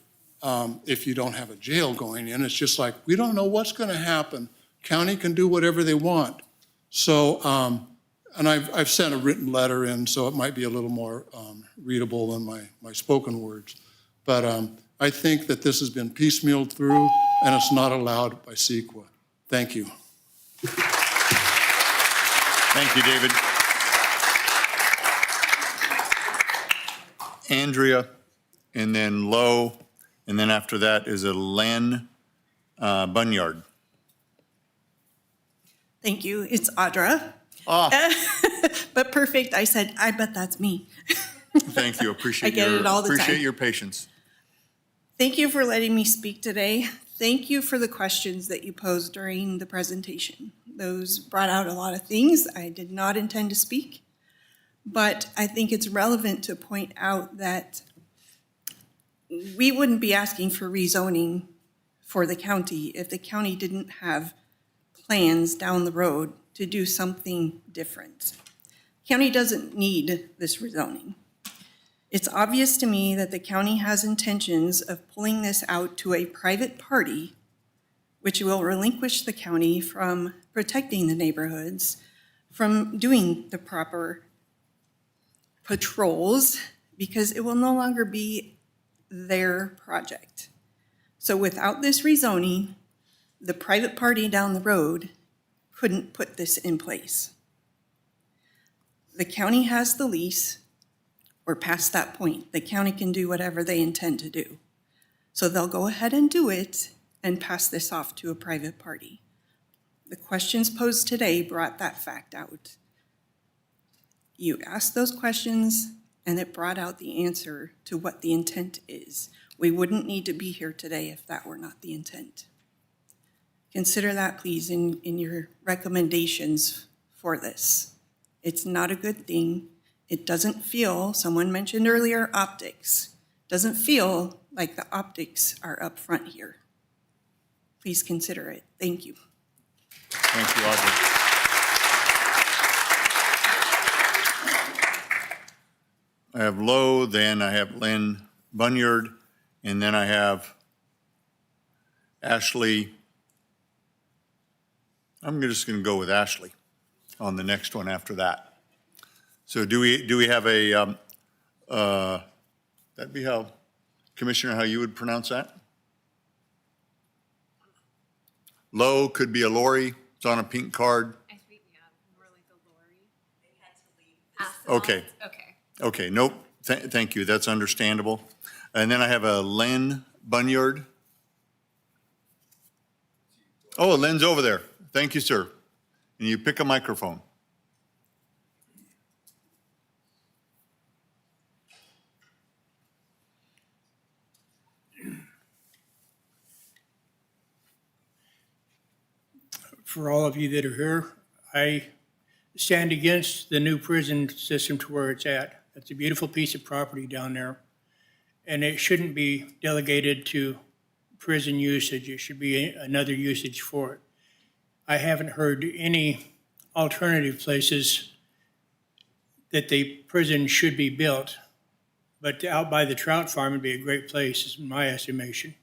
if you don't have a jail going in. It's just like, we don't know what's going to happen. County can do whatever they want. So, and I've sent a written letter in, so it might be a little more readable than my spoken words. But I think that this has been piecemealed through, and it's not allowed by CEQA. Thank you. Thank you, David. Andrea, and then Lowe, and then after that is a Len Bunyard. Thank you. It's Audra. Ah, But perfect. I bet that's me. thank you. I get it all the time. Appreciate your patience. Thank you for letting me speak today. Thank you for the questions that you posed during the presentation. Those brought out a lot of things. I did not intend to speak, but I think it's relevant to point out that we wouldn't be asking for rezoning for the county if the county didn't have plans down the road to do something different. County doesn't need this rezoning. It's obvious to me that the county has intentions of pulling this out to a private party, which will relinquish the county from protecting the neighborhoods, from doing the proper patrols, because it will no longer be their project. So without this rezoning, the private party down the road couldn't put this in place. The county has the lease. We're past that point. The county can do whatever they intend to do. So they'll go ahead and do it and pass this off to a private party. The questions posed today brought that fact out. You asked those questions and it brought out the answer to what the intent is. We wouldn't need to be here today if that were not the intent. Consider that, please, in your recommendations for this. It's not a good thing. It doesn't feel, someone mentioned earlier, optics. Doesn't feel like the optics are up front here. Please consider it. Thank you. Thank you, Audrey. I have Lowe, then I have Lynn Bunyard, and then I have Ashley. I'm just going to go with Ashley on the next one after that. So do we have a, that'd be how, Commissioner, how you would pronounce that? Lowe could be a Lori. It's on a pink card. I think, yeah, more like a Lori. They had to leave. Okay. Okay. Okay, nope. Thank you. That's understandable. And then I have a Lynn Bunyard. Oh, Lynn's over there. Thank you, sir. And you pick a microphone. For all of you that are here, I stand against the new prison system to where it's at. It's a beautiful piece of property down there, and it shouldn't be delegated to prison usage. It should be another usage for it. I haven't heard any alternative places that the prison should be built, but out by the trout farm would be a great place, in my estimation.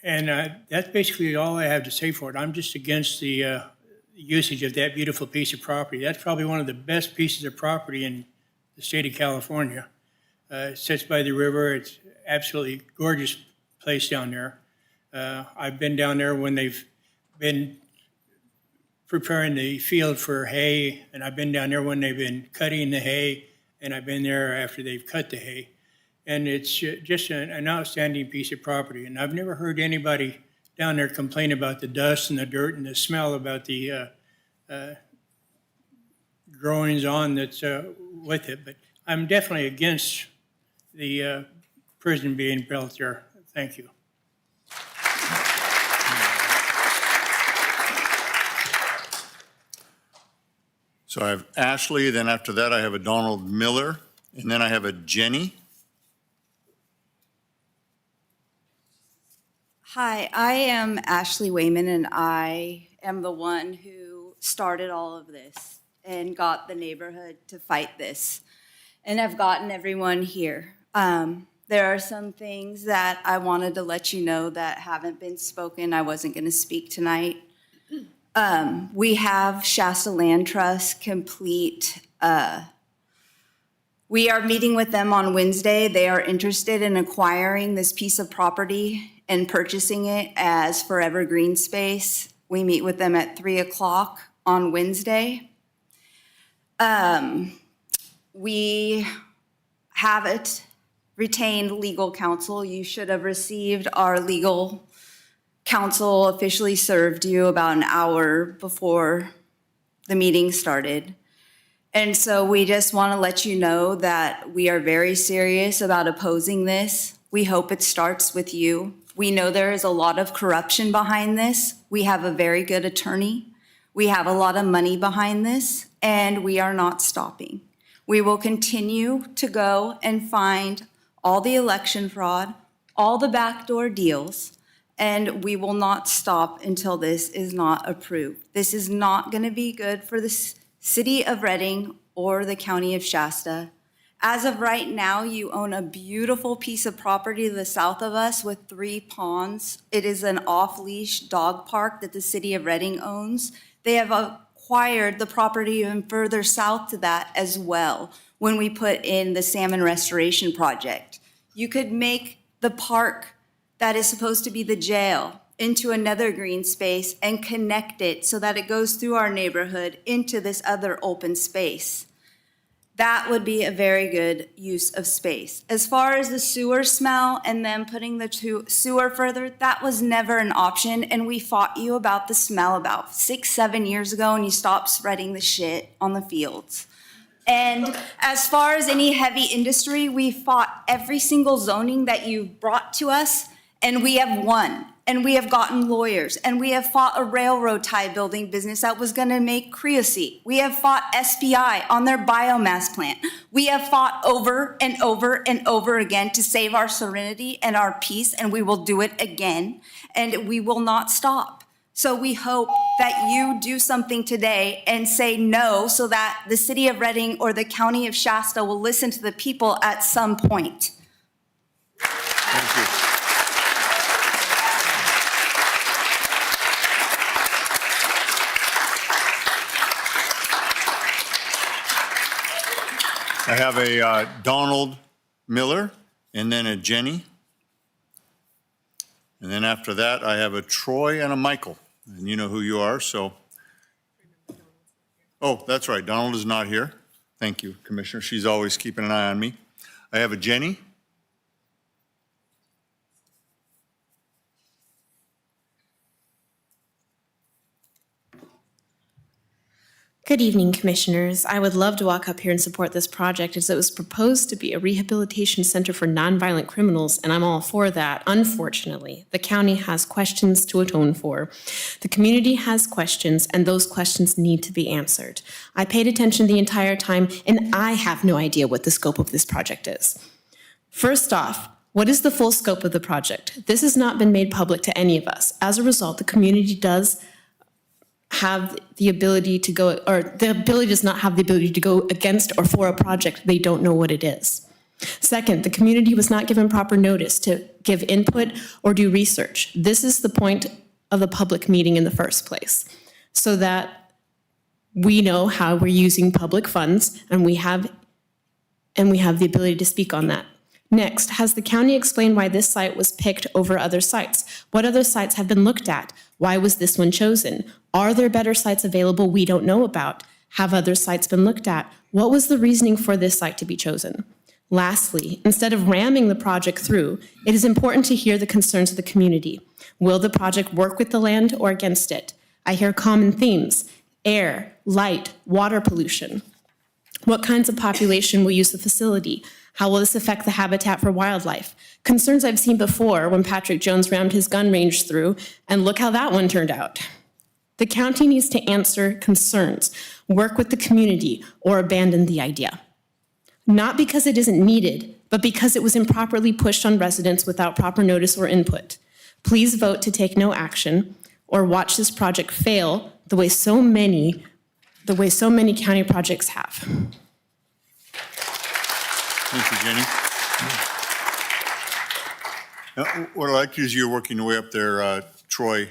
And that's basically all I have to say for it. I'm just against the usage of that beautiful piece of property. That's probably one of the best pieces of property in the state of California. It sits by the river. It's absolutely gorgeous place down there. I've been down there when they've been preparing the field for hay, and I've been down there when they've been cutting the hay, and I've been there after they've cut the hay. And it's just an outstanding piece of property. And I've never heard anybody down there complain about the dust and the dirt and the smell about the growings on that's with it. But I'm definitely against the prison being built there. Thank you. So I have Ashley, then after that I have a Donald Miller, and then I have a Jenny. Hi, I am Ashley Wayman, and I am the one who started all of this and got the neighborhood to fight this. And I've gotten everyone here. There are some things that I wanted to let you know that haven't been spoken. I wasn't going to speak tonight. We have Shasta Land Trust complete. We are meeting with them on Wednesday. They are interested in acquiring this piece of property and purchasing it as forever green space. We meet with them at 3:00 on Wednesday. We have it retained legal counsel. You should have received our legal counsel officially served you about an hour before the meeting started. And so we just want to let you know that we are very serious about opposing this. We hope it starts with you. We know there is a lot of corruption behind this. We have a very good attorney. We have a lot of money behind this, and we are not stopping. We will continue to go and find all the election fraud, all the backdoor deals, and we will not stop until this is not approved. This is not going to be good for the city of Reading or the county of Shasta. As of right now, you own a beautiful piece of property to the south of us with 3 ponds. It is an off-leash dog park that the city of Reading owns. They have acquired the property even further south to that as well when we put in the salmon restoration project. You could make the park that is supposed to be the jail into another green space and connect it so that it goes through our neighborhood into this other open space. That would be a very good use of space. As far as the sewer smell and then putting the sewer further, that was never an option, and we fought you about the smell about 6-7 years ago, and you stopped spreading the shit on the fields. And as far as any heavy industry, we fought every single zoning that you brought to us, and we have won. And we have gotten lawyers, and we have fought a railroad tie building business that was gonna make Creosote. We have fought SBI on their biomass plant. We have fought over and over and over again to save our serenity and our peace, and we will do it again, and we will not stop. So we hope that you do something today and say no so that the city of Reading or the county of Shasta will listen to the people at some point. Thank you. I have a Donald Miller and then a Jenny. And then after that, I have a Troy and a Michael. And you know who you are, so. Oh, that's right, Donald is not here. Thank you, Commissioner. She's always keeping an eye on me. I have a Jenny. Good evening, Commissioners. I would love to walk up here and support this project as it was proposed to be a rehabilitation center for nonviolent criminals, and I'm all for that. Unfortunately, the county has questions to atone for. The community has questions, and those questions need to be answered. I paid attention the entire time, and I have no idea what the scope of this project is. First off, what is the full scope of the project? This has not been made public to any of us. As a result, the community does have the ability to go, or the ability does not have the ability to go against or for a project they don't know what it is. Second, the community was not given proper notice to give input or do research. This is the point of the public meeting in the first place, so that we know how we're using public funds and we have the ability to speak on that. Next, has the county explained why this site was picked over other sites? What other sites have been looked at? Why was this one chosen? Are there better sites available we don't know about? Have other sites been looked at? What was the reasoning for this site to be chosen? Lastly, instead of ramming the project through, it is important to hear the concerns of the community. Will the project work with the land or against it? I hear common themes: air, light, water pollution. What kinds of population will use the facility? How will this affect the habitat for wildlife? Concerns I've seen before when Patrick Jones rammed his gun range through, and look how that one turned out. The county needs to answer concerns, work with the community, or abandon the idea. Not because it isn't needed, but because it was improperly pushed on residents without proper notice or input. Please vote to take no action or watch this project fail the way so many county projects have. Thank you, Jenny. Now, what I like is you're working your way up there, Troy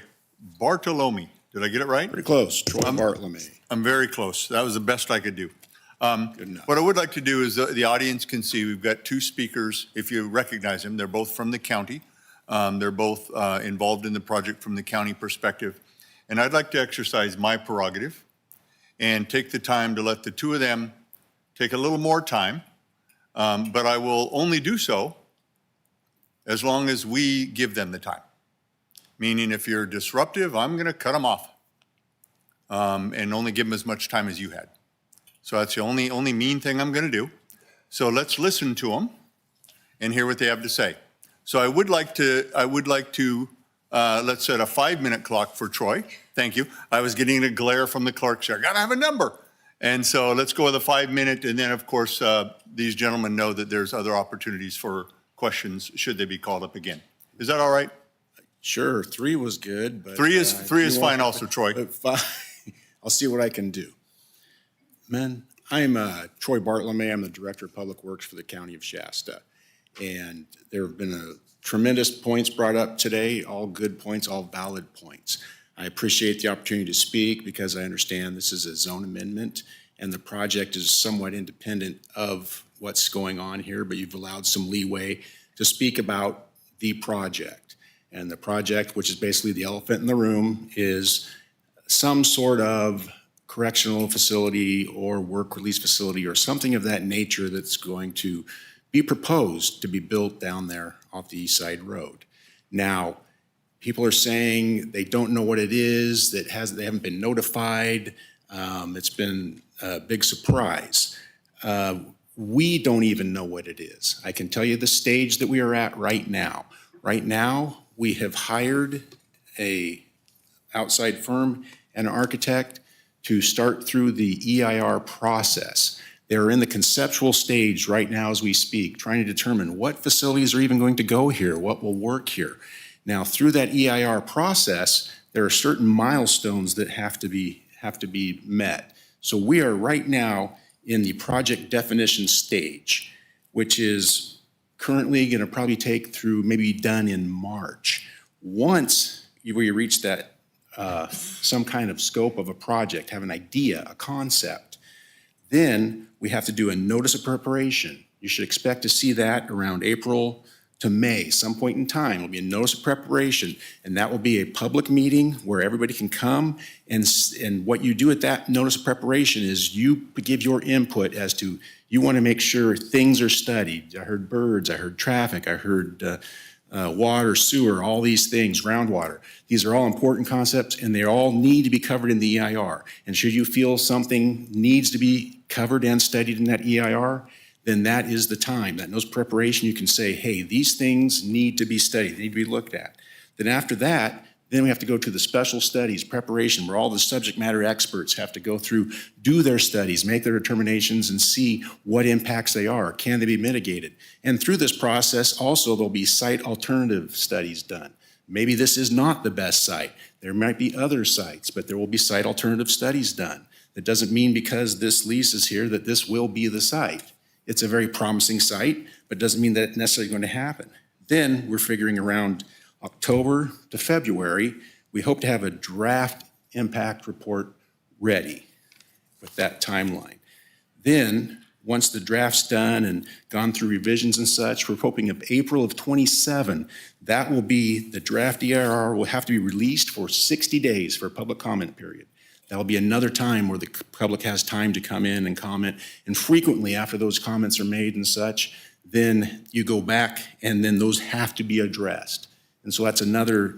Bartolome. Did I get it right? Pretty close, Troy Bartolome. I'm very close. That was the best I could do. Good enough. What I would like to do is the audience can see we've got 2 speakers. If you recognize them, they're both from the county. They're both involved in the project from the county perspective. And I'd like to exercise my prerogative and take the time to let the 2 of them take a little more time But I will only do so as long as we give them the time. Meaning if you're disruptive, I'm going to cut them off and only give them as much time as you had. So that's the only mean thing I'm going to do. So let's listen to them and hear what they have to say. So I would like to, let's set a 5-minute clock for Troy. Thank you. I was getting a glare from the clerk here. Got to have a number. And so let's go with a 5-minute. And then, of course, these gentlemen know that there's other opportunities for questions should they be called up again. Is that all right? Sure, 3 was good, but. Three is you fine want- also, Troy. but 5, I'll see what I can do. Men, I'm Troy Bartlome. I'm the Director of Public Works for the County of Shasta. And there have been tremendous points brought up today, all good points, all valid points. I appreciate the opportunity to speak because I understand this is a zone amendment and the project is somewhat independent of what's going on here, but you've allowed some leeway to speak about the project. And the project, which is basically the elephant in the room, is some sort of correctional facility or work release facility or something of that nature that's going to be proposed to be built down there off the East Side Road. Now, people are saying they don't know what it is, they haven't been notified. It's been a big surprise. We don't even know what it is. I can tell you the stage that we are at right now. Right now, we have hired a outside firm and an architect to start through the EIR process. They're in the conceptual stage right now as we speak, trying to determine what facilities are even going to go here, what will work here. Now, through that EIR process, there are certain milestones that have to be met. So we are right now in the project definition stage, which is currently going to probably take through maybe done in March. Once we reach that some kind of scope of a project, have an idea, a concept, then we have to do a notice of preparation. You should expect to see that around April to May, some point in time. It'll be a notice of preparation, and that will be a public meeting where everybody can come. And what you do at that notice of preparation is you give your input as to, you want to make sure things are studied. I heard birds, I heard traffic, I heard water, sewer, all these things, groundwater. These are all important concepts, and they all need to be covered in the EIR. And should you feel something needs to be covered and studied in that EIR, then that is the time. That notice of preparation, you can say, hey, these things need to be studied, they need to be looked at. Then after that, then we have to go to the special studies, preparation, where all the subject matter experts have to go through, do their studies, make their determinations, and see what impacts they are. Can they be mitigated? And through this process, also, there'll be site alternative studies done. Maybe this is not the best site. There might be other sites, but there will be site alternative studies done. That doesn't mean because this lease is here that this will be the site. It's a very promising site, but doesn't mean that it's necessarily going to happen. Then we're figuring around October to February, we hope to have a draft impact report ready with that timeline. Then, once the draft's done and gone through revisions and such, we're hoping of April of '27, that will be, the draft EIR will have to be released for 60 days for a public comment period. That'll be another time where the public has time to come in and comment. And frequently, after those comments are made and such, then you go back and then those have to be addressed. And so adds another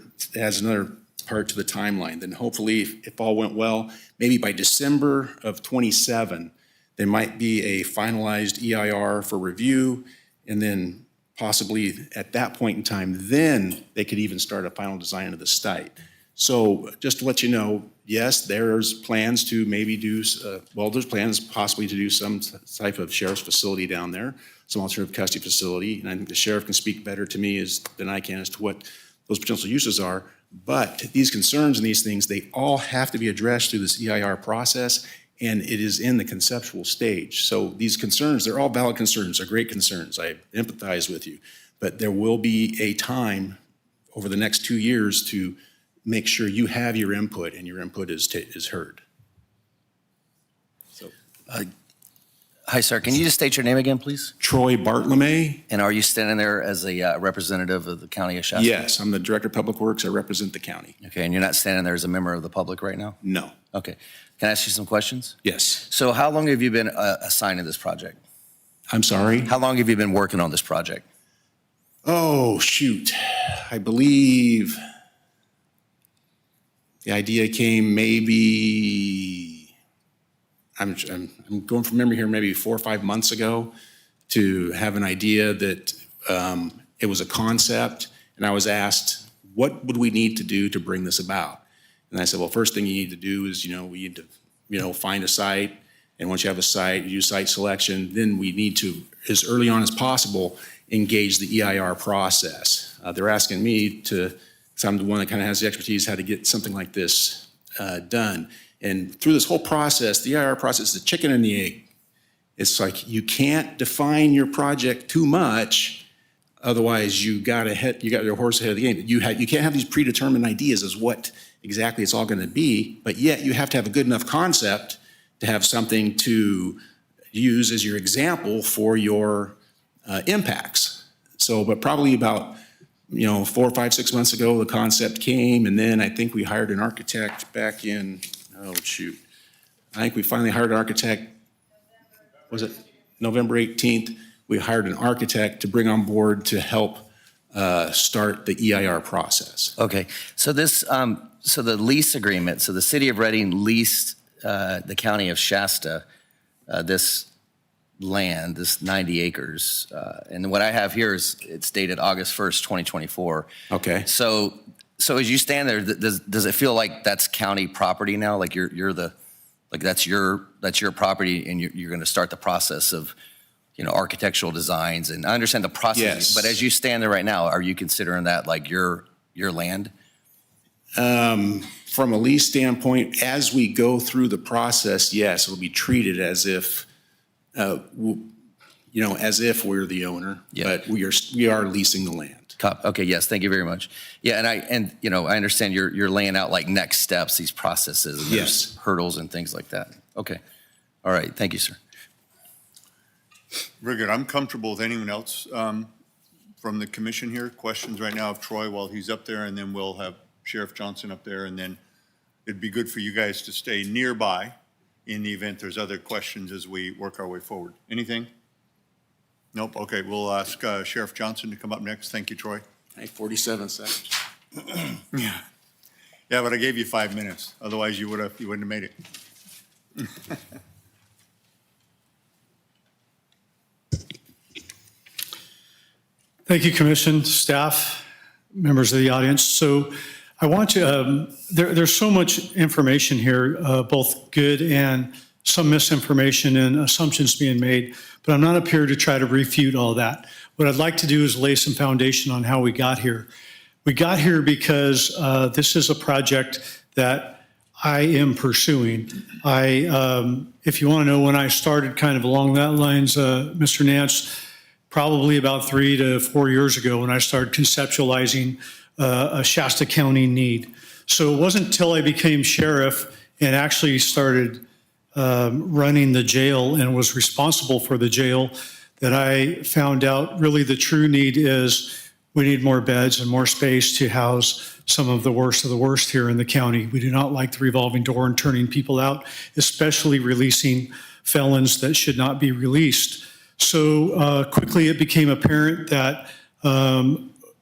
part to the timeline. Then hopefully, if all went well, maybe by December of '27, there might be a finalized EIR for review. And then possibly at that point in time, then they could even start a final design of the site. So just to let you know, yes, there's plans to maybe do, there's plans possibly to do some type of sheriff's facility down there, some alternative custody facility. And I think the sheriff can speak better to me than I can as to what those potential uses are. But these concerns and these things, they all have to be addressed through this EIR process, and it is in the conceptual stage. So these concerns, they're all valid concerns, they're great concerns. I empathize with you. But there will be a time over the next 2 years to make sure you have your input and your input is heard. So, Hi, sir. Can you just state your name again, please? Troy Bartlome. And are you standing there as a representative of the county of Shasta? Yes, I'm the Director of Public Works. I represent the county. Okay, and you're not standing there as a member of the public right now? No. Okay. Can I ask you some questions? Yes. So how long have you been assigned to this project? I'm sorry? How long have you been working on this project? Oh, shoot. I believe the idea came maybe, I'm going from memory here, maybe 4 or 5 months ago, to have an idea that it was a concept. And I was asked, what would we need to do to bring this about? And I said, well, first thing you need to do is, we need to, find a site. And once you have a site, you do site selection, then we need to, as early on as possible, engage the EIR process. They're asking me to, because I'm the one that kind of has the expertise, how to get something like this done. And through this whole process, the EIR process is the chicken and the egg. It's like you can't define your project too much, otherwise you got your horse ahead of the game. You can't have these predetermined ideas as what exactly it's all going to be, but yet you have to have a good enough concept to have something to use as your example for your impacts. So, but probably about 4, 5, 6 months ago, the concept came, and then I think we hired an architect back in, I think we finally hired an architect, was it November 18th? We hired an architect to bring on board to help start the EIR process. Okay, so this, so the lease agreement, so the city of Reading leased the county of Shasta this land, this 90 acres. And what I have here is it's dated August 1st, 2024. Okay. So as you stand there, does it feel like that's county property now? Like that's your property, and you're going to start the process of, architectural designs? And I understand the process, Yes. but as you stand there right now, are you considering that like your land? From a lease standpoint, as we go through the process, yes, it'll be treated as if, as if we're the owner, but we are leasing the land. Okay, yes, thank you very much. Yeah, and I understand you're laying out like next steps, these processes, and there's hurdles and things like that. Okay, all right, thank you, sir. Very good. I'm comfortable with anyone else from the commission here. Questions right now of Troy while he's up there, and then we'll have Sheriff Johnson up there, and then it'd be good for you guys to stay nearby in the event there's other questions as we work our way forward. Anything? Nope. Okay, we'll ask Sheriff Johnson to come up next. Thank you, Troy. Hey, 47 seconds. Yeah, but I gave you 5 minutes. Otherwise, you wouldn't have made it. Thank you, Commission, staff, members of the audience. So I want to, there's so much information here, both good and some misinformation and assumptions being made, but I'm not up here to try to refute all that. What I'd like to do is lay some foundation on how we got here. We got here because this is a project that I am pursuing. If you want to know when I started kind of along that lines, Mr. Nance, probably about 3 to 4 years ago when I started conceptualizing a Shasta County need. So it wasn't until I became sheriff and actually started running the jail and was responsible for the jail that I found out really the true need is we need more beds and more space to house some of the worst here in the county. We do not like the revolving door and turning people out, especially releasing felons that should not be released. So quickly it became apparent that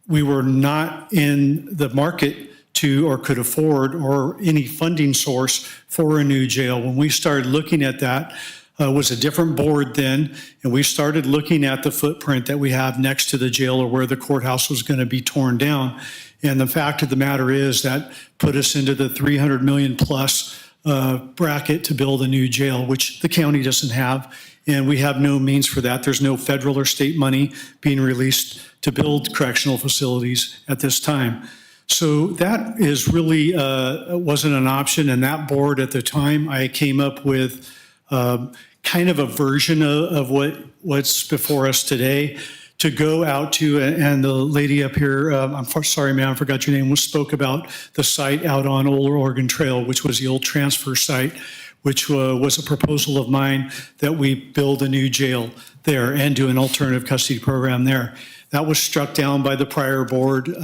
we were not in the market to or could afford or any funding source for a new jail. When we started looking at that, was a different board then, and we started looking at the footprint that we have next to the jail or where the courthouse was going to be torn down. And the fact of the matter is that put us into the 300 million plus bracket to build a new jail, which the county doesn't have. And we have no means for that. There's no federal or state money being released to build correctional facilities at this time. So that is really wasn't an option. And that board at the time, I came up with kind of a version of what's before us today to go out to, and the lady up here, I'm sorry, ma'am, I forgot your name, spoke about the site out on Old Oregon Trail, which was the old transfer site, which was a proposal of mine that we build a new jail there and do an alternative custody program there. That was struck down by the prior board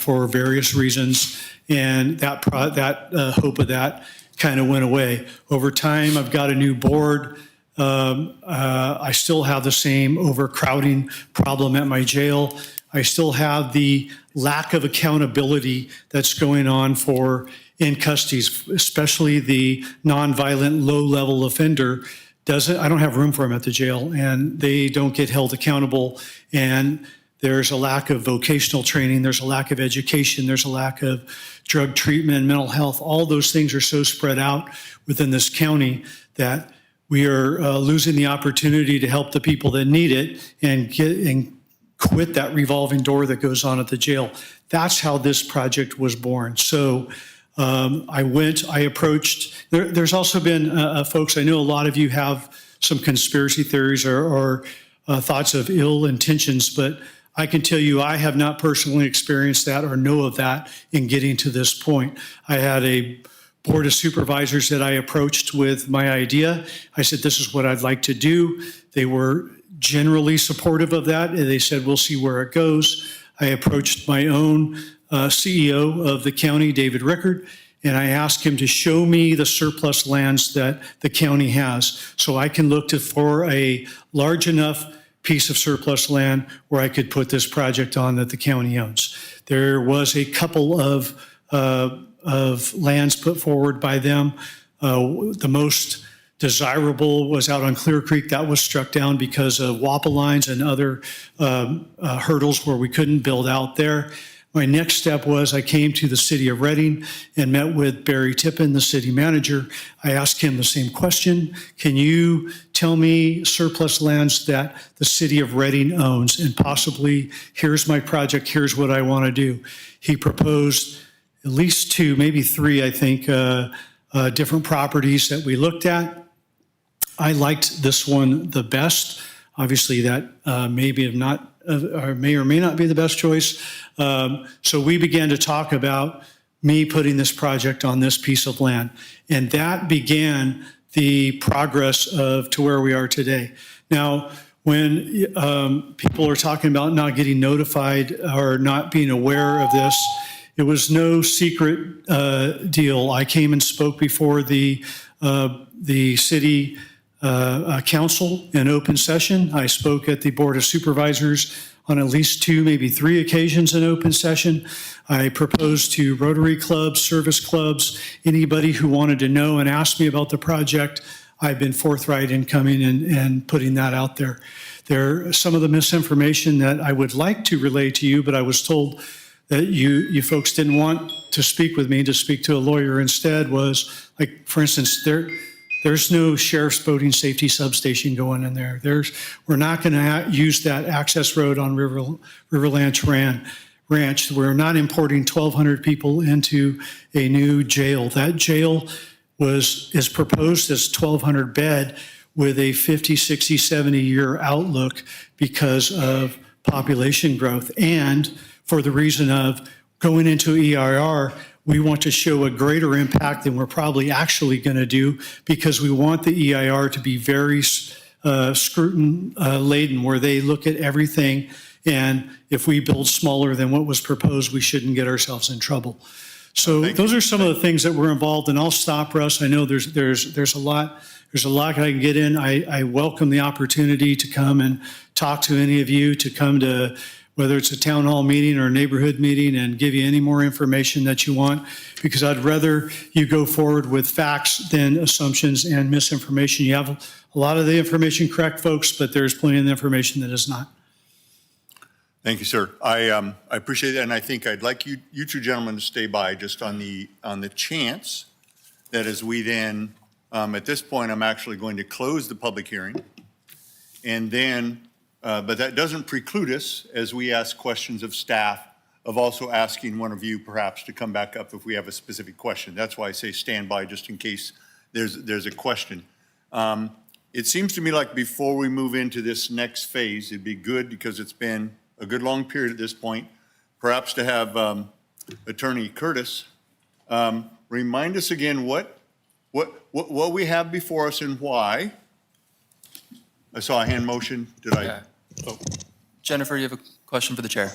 for various reasons, and that hope of that kind of went away. Over time, I've got a new board I still have the same overcrowding problem at my jail. I still have the lack of accountability that's going on for in custodies, especially the nonviolent, low-level offender. I don't have room for him at the jail, and they don't get held accountable. And there's a lack of vocational training. There's a lack of education. There's a lack of drug treatment, mental health. All those things are so spread out within this county that we are losing the opportunity to help the people that need it and quit that revolving door that goes on at the jail. That's how this project was born. So I approached, there's also been, folks, I know a lot of you have some conspiracy theories or thoughts of ill intentions, but I can tell you I have not personally experienced that or know of that in getting to this point. I had a board of supervisors that I approached with my idea. I said, this is what I'd like to do. They were generally supportive of that, and they said, we'll see where it goes. I approached my own CEO of the county, David Rickard, and I asked him to show me the surplus lands that the county has so I can look for a large enough piece of surplus land where I could put this project on that the county owns. There was a couple of lands put forward by them. The most desirable was out on Clear Creek. That was struck down because of WAPA lines and other hurdles where we couldn't build out there. My next step was I came to the city of Reading and met with Barry Tippin, the city manager. I asked him the same question. Can you tell me surplus lands that the city of Reading owns? And possibly, here's my project, here's what I want to do. He proposed at least 2, maybe 3, I think, different properties that we looked at. I liked this one the best. Obviously, that may or may not be the best choice. So we began to talk about me putting this project on this piece of land. And that began the progress to where we are today. Now, when people are talking about not getting notified or not being aware of this, it was no secret deal. I came and spoke before the city council in open session. I spoke at the Board of Supervisors on at least 2, maybe 3 occasions in open session. I proposed to Rotary clubs, service clubs, anybody who wanted to know and ask me about the project. I've been forthright in coming and putting that out there. Some of the misinformation that I would like to relay to you, but I was told that you folks didn't want to speak with me, to speak to a lawyer instead, was like, for instance, there's no sheriff's boating safety substation going in there. We're not going to use that access road on Riverlanch Ranch. We're not importing 1,200 people into a new jail. That jail is proposed as 1,200 bed with a 50, 60, 70-year outlook because of population growth and for the reason of going into EIR, we want to show a greater impact than we're probably actually going to do because we want the EIR to be very scrutin-laden, where they look at everything, and if we build smaller than what was proposed, we shouldn't get ourselves in trouble. So those are some of the things that we're involved in. I'll stop, Russ. I know there's a lot. There's a lot I can get in. I welcome the opportunity to come and talk to any of you, to come to whether it's a town hall meeting or a neighborhood meeting, and give you any more information that you want, because I'd rather you go forward with facts than assumptions and misinformation. You have a lot of the information correct, folks, but there's plenty of the information that is not. Thank you, sir. I appreciate that, and I think I'd like you 2 gentlemen to stay by just on the chance that as we then, at this point, I'm actually going to close the public hearing, and then but that doesn't preclude us, as we ask questions of staff, of also asking one of you perhaps to come back up if we have a specific question. That's why I say stand by, just in case there's a question. It seems to me like before we move into this next phase, it'd be good, because it's been a good long period at this point, perhaps to have Attorney Curtis remind us again what we have before us and why. I saw a hand motion. Did I? Yeah. Oh. Jennifer, you have a question for the chair.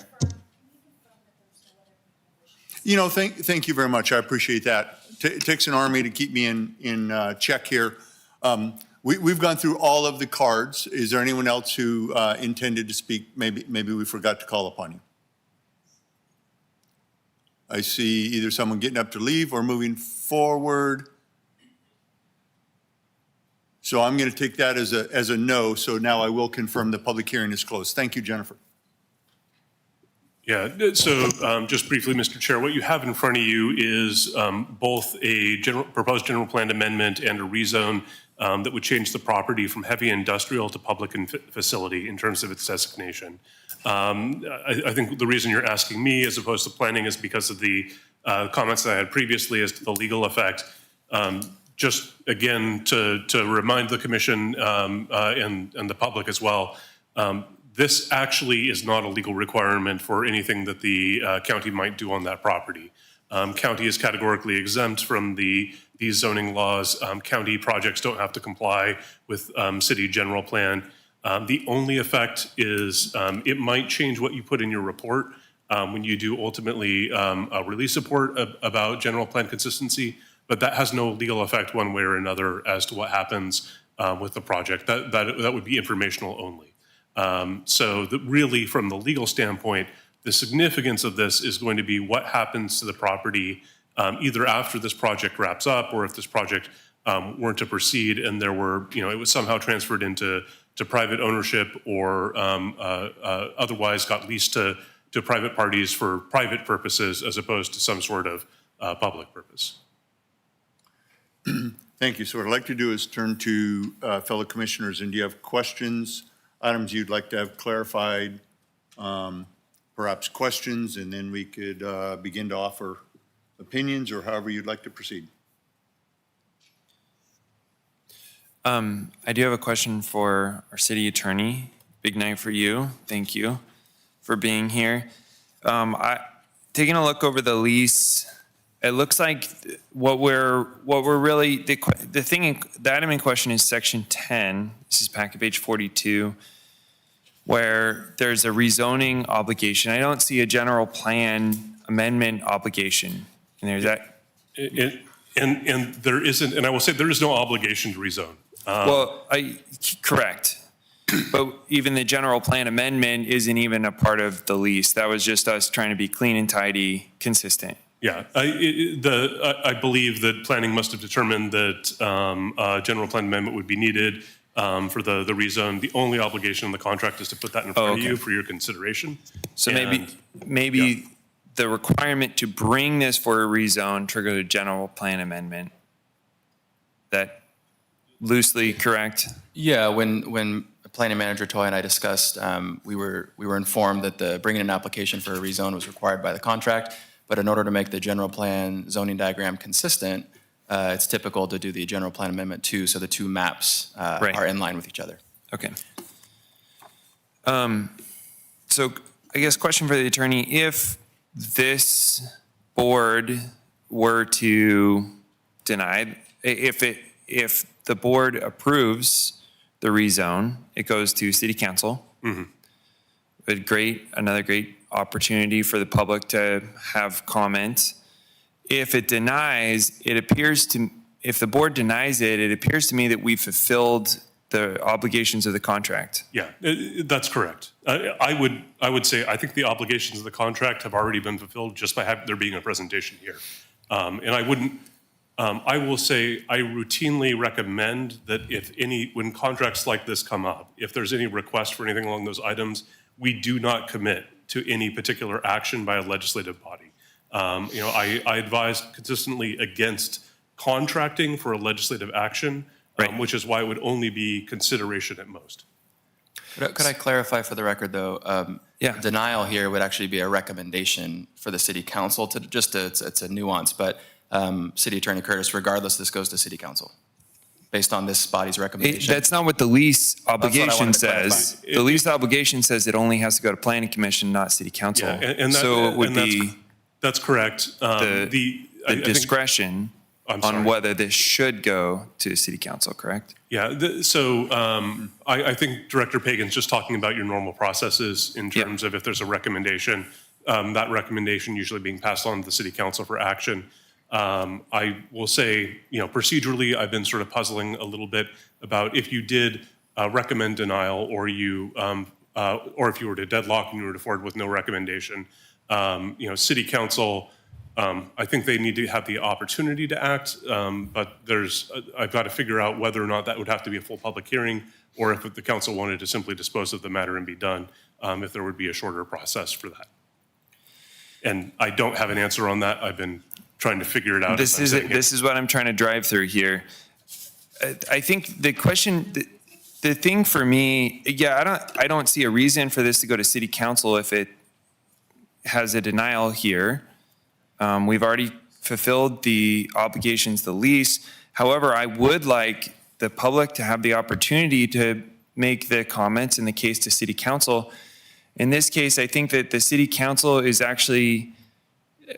You know, thank you very much. I appreciate that. It takes an army to keep me in check here. We've gone through all of the cards. Is there anyone else who intended to speak? Maybe we forgot to call upon you. I see either someone getting up to leave or moving forward. So I'm going to take that as a no. So now I will confirm the public hearing is closed. Thank you, Jennifer. Yeah, so just briefly, Mr. Chair, what you have in front of you is both a proposed general plan amendment and a rezone that would change the property from heavy industrial to public facility in terms of its designation. I think the reason you're asking me as opposed to planning is because of the comments that I had previously as to the legal effect. Just again, to remind the commission and the public as well, this actually is not a legal requirement for anything that the county might do on that property. County is categorically exempt from these zoning laws. County projects don't have to comply with city general plan. The only effect is it might change what you put in your report when you do ultimately release a report about general plan consistency, but that has no legal effect one way or another as to what happens with the project. That would be informational only. So really, from the legal standpoint, the significance of this is going to be what happens to the property either after this project wraps up or if this project weren't to proceed and there were, it was somehow transferred into private ownership or otherwise got leased to private parties for private purposes as opposed to some sort of public purpose. Thank you. So what I'd like to do is turn to fellow commissioners. And do you have questions, items you'd like to have clarified, perhaps questions, and then we could begin to offer opinions or however you'd like to proceed? I do have a question for our city attorney. Big night for you. Thank you for being here. Taking a look over the lease, it looks like what we're really, the item in question is section 10. This is packet page 42, where there's a rezoning obligation. I don't see a general plan amendment obligation. And there's that. And there isn't, and I will say there is no obligation to rezone. Well, correct. But even the general plan amendment isn't even a part of the lease. That was just us trying to be clean and tidy, consistent. Yeah, I believe that planning must have determined that a general plan amendment would be needed for the rezone. The only obligation in the contract is to put that in front of you for your consideration. So maybe the requirement to bring this for a rezone triggered a general plan amendment. That loosely correct? Yeah, when planning manager Toy and I discussed, we were informed that bringing an application for a rezone was required by the contract, but in order to make the general plan zoning diagram consistent, it's typical to do the general plan amendment too, so the two maps are in line with each other. Okay. So I guess question for the attorney, if this board were to deny, if the board approves the rezone, it goes to city council. Mm-hmm. Another great opportunity for the public to have comment. If it denies, if the board denies it, it appears to me that we've fulfilled the obligations of the contract. Yeah, that's correct. I would say I think the obligations of the contract have already been fulfilled just by there being a presentation here. And I will say I routinely recommend that when contracts like this come up, if there's any request for anything along those items, we do not commit to any particular action by a legislative body. I advise consistently against contracting for a legislative action, which is why it would only be consideration at most. Could I clarify for the record, though? Denial here would actually be a recommendation for the city council it's a nuance, but City Attorney Curtis, regardless, this goes to city council based on this body's recommendation. That's not what the lease obligation says. The lease obligation says it only has to go to planning commission, not city council. Yeah, so it would be that's correct. The discretion on whether this should go to city council, correct? Yeah, I think Director Pagan's just talking about your normal processes in terms of if there's a recommendation, that recommendation usually being passed on to the city council for action. I will say, procedurally, I've been sort of puzzling a little bit about if you did recommend denial or or if you were to deadlock and you were to forward with no recommendation, city council, I think they need to have the opportunity to act, but I've got to figure out whether or not that would have to be a full public hearing, or if the council wanted to simply dispose of the matter and be done, if there would be a shorter process for that. And I don't have an answer on that. I've been trying to figure it out. This is what I'm trying to drive through here. I think the question, the thing for me, I don't see a reason for this to go to city council if it has a denial here. We've already fulfilled the obligations, the lease. However, I would like the public to have the opportunity to make the comments in the case to city council. In this case, I think that the city council is actually,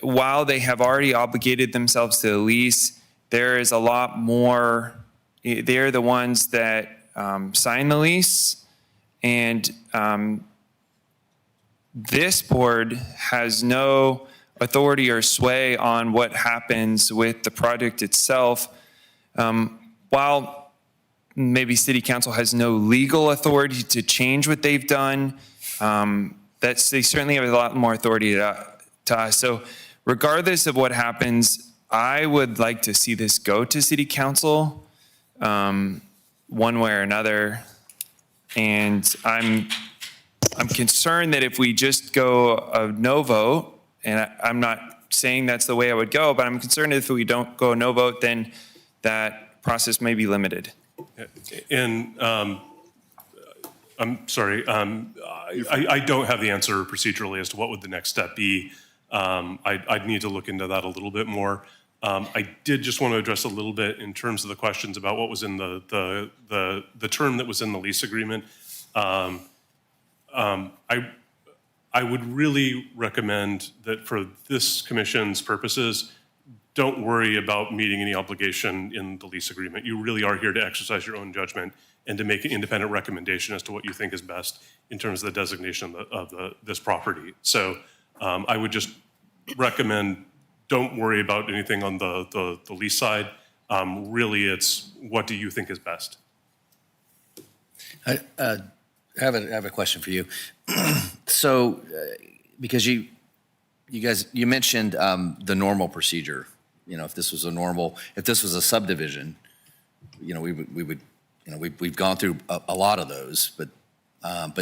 while they have already obligated themselves to the lease, there is a lot more, they're the ones that sign the lease, and this board has no authority or sway on what happens with the project itself. While maybe city council has no legal authority to change what they've done, they certainly have a lot more authority to us. So regardless of what happens, I would like to see this go to city council one way or another. And I'm concerned that if we just go a no vote, and I'm not saying that's the way I would go, but I'm concerned if we don't go a no vote, then that process may be limited. And I'm sorry, I don't have the answer procedurally as to what would the next step be. I'd need to look into that a little bit more. I did just want to address a little bit in terms of the questions about what was in the term that was in the lease agreement. I would really recommend that for this commission's purposes, don't worry about meeting any obligation in the lease agreement. You really are here to exercise your own judgment and to make an independent recommendation as to what you think is best in terms of the designation of this property. So I would just recommend don't worry about anything on the lease side. Really, it's what do you think is best? I have a question for you. So, because you mentioned the normal procedure. If this was a subdivision, we've gone through a lot of those, but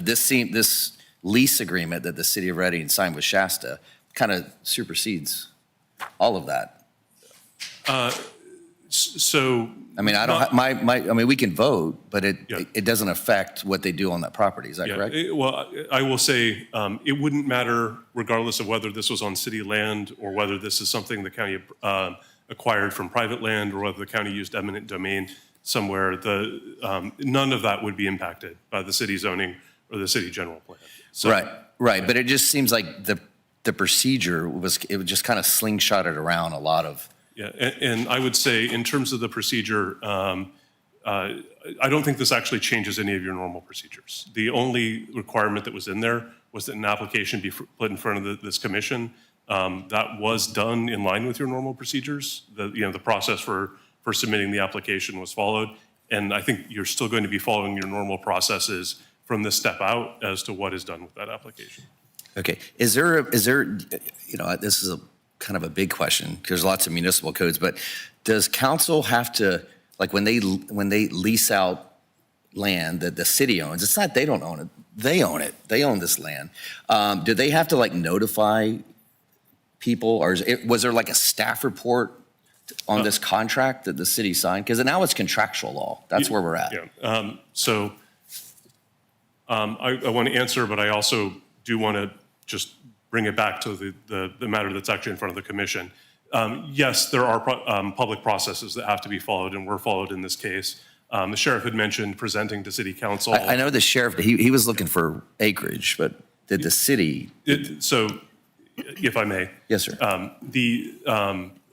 this lease agreement that the city of Reading signed with Shasta kind of supersedes all of that. So I mean, we can vote, but it doesn't affect what they do on that property. Is that correct? Well, I will say it wouldn't matter regardless of whether this was on city land or whether this is something the county acquired from private land or whether the county used eminent domain somewhere. None of that would be impacted by the city zoning or the city general plan. So, Right. But it just seems like the procedure was just kind of slingshotted around a lot of. Yeah, and I would say in terms of the procedure, I don't think this actually changes any of your normal procedures. The only requirement that was in there was that an application be put in front of this commission. That was done in line with your normal procedures. The process for submitting the application was followed, and I think you're still going to be following your normal processes from this step out as to what is done with that application. Okay, is there, this is a kind of a big question because there's lots of municipal codes, but does council have to, like when they lease out land that the city owns, it's not they don't own it, they own it, they own this land. Do they have to notify people, or was there like a staff report on this contract that the city signed? Because now it's contractual law. That's where we're at. Yeah. I want to answer, but I also do want to just bring it back to the matter that's actually in front of the commission. Yes, there are public processes that have to be followed, and were followed in this case. The sheriff had mentioned presenting to city council. I know the sheriff, he was looking for acreage, but did the city? So, if I may. Yes, sir.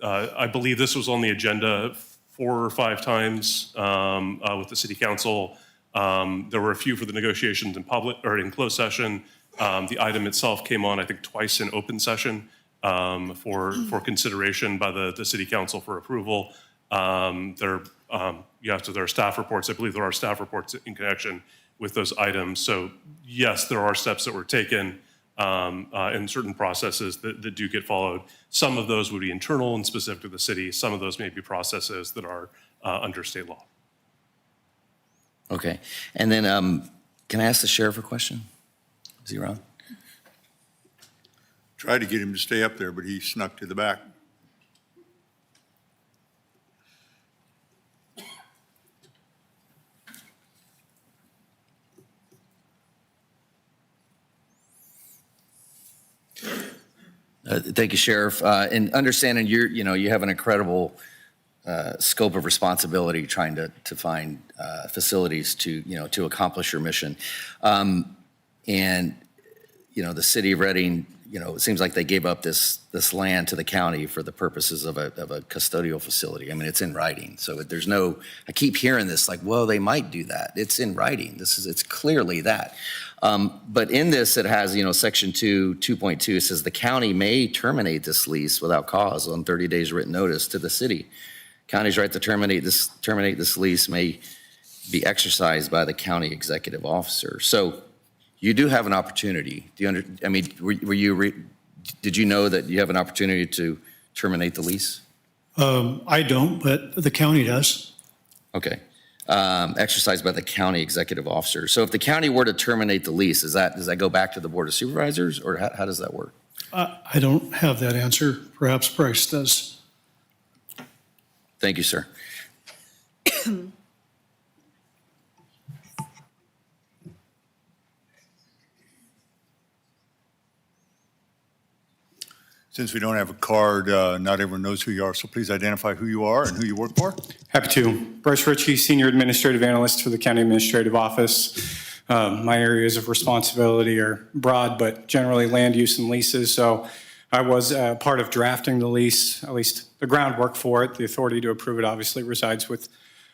I believe this was on the agenda 4 or 5 times with the city council. There were a few for the negotiations in public or in closed session. The item itself came on, I think, twice in open session. for consideration by the city council for approval. There are staff reports. I believe there are staff reports in connection with those items. So yes, there are steps that were taken and certain processes that do get followed. Some of those would be internal and specific to the city. Some of those may be processes that are under state law. Okay. And then can I ask the sheriff a question? Is he around? Tried to get him to stay up there, but he snuck to the back. Thank you, Sheriff. And understanding you have an incredible scope of responsibility trying to find facilities to accomplish your mission. And the city of Reading, it seems like they gave up this land to the county for the purposes of a custodial facility. I mean, it's in writing. So there's no, I keep hearing this like, well, they might do that. It's in writing. It's clearly that. But in this, it has, section 2.2, it says the county may terminate this lease without cause on 30 days written notice to the city. County's right to terminate this lease may be exercised by the county executive officer. So you do have an opportunity. Did you know that you have an opportunity to terminate the lease? I don't, but the county does. Okay. Exercised by the county executive officer. So if the county were to terminate the lease, does that go back to the Board of Supervisors, or how does that work? I don't have that answer. Perhaps Bryce does. Thank you, sir. Since we don't have a card, not everyone knows who you are, so please identify who you are and who you work for. Happy to. Bryce Ritchie, Senior Administrative Analyst for the County Administrative Office. My areas of responsibility are broad, but generally land use and leases. So I was part of drafting the lease, at least the groundwork for it. The authority to approve it obviously resides with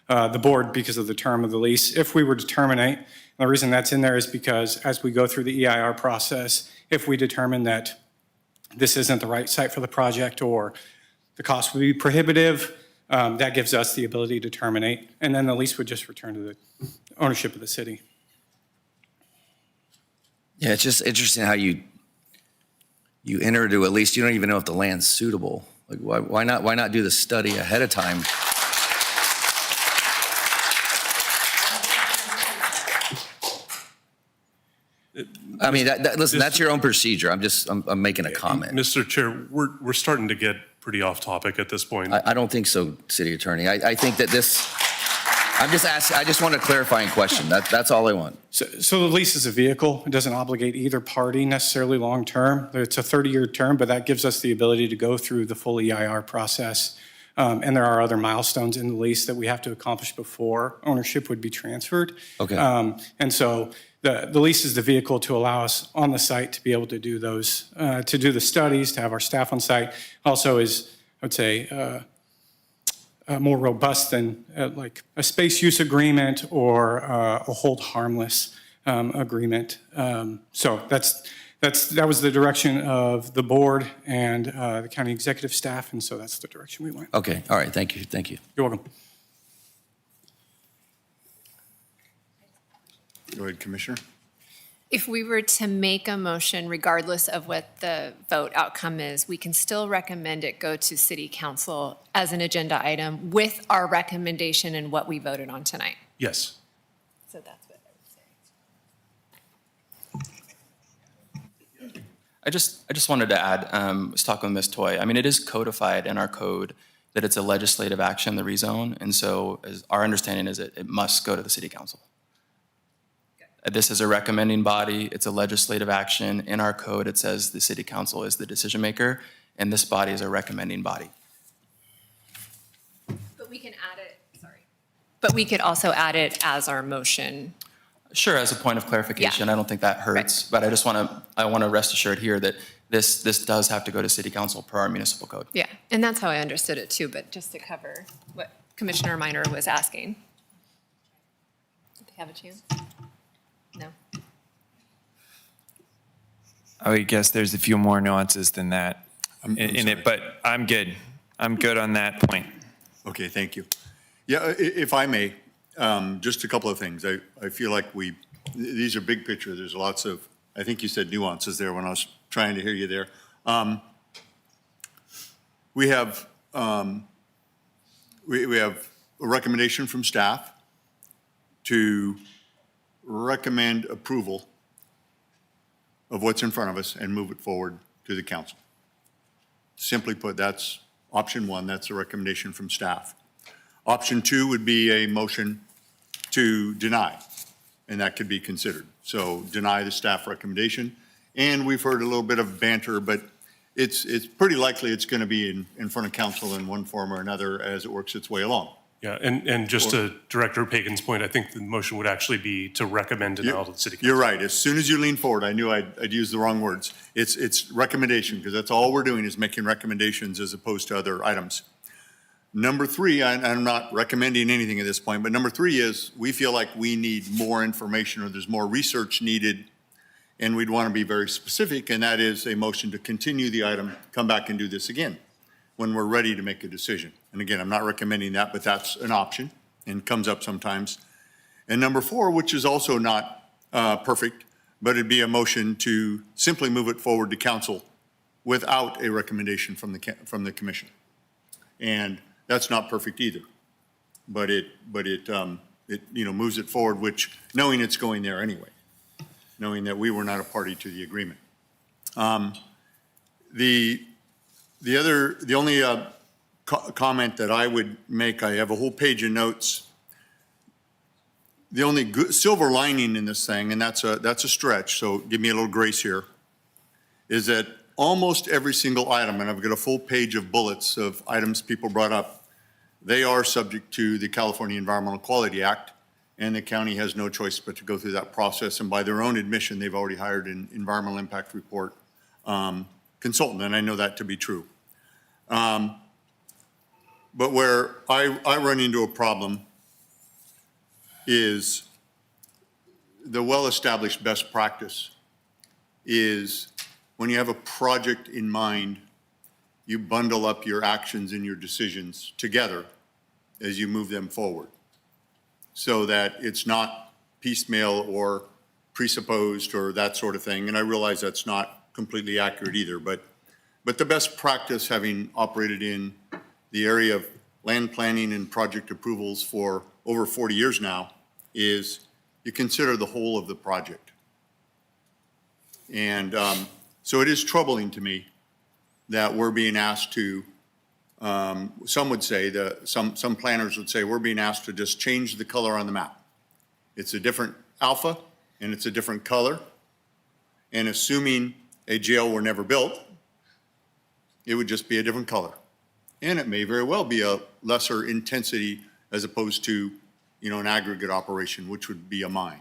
the board because of the term of the lease. If we were to terminate, and the reason that's in there is because as we go through the EIR process, if we determine that this isn't the right site for the project or the cost would be prohibitive, that gives us the ability to terminate, and then the lease would just return to the ownership of the city. Yeah, it's just interesting how you enter into a lease. You don't even know if the land's suitable. Like, why not do the study ahead of time? I mean, listen, that's your own procedure. I'm making a comment. Mr. Chair, we're starting to get pretty off topic at this point. I don't think so, City Attorney. I think that this, I'm just asking, I just want a clarifying question. That's all I want. So the lease is a vehicle. It doesn't obligate either party necessarily long-term. It's a 30-year term, but that gives us the ability to go through the full EIR process. And there are other milestones in the lease that we have to accomplish before ownership would be transferred. Okay. And so the lease is the vehicle to allow us on the site to be able to do those, to do the studies, to have our staff on site. Also is, I would say, more robust than like a space use agreement or a hold harmless agreement. So that was the direction of the board and the county executive staff, and so that's the direction we went. Okay, all right, thank you, thank you. You're welcome. Go ahead, Commissioner. If we were to make a motion, regardless of what the vote outcome is, we can still recommend it go to City Council as an agenda item with our recommendation and what we voted on tonight. Yes. So that's what I would say. I just wanted to add, I was talking with Ms. Toy. I mean, it is codified in our code that it's a legislative action, the rezone, and so our understanding is it must go to the City Council. This is a recommending body. It's a legislative action. In our code, it says the City Council is the decision maker, and this body is a recommending body. But we can add it, sorry. But we could also add it as our motion. Sure, as a point of clarification, I don't think that hurts, but I just want to rest assured here that this does have to go to City Council per our municipal code. Yeah, and that's how I understood it too, but just to cover what Commissioner Minor was asking. Did they have a chance? No. I would guess there's a few more nuances than that. in it, but I'm good. I'm good on that point. Okay, thank you. Yeah, if I may, just a couple of things. I feel like these are big picture. There's lots of, I think you said nuances there when I was trying to hear you there. We have we have a recommendation from staff to recommend approval of what's in front of us and move it forward to the council. Simply put, that's option one. That's a recommendation from staff. Option two would be a motion to deny, and that could be considered. So deny the staff recommendation. And we've heard a little bit of banter, but it's pretty likely it's going to be in front of council in one form or another as it works its way along. Yeah, and just to Director Pagan's point, I think the motion would actually be to recommend denial to the city council. You're right. As soon as you lean forward, I knew I'd use the wrong words. It's recommendation, because that's all we're doing is making recommendations as opposed to other items. Number three, I'm not recommending anything at this point, but number three is we feel like we need more information or there's more research needed, and we'd want to be very specific, and that is a motion to continue the item, come back and do this again when we're ready to make a decision. And again, I'm not recommending that, but that's an option and comes up sometimes. And number four, which is also not perfect, but it'd be a motion to simply move it forward to council without a recommendation from the commission. And that's not perfect either, but it moves it forward, which knowing it's going there anyway, knowing that we were not a party to the agreement. The only comment that I would make, I have a whole page of notes. The only silver lining in this thing, and that's a stretch, so give me a little grace here, is that almost every single item, and I've got a full page of bullets of items people brought up, they are subject to the California Environmental Quality Act, and the county has no choice but to go through that process. And by their own admission, they've already hired an environmental impact report consultant, and I know that to be true. But where I run into a problem is the well-established best practice is when you have a project in mind, you bundle up your actions and your decisions together as you move them forward so that it's not piecemeal or presupposed or that sort of thing. And I realize that's not completely accurate either, but the best practice, having operated in the area of land planning and project approvals for over 40 years now, is you consider the whole of the project. And so it is troubling to me that we're being asked to, some would say, some planners would say, we're being asked to just change the color on the map. It's a different alpha and it's a different color. And assuming a jail were never built, it would just be a different color. And it may very well be a lesser intensity as opposed to, an aggregate operation, which would be a mine.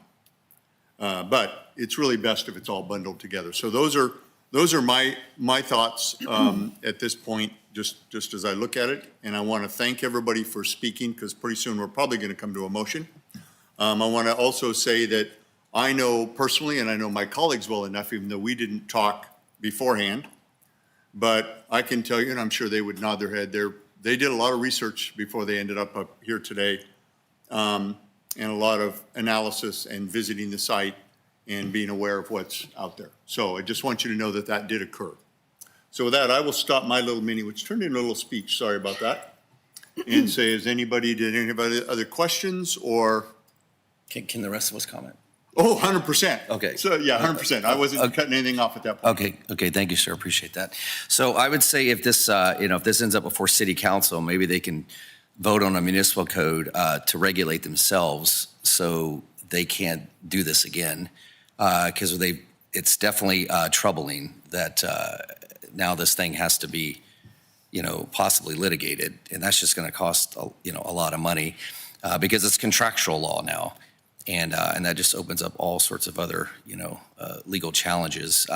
But it's really best if it's all bundled together. So those are my thoughts at this point, just as I look at it. And I want to thank everybody for speaking, because pretty soon we're probably going to come to a motion. I want to also say that I know personally, and I know my colleagues well enough, even though we didn't talk beforehand, but I can tell you, and I'm sure they would nod their head, they did a lot of research before they ended up here today, and a lot of analysis and visiting the site and being aware of what's out there. So I just want you to know that that did occur. So with that, I will stop my little mini, which turned into a little speech, sorry about that, and say, did anybody other questions, or? Can the rest of us comment? Oh, 100%. Okay. So, yeah, 100%. I wasn't cutting anything off at that point. Okay, thank you, sir, appreciate that. So I would say if this, if this ends up before city council, maybe they can vote on a municipal code to regulate themselves so they can't do this again. Because it's definitely troubling that now this thing has to be, possibly litigated, and that's just going to cost, a lot of money because it's contractual law now. And that just opens up all sorts of other, legal challenges.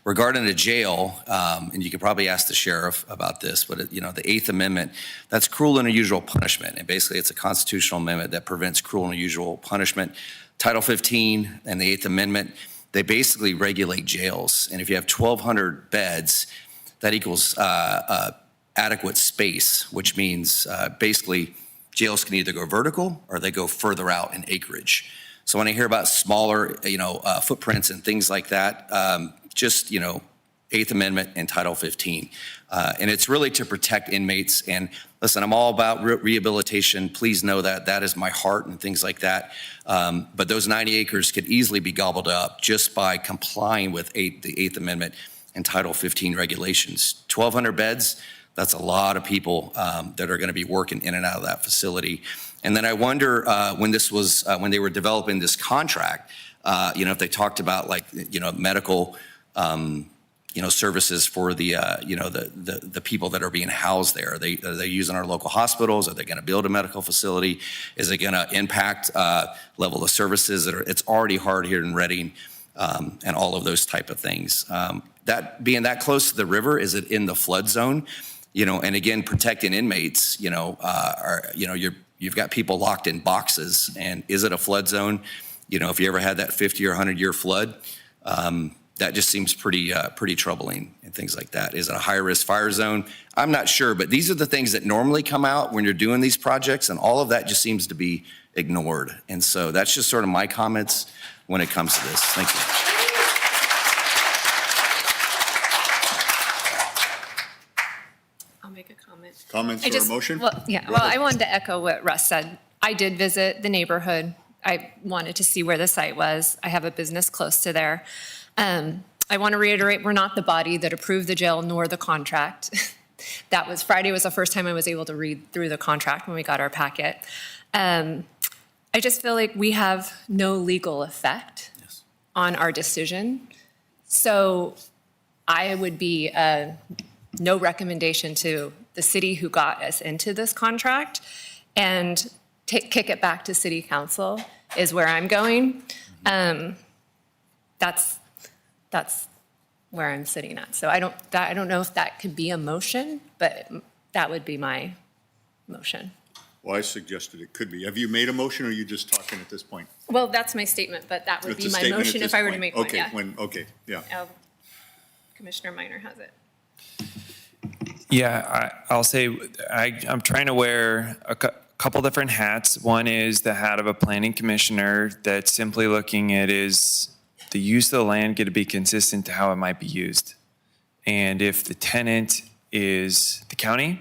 Regarding the jail, and you could probably ask the sheriff about this, but, the Eighth Amendment, that's cruel and unusual punishment. And basically, it's a constitutional amendment that prevents cruel and unusual punishment. Title 15 and the Eighth Amendment, they basically regulate jails. And if you have 1,200 beds, that equals adequate space, which means basically jails can either go vertical or they go further out in acreage. So when I hear about smaller, footprints and things like that, just, Eighth Amendment and Title 15. And it's really to protect inmates. And listen, I'm all about rehabilitation. Please know that that is my heart and things like that. But those 90 acres could easily be gobbled up just by complying with the Eighth Amendment and Title 15 regulations. 1,200 beds, that's a lot of people that are going to be working in and out of that facility. And then I wonder when they were developing this contract, if they talked about medical services for the people that are being housed there. Are they using our local hospitals? Are they going to build a medical facility? Is it going to impact level of services it's already hard here in Reading, and all of those type of things. That being that close to the river, is it in the flood zone? And again, protecting inmates, you've got people locked in boxes, and is it a flood zone? If you ever had that 50 or 100-year flood, that just seems pretty troubling and things like that. Is it a high-risk fire zone? I'm not sure, but these are the things that normally come out when you're doing these projects, and all of that just seems to be ignored. And so that's just sort of my comments when it comes to this. Thank you. I'll make a comment. Comments or a motion? Well, I wanted to echo what Russ said. I did visit the neighborhood. I wanted to see where the site was. I have a business close to there. I want to reiterate, we're not the body that approved the jail nor the contract. Friday was the first time I was able to read through the contract when we got our packet. I just feel like we have no legal effect on our decision. So I would be no recommendation to the city who got us into this contract, and kick it back to city council is where I'm going. That's where I'm sitting at. So I don't know if that could be a motion, but that would be my motion. Well, I suggested it could be. Have you made a motion, or are you just talking at this point? Well, that's my statement, but that would It's be a my statement at motion this if I were to point. make one, Okay, yeah. okay, yeah. Commissioner Minor has it. Yeah, I'll say I'm trying to wear a couple different hats. One is the hat of a planning commissioner that's simply looking at is the use of the land going to be consistent to how it might be used. And if the tenant is the county,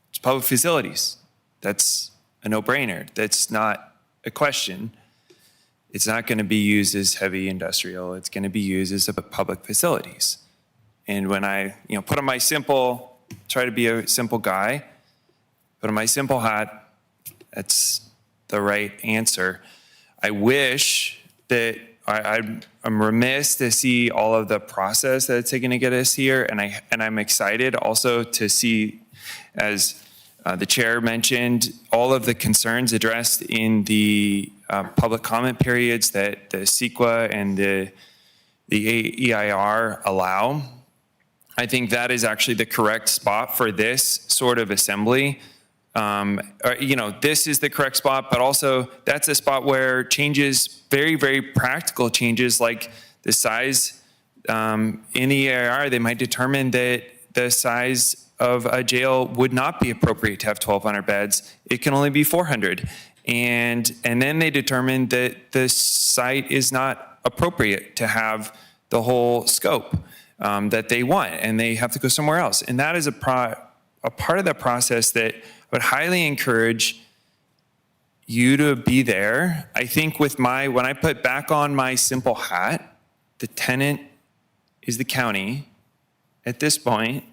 it's public facilities. That's a no-brainer. That's not a question. It's not going to be used as heavy industrial. It's going to be used as public facilities. And when I, put on my try to be a simple guy, put on my simple hat, that's the right answer. I wish that I'm remiss to see all of the process that it's taken to get us here, and I'm excited also to see, as the chair mentioned, all of the concerns addressed in the public comment periods that the CEQA and the EIR allow. I think that is actually the correct spot for this sort of assembly. This is the correct spot, but also that's a spot where changes, very, very practical changes like the size in the EIR, they might determine that the size of a jail would not be appropriate to have 1,200 beds. It can only be 400. And then they determine that the site is not appropriate to have the whole scope that they want, and they have to go somewhere else. And that is a part of the process that I would highly encourage you to be there. I think when I put back on my simple hat, the tenant is the county at this point.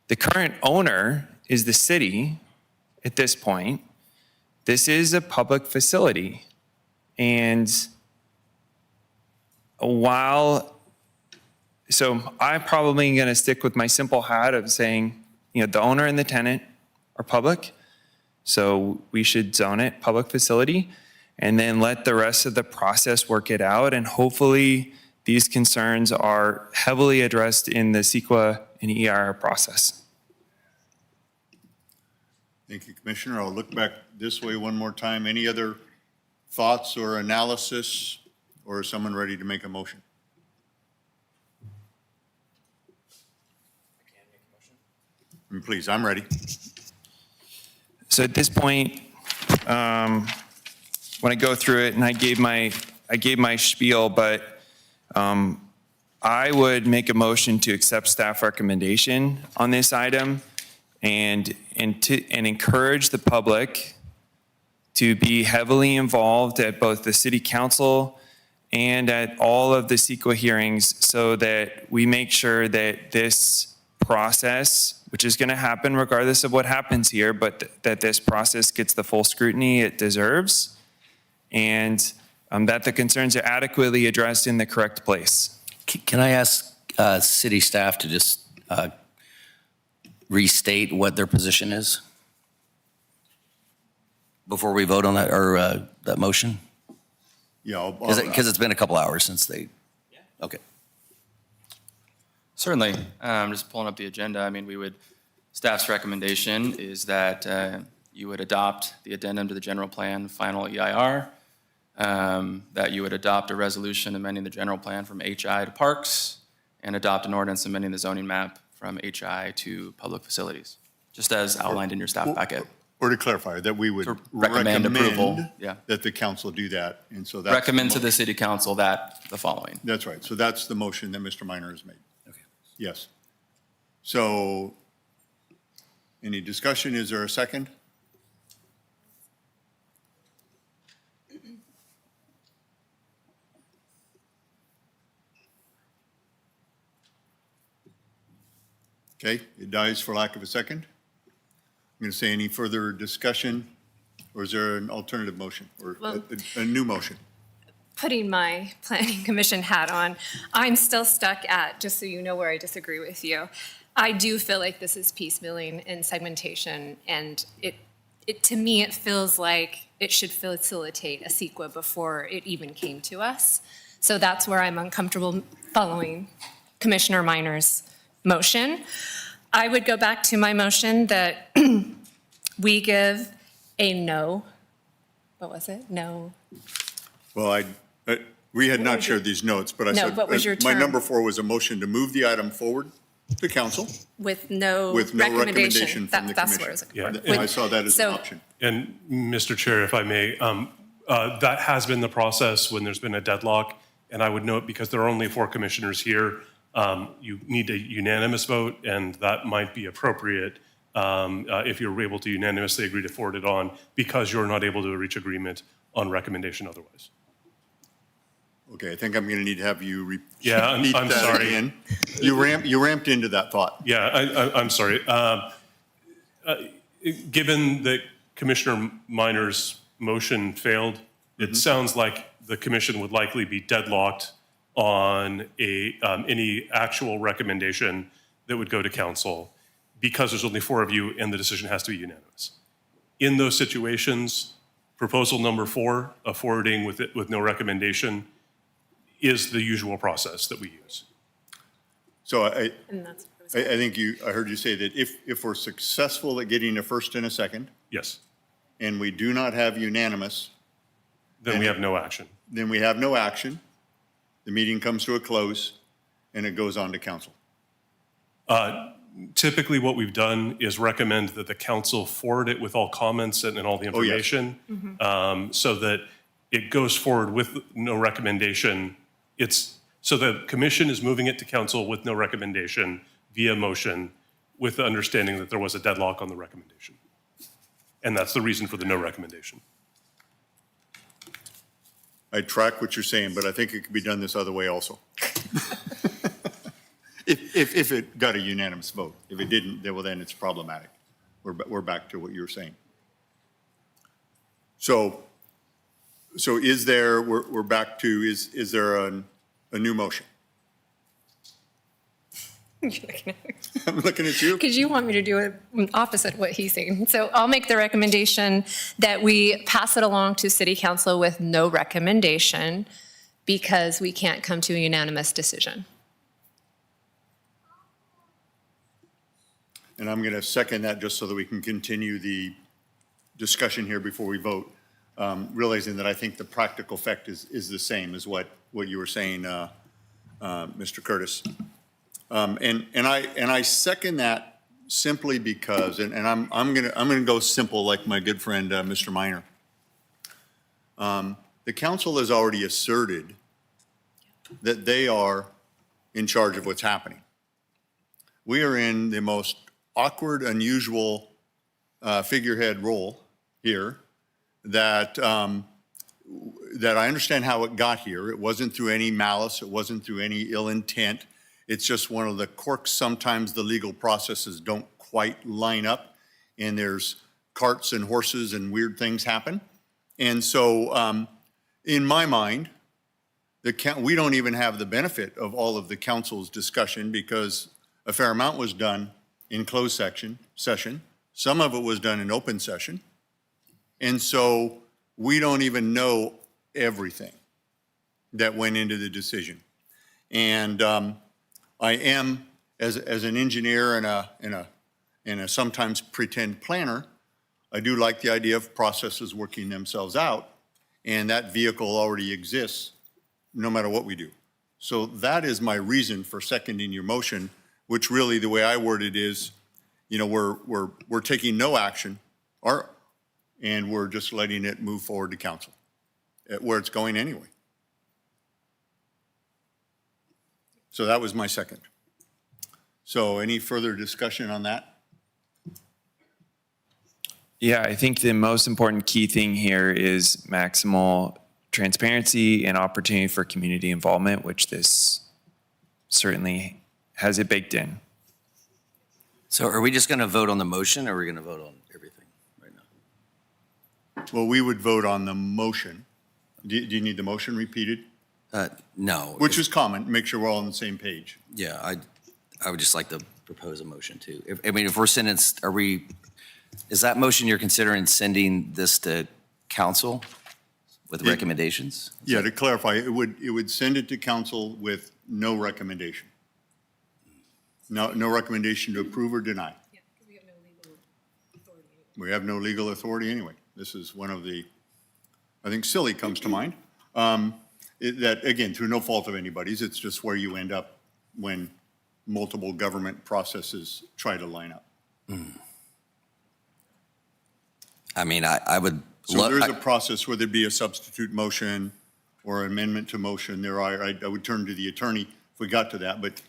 The current owner is the city at this point. This is a public facility. And so I'm probably going to stick with my simple hat of saying, the owner and the tenant are public, so we should zone it public facility, and then let the rest of the process work it out. And hopefully these concerns are heavily addressed in the CEQA and EIR process. Thank you, Commissioner. I'll look back this way one more time. Any other thoughts or analysis, or is someone ready to make a motion? Please, I'm ready. So at this point, when I go through it, and I gave my spiel, but I would make a motion to accept staff recommendation on this item and encourage the public to be heavily involved at both the city council and at all of the CEQA hearings so that we make sure that this process, which is going to happen regardless of what happens here, but that this process gets the full scrutiny it deserves, and that the concerns are adequately addressed in the correct place. Can I ask city staff to just restate what their position is before we vote on that, or that motion? Yeah. Because it's been a couple hours since they, okay. Certainly. Just pulling up the agenda, I mean, staff's recommendation is that you would adopt the addendum to the general plan, final EIR, that you would adopt a resolution amending the general plan from HI to parks, and adopt an ordinance amending the zoning map from HI to public facilities, just as outlined in your staff packet. Or to clarify, that we would Recommend approval, yeah. that the council do that, and so that's. Recommend the to the motion. city council that the following. That's right, so that's the motion that Mr. Minor has made. Okay. Yes. So, any discussion, is there a second? Okay, it dies for lack of a second. I'm going to say any further discussion, or is there an alternative motion, or Well- a new motion? Putting my planning commission hat on, I'm still stuck at, just so you know where I disagree with you, I do feel like this is piecemealing and segmentation, and to me, it feels like it should facilitate a CEQA before it even came to us. So that's where I'm uncomfortable following Commissioner Minor's motion. I would go back to my motion that we give a no, what was it? No. Well, we had not shared these notes, but I No, said, what was your my term? number 4 was a motion to move the item forward to council With no with no recommendation recommendation. from the That's where I was commission. looking Yeah, for. I saw that as an So- option. And Mr. Chair, if I may, that has been the process when there's been a deadlock. And I would note, because there are only 4 commissioners here, you need a unanimous vote, and that might be appropriate if you're able to unanimously agree to forward it on, because you're not able to reach agreement on recommendation otherwise. Okay, I think I'm going to need to have you repeat Yeah, I'm that sorry. again. You ramped into that thought. Yeah, I'm sorry. Given that Commissioner Minor's motion failed, it sounds like the commission would likely be deadlocked on any actual recommendation that would go to council, because there's only 4 of you and the decision has to be unanimous. In those situations, proposal number 4, a forwarding with no recommendation, is the usual process that we use. So And that's what I was- I think I heard you say that if we're successful at getting a first and a second, Yes, and we do not have unanimous, then we have no action. then we have no action, the meeting comes to a close, and it goes on to council. Typically, what we've done is recommend that the council forward it with all comments and all the Oh, yes. information, so that it goes forward with no recommendation. So the commission is moving it to council with no recommendation via motion, with the understanding that there was a deadlock on the recommendation. And that's the reason for the no recommendation. I track what you're saying, but I think it could be done this other way also. If it got a unanimous vote. If it didn't, then it's problematic. We're back to what you were saying. So is there, we're back to, is there a new motion? I'm looking at you. Because you want me to do it opposite what he's saying. So I'll make the recommendation that we pass it along to city council with no recommendation because we can't come to a unanimous decision. And I'm going to second that just so that we can continue the discussion here before we vote, realizing that I think the practical effect is the same as what you were saying, Mr. Curtis. And I second that simply because, and I'm gonna go simple like my good friend, Mr. Minor. The council has already asserted that they are in charge of what's happening. We are in the most awkward, unusual figurehead role here that that I understand how it got here. It wasn't through any malice. It wasn't through any ill intent. It's just one of the quirks. Sometimes the legal processes don't quite line up, and there's carts and horses and weird things happen. And so in my mind, we don't even have the benefit of all of the council's discussion because a fair amount was done in closed session. Some of it was done in open session. And so we don't even know everything that went into the decision. And I am, as an engineer and a sometimes pretend planner, I do like the idea of processes working themselves out, and that vehicle already exists no matter what we do. So that is my reason for seconding your motion, which really the way I word it is, you know, we're taking no action, and we're just letting it move forward to council, where it's going anyway. So that was my second. So any further discussion on that? Yeah, I think the most important key thing here is maximal transparency and opportunity for community involvement, which this certainly has it baked in. So are we just going to vote on the motion, or are we going to vote on everything right now? Well, we would vote on the motion. Do you need the motion repeated? No. Which is common, make sure we're all on the same page. Yeah, I would just like to propose a motion too. If we're sending, is that motion you're considering sending this to council with recommendations? Yeah, to clarify, it would send it to council with no recommendation. No recommendation to approve or deny. Yeah, because we have no legal authority. We have no legal authority anyway. This is one of the, I think silly comes to mind. That, again, through no fault of anybody's, it's just where you end up when multiple government processes try to line up. I mean, I would. So there's a process, whether it be a substitute motion or amendment to motion, I would turn to the attorney if we got to that, but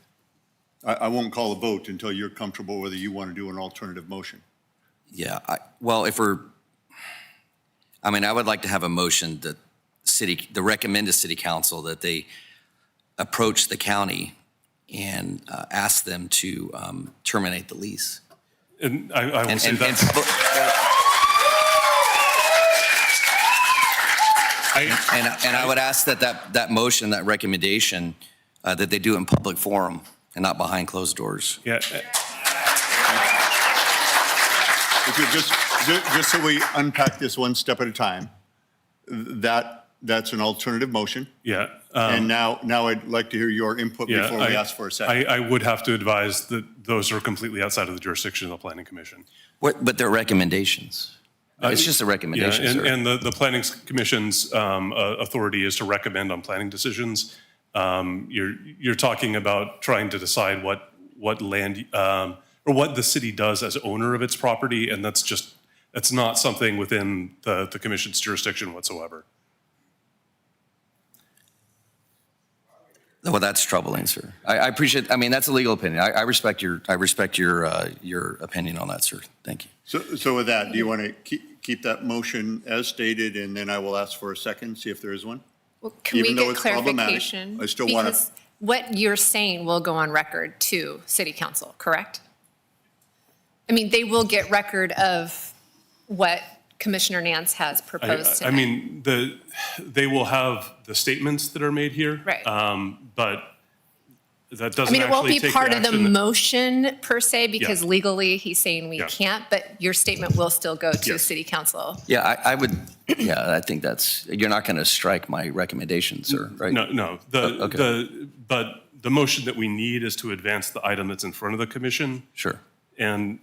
I won't call a vote until you're comfortable whether you want to do an alternative motion. Yeah, well, I would like to have a motion that recommend to city council that they approach the county and ask them to terminate the lease. And I will say that. And I would ask that motion, that recommendation, that they do it in public forum and not behind closed doors. Yeah. Just so we unpack this one step at a time, that's an alternative motion. Yeah. And now I'd like to hear your input before we ask for a second. I would have to advise that those are completely outside of the jurisdiction of the Planning Commission. But they're recommendations. It's just a recommendation, sir. And the Planning Commission's authority is to recommend on planning decisions. You're talking about trying to decide what land or what the city does as owner of its property, and that's not something within the commission's jurisdiction whatsoever. Well, that's troubling, sir. I appreciate. That's a legal opinion. I respect your opinion on that, sir. Thank you. So with that, do you want to keep that motion as stated, and then I will ask for a second, see if there is one? Well, can we Even though get it's problematic, clarification? I still want to. Because what you're saying will go on record to city council, correct? I mean, they will get record of what Commissioner Nance has proposed tonight. They will have the statements that are made here. Right. But that doesn't it won't actually be take part of the action. motion per se, because Yeah. legally he's saying we Yeah. can't, but your statement will still go to Yes. city council. Yeah, I would. Yeah, I think you're not going to strike my recommendation, sir, right? No. But the motion that we need is to advance the item that's in front of the commission. Sure. And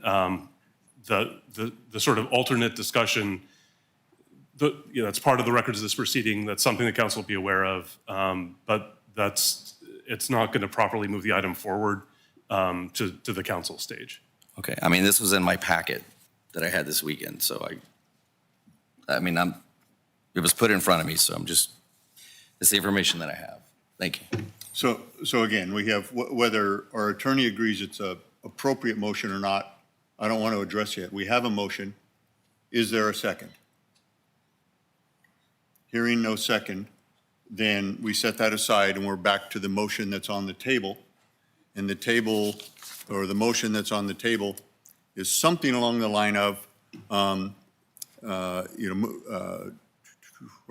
the sort of alternate discussion, that's part of the records of this proceeding. That's something the council will be aware of. But it's not going to properly move the item forward to the council stage. Okay, I mean, this was in my packet that I had this weekend, so it was put in front of me, so it's the information that I have. Thank you. So again, we have whether our attorney agrees it's a appropriate motion or not, I don't want to address yet. We have a motion. Is there a second? Hearing no second, then we set that aside and we're back to the motion that's on the table. And the table, or the motion that's on the table, is something along the line of, where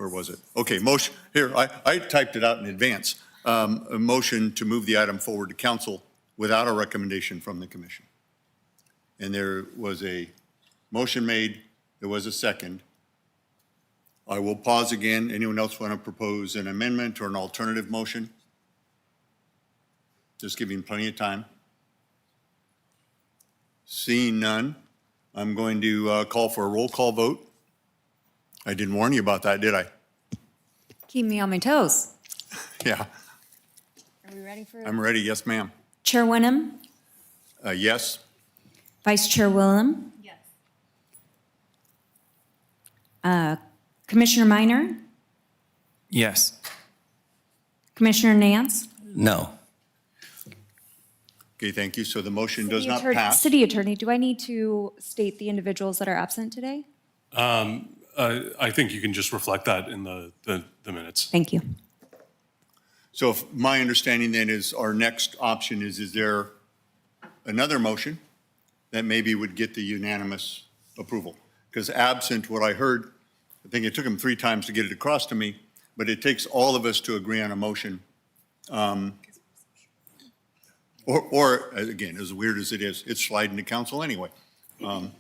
was it? Okay, motion, here, I typed it out in advance. A motion to move the item forward to council without a recommendation from the commission. And there was a motion made, there was a second. I will pause again. Anyone else want to propose an amendment or an alternative motion? Just giving plenty of time. Seeing none, I'm going to call for a roll call vote. I didn't warn you about that, did I? Keep me on my toes. Yeah, Are we ready for? I'm ready. Yes, ma'am. Chair Wenham, Yes? Vice Chair Willem. Yes. Commissioner Minor, Yes. Commissioner Nance. No. Okay, thank you. So the motion does not pass. City Attorney, do I need to state the individuals that are absent today? I think you can just reflect that in the minutes. Thank you. So my understanding then is our next option is there another motion that maybe would get the unanimous approval? Because absent what I heard, I think it took him 3 times to get it across to me, but it takes all of us to agree on a motion. Or again, as weird as it is, it's sliding to council anyway. And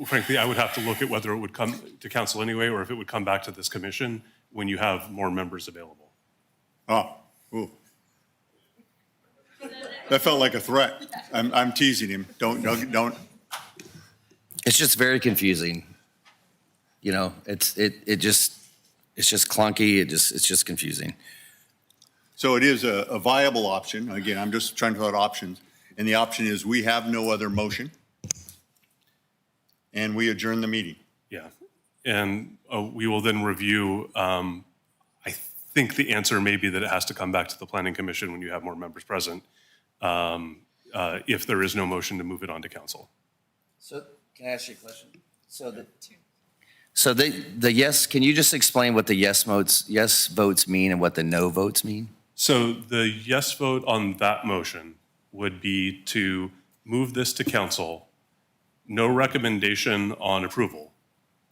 frankly, I would have to look at whether it would come to council anyway, or if it would come back to this commission when you have more members available. Oh, ooh. That felt like a threat. I'm teasing him. Don't. It's just very confusing. You know, it's just clunky. It's just confusing. So it is a viable option. Again, I'm just trying to throw out options. And the option is we have no other motion and we adjourn the meeting. Yeah. And we will then review, I think the answer may be that it has to come back to the planning commission when you have more members present, if there is no motion to move it on to council. So can I ask you a question? So the yes, can you just explain what the yes votes mean and what the no votes mean? So the yes vote on that motion would be to move this to council, no recommendation on approval,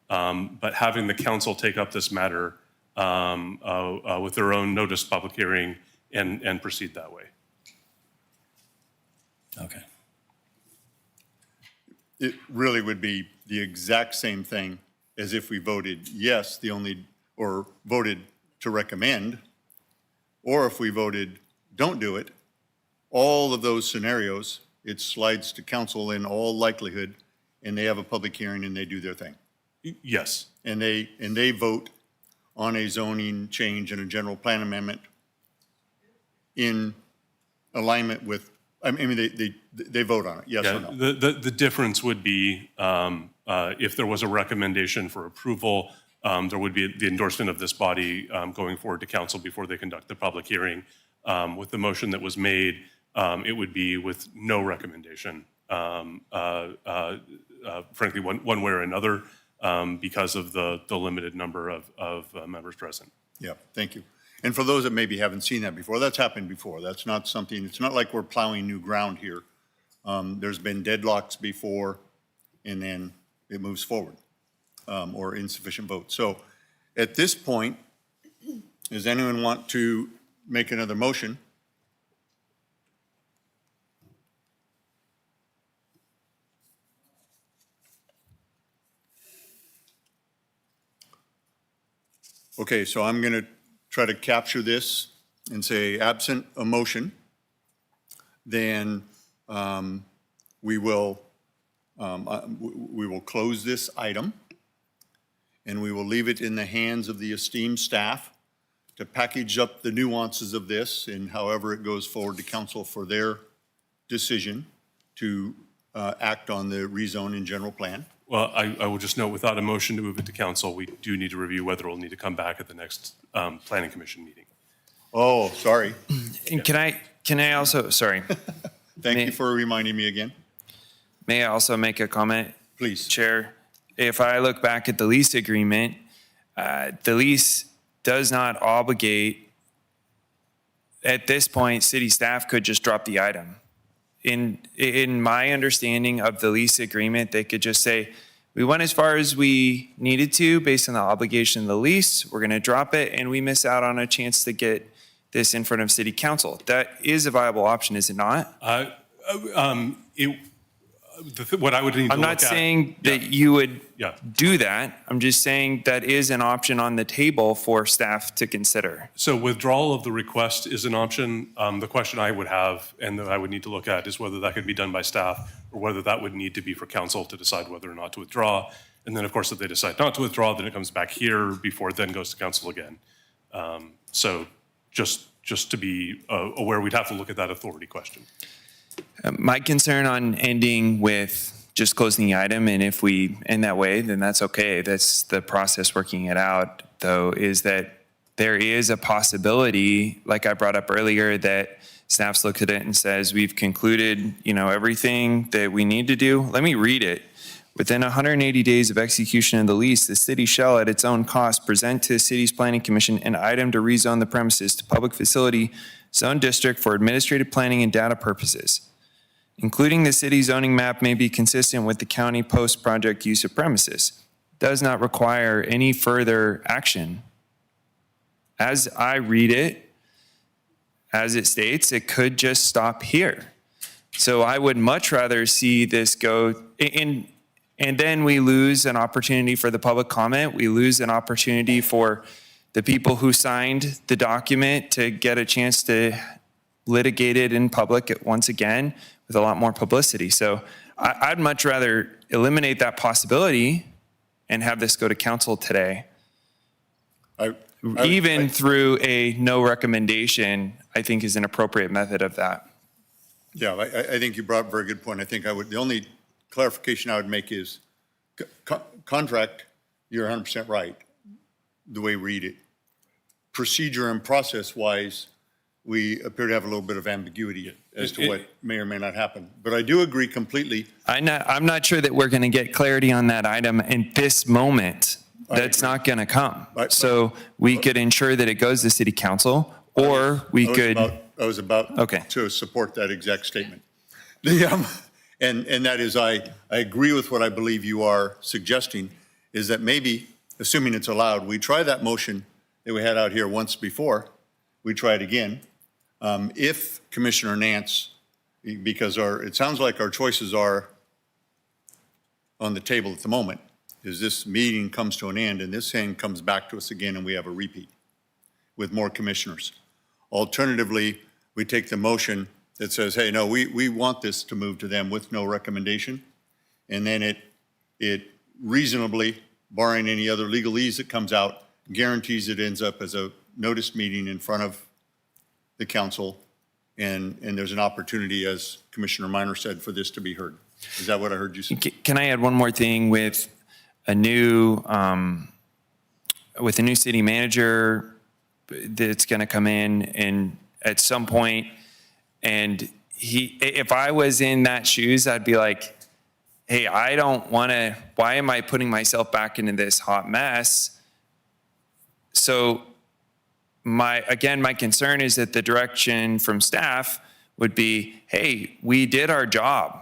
but having the council take up this matter with their own notice public hearing and proceed that way. Okay. It really would be the exact same thing as if we voted yes, or voted to recommend, or if we voted don't do it. All of those scenarios, it slides to council in all likelihood, and they have a public hearing and they do their thing. Yes. And they vote on a zoning change and a general plan amendment in alignment with, I mean, they vote on it, yes or no? The difference would be if there was a recommendation for approval, there would be the endorsement of this body going forward to council before they conduct the public hearing. With the motion that was made, it would be with no recommendation, frankly, one way or another, because of the limited number of members present. Yeah, thank you. And for those that maybe haven't seen that before, that's happened before. That's not something, it's not like we're plowing new ground here. There's been deadlocks before, and then it moves forward, or insufficient votes. So at this point, does anyone want to make another motion? Okay, so I'm going to try to capture this and say absent a motion, then we will close this item and we will leave it in the hands of the esteemed staff to package up the nuances of this and however it goes forward to council for their decision to act on the rezone and general plan. Well, I will just note, without a motion to move it to council, we do need to review whether it'll need to come back at the next planning commission meeting. Oh, sorry. And can I also, sorry, Thank you for reminding me again. may I also make a comment? Please. Chair, if I look back at the lease agreement, the lease does not obligate, at this point, city staff could just drop the item. In my understanding of the lease agreement, they could just say, we went as far as we needed to based on the obligation of the lease, we're gonna drop it, and we miss out on a chance to get this in front of city council. That is a viable option, is it not? What I would need to look at. I'm not saying that you would Yeah. do that. I'm just saying that is an option on the table for staff to consider. So withdrawal of the request is an option. The question I would have and that I would need to look at is whether that could be done by staff or whether that would need to be for council to decide whether or not to withdraw. And then, of course, if they decide not to withdraw, then it comes back here before it then goes to council again. So just to be aware, we'd have to look at that authority question. My concern on ending with just closing the item, and if we end that way, then that's okay. That's the process working it out, though, is that there is a possibility, like I brought up earlier, that staff's looked at it and says, we've concluded, everything that we need to do. Let me read it. Within 180 days of execution of the lease, the city shall at its own cost present to the city's planning commission an item to rezone the premises to public facility zone district for administrative planning and data purposes. Including the city zoning map may be consistent with the county post-project use of premises. Does not require any further action. As I read it, as it states, it could just stop here. So I would much rather see this go in, and then we lose an opportunity for the public comment. We lose an opportunity for the people who signed the document to get a chance to litigate it in public once again with a lot more publicity. So I'd much rather eliminate that possibility and have this go to council today. Even through a no recommendation, I think is an appropriate method of that. Yeah, I think you brought up a very good point. I think the only clarification I would make is contract, you're 100% right, the way we read it. Procedure and process-wise, we appear to have a little bit of ambiguity as to what may or may not happen. But I do agree completely. I'm not sure that we're going to get clarity on that item in this moment. That's not going to come. So we could ensure that it goes to city council, or we could. I was about to support that exact statement. And that is, I agree with what I believe you are suggesting, is that maybe, assuming it's allowed, we try that motion that we had out here once before. We try it again. If Commissioner Nance, because it sounds like our choices are on the table at the moment, is this meeting comes to an end and this thing comes back to us again and we have a repeat with more commissioners. Alternatively, we take the motion that says, hey, no, we want this to move to them with no recommendation. And then it reasonably, barring any other legalese that comes out, guarantees it ends up as a notice meeting in front of the council, and there's an opportunity, as Commissioner Minor said, for this to be heard. Is that what I heard you say? Can I add one more thing with a new city manager that's going to come in and at some point, and if I was in that shoes, I'd be like, hey, I don't want to, why am I putting myself back into this hot mess? So my concern is that the direction from staff would be, hey, we did our job.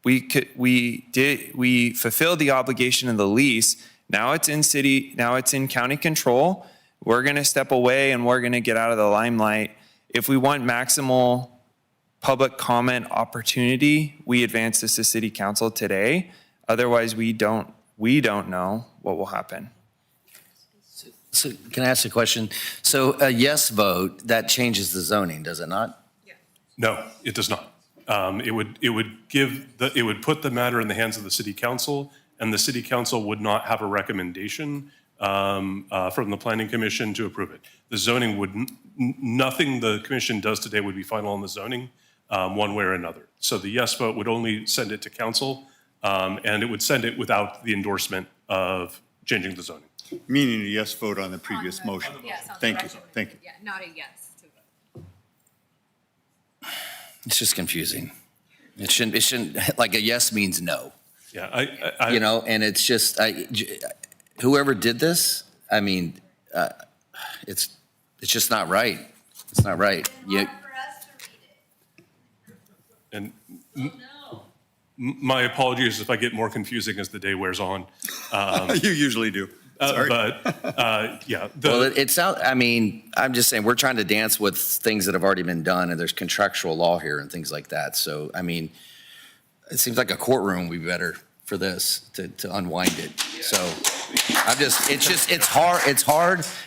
We fulfilled the obligation of the lease. Now it's in county control. We're going to step away and we're going to get out of the limelight. If we want maximal public comment opportunity, we advance this to city council today. Otherwise, we don't know what will happen. So can I ask a question? So a yes vote, that changes the zoning, does it not? No, it does not. It would put the matter in the hands of the city council, and the city council would not have a recommendation from the planning commission to approve it. The zoning would, nothing the commission does today would be final on the zoning. one way or another. So the yes vote would only send it to council, and it would send it without the endorsement of changing the zoning. Meaning a yes vote on the previous motion. Thank you, thank you. Yeah, not a yes to vote. It's just confusing. It shouldn't, like a yes means no, Yeah, you know, and it's just, whoever did this, I mean, it's just not right. It's not right. And my apologies if I get more confusing as the day wears on. You usually do. Sorry. Yeah. Well, it's out, I mean, I'm just saying, we're trying to dance with things that have already been done, and there's contractual law here and things like that. So, I mean, it seems like a courtroom would be better for this, to unwind it. So,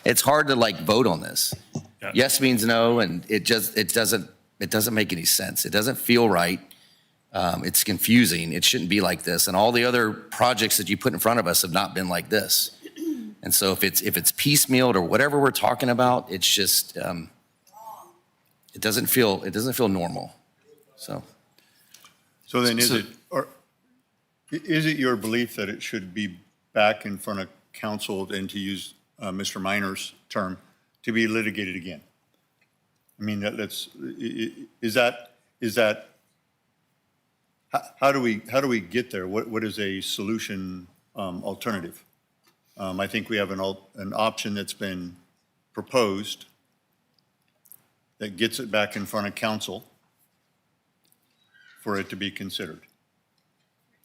it's hard to like vote on this. Yeah. Yes means no, and it doesn't make any sense. It doesn't feel right. It's confusing. It shouldn't be like this. And all the other projects that you put in front of us have not been like this. And so if it's piecemealed or whatever we're talking about, it's just, it doesn't feel normal. So So then is it your belief that it should be back in front of council, and to use Mr. Minor's term, to be litigated again? I mean, is that, how do we get there? What is a solution alternative? I think we have an option that's been proposed that gets it back in front of council for it to be considered.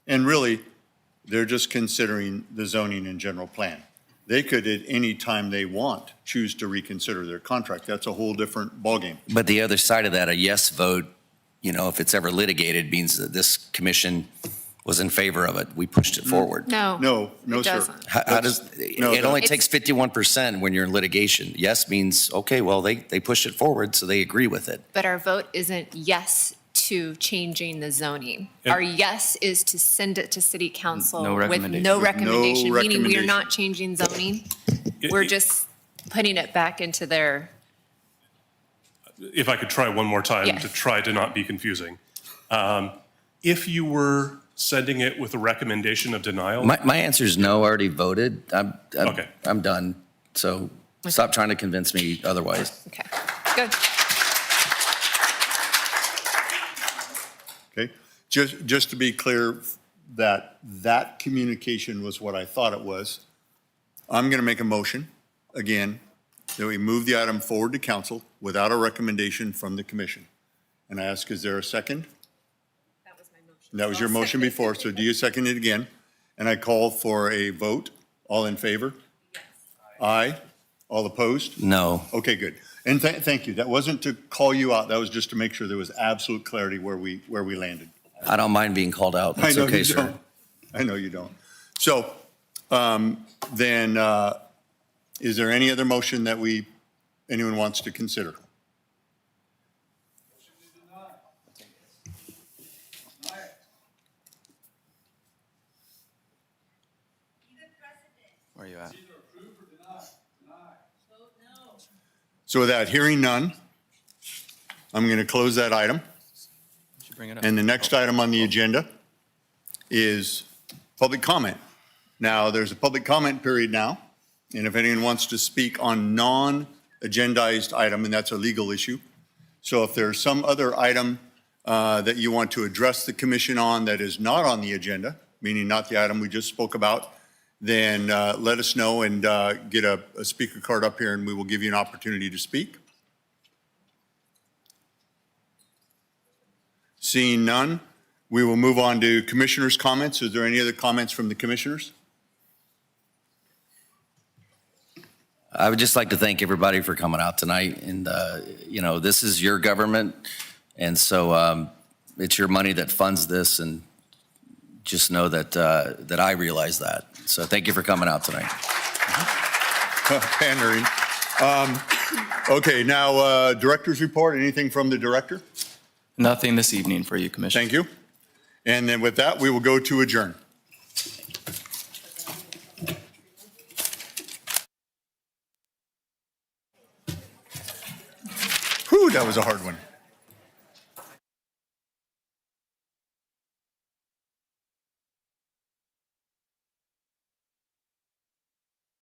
And really, they're just considering the zoning and general plan. They could, at any time they want, choose to reconsider their contract. That's a whole different ballgame. but the other side of that, a yes vote, you know, if it's ever litigated, means that this commission was in favor of it. We pushed it forward. No. No, it sir. doesn't. How does, No, it only It's- takes 51% when you're in litigation. Yes means, okay, well, they pushed it forward, so they agree with it. But our vote isn't yes to changing the zoning. And- Our yes is to send it to city council No with recommendation. no With no recommendation, meaning we are recommendation. not changing zoning. We're just putting it back into their, If I could try one more time Yes. to try to not be confusing. If you were sending it with a recommendation of denial, My answer is no, I already voted. Okay. I'm done. So stop trying to convince me otherwise. okay, good. Okay? Just to be clear that communication was what I thought it was. I'm going to make a motion, again, that we move the item forward to council without a recommendation from the commission. And I ask, is there a second? That was my motion. That was your motion before, so do you second it again? And I call for a vote. All in favor? Yes. Aye. All opposed? No. Okay, good. And thank you. That wasn't to call you out. That was just to make sure there was absolute clarity where we landed. I don't mind being called out. I That's know okay, you sir. don't. I know you don't. So then, is there any other motion that anyone wants to consider? Where are you at? So with that, hearing none, I'm going to close that item. Should bring it up. And the next item on the agenda is public comment. Now, there's a public comment period now, and if anyone wants to speak on non-agendized item, and that's a legal issue. So if there's some other item that you want to address the commission on that is not on the agenda, meaning not the item we just spoke about, then let us know and get a speaker card up here, and we will give you an opportunity to speak. Seeing none, we will move on to commissioners' comments. Is there any other comments from the commissioners? I would just like to thank everybody for coming out tonight. And, you know, this is your government. And so it's your money that funds this. And just know that, that I realize that. So thank you for coming out tonight. Pandering. Okay, now, director's report, anything from the director? Nothing this evening for you, Commissioner. Thank you. And then with that, we will go to adjourn. Whew, that was a hard one.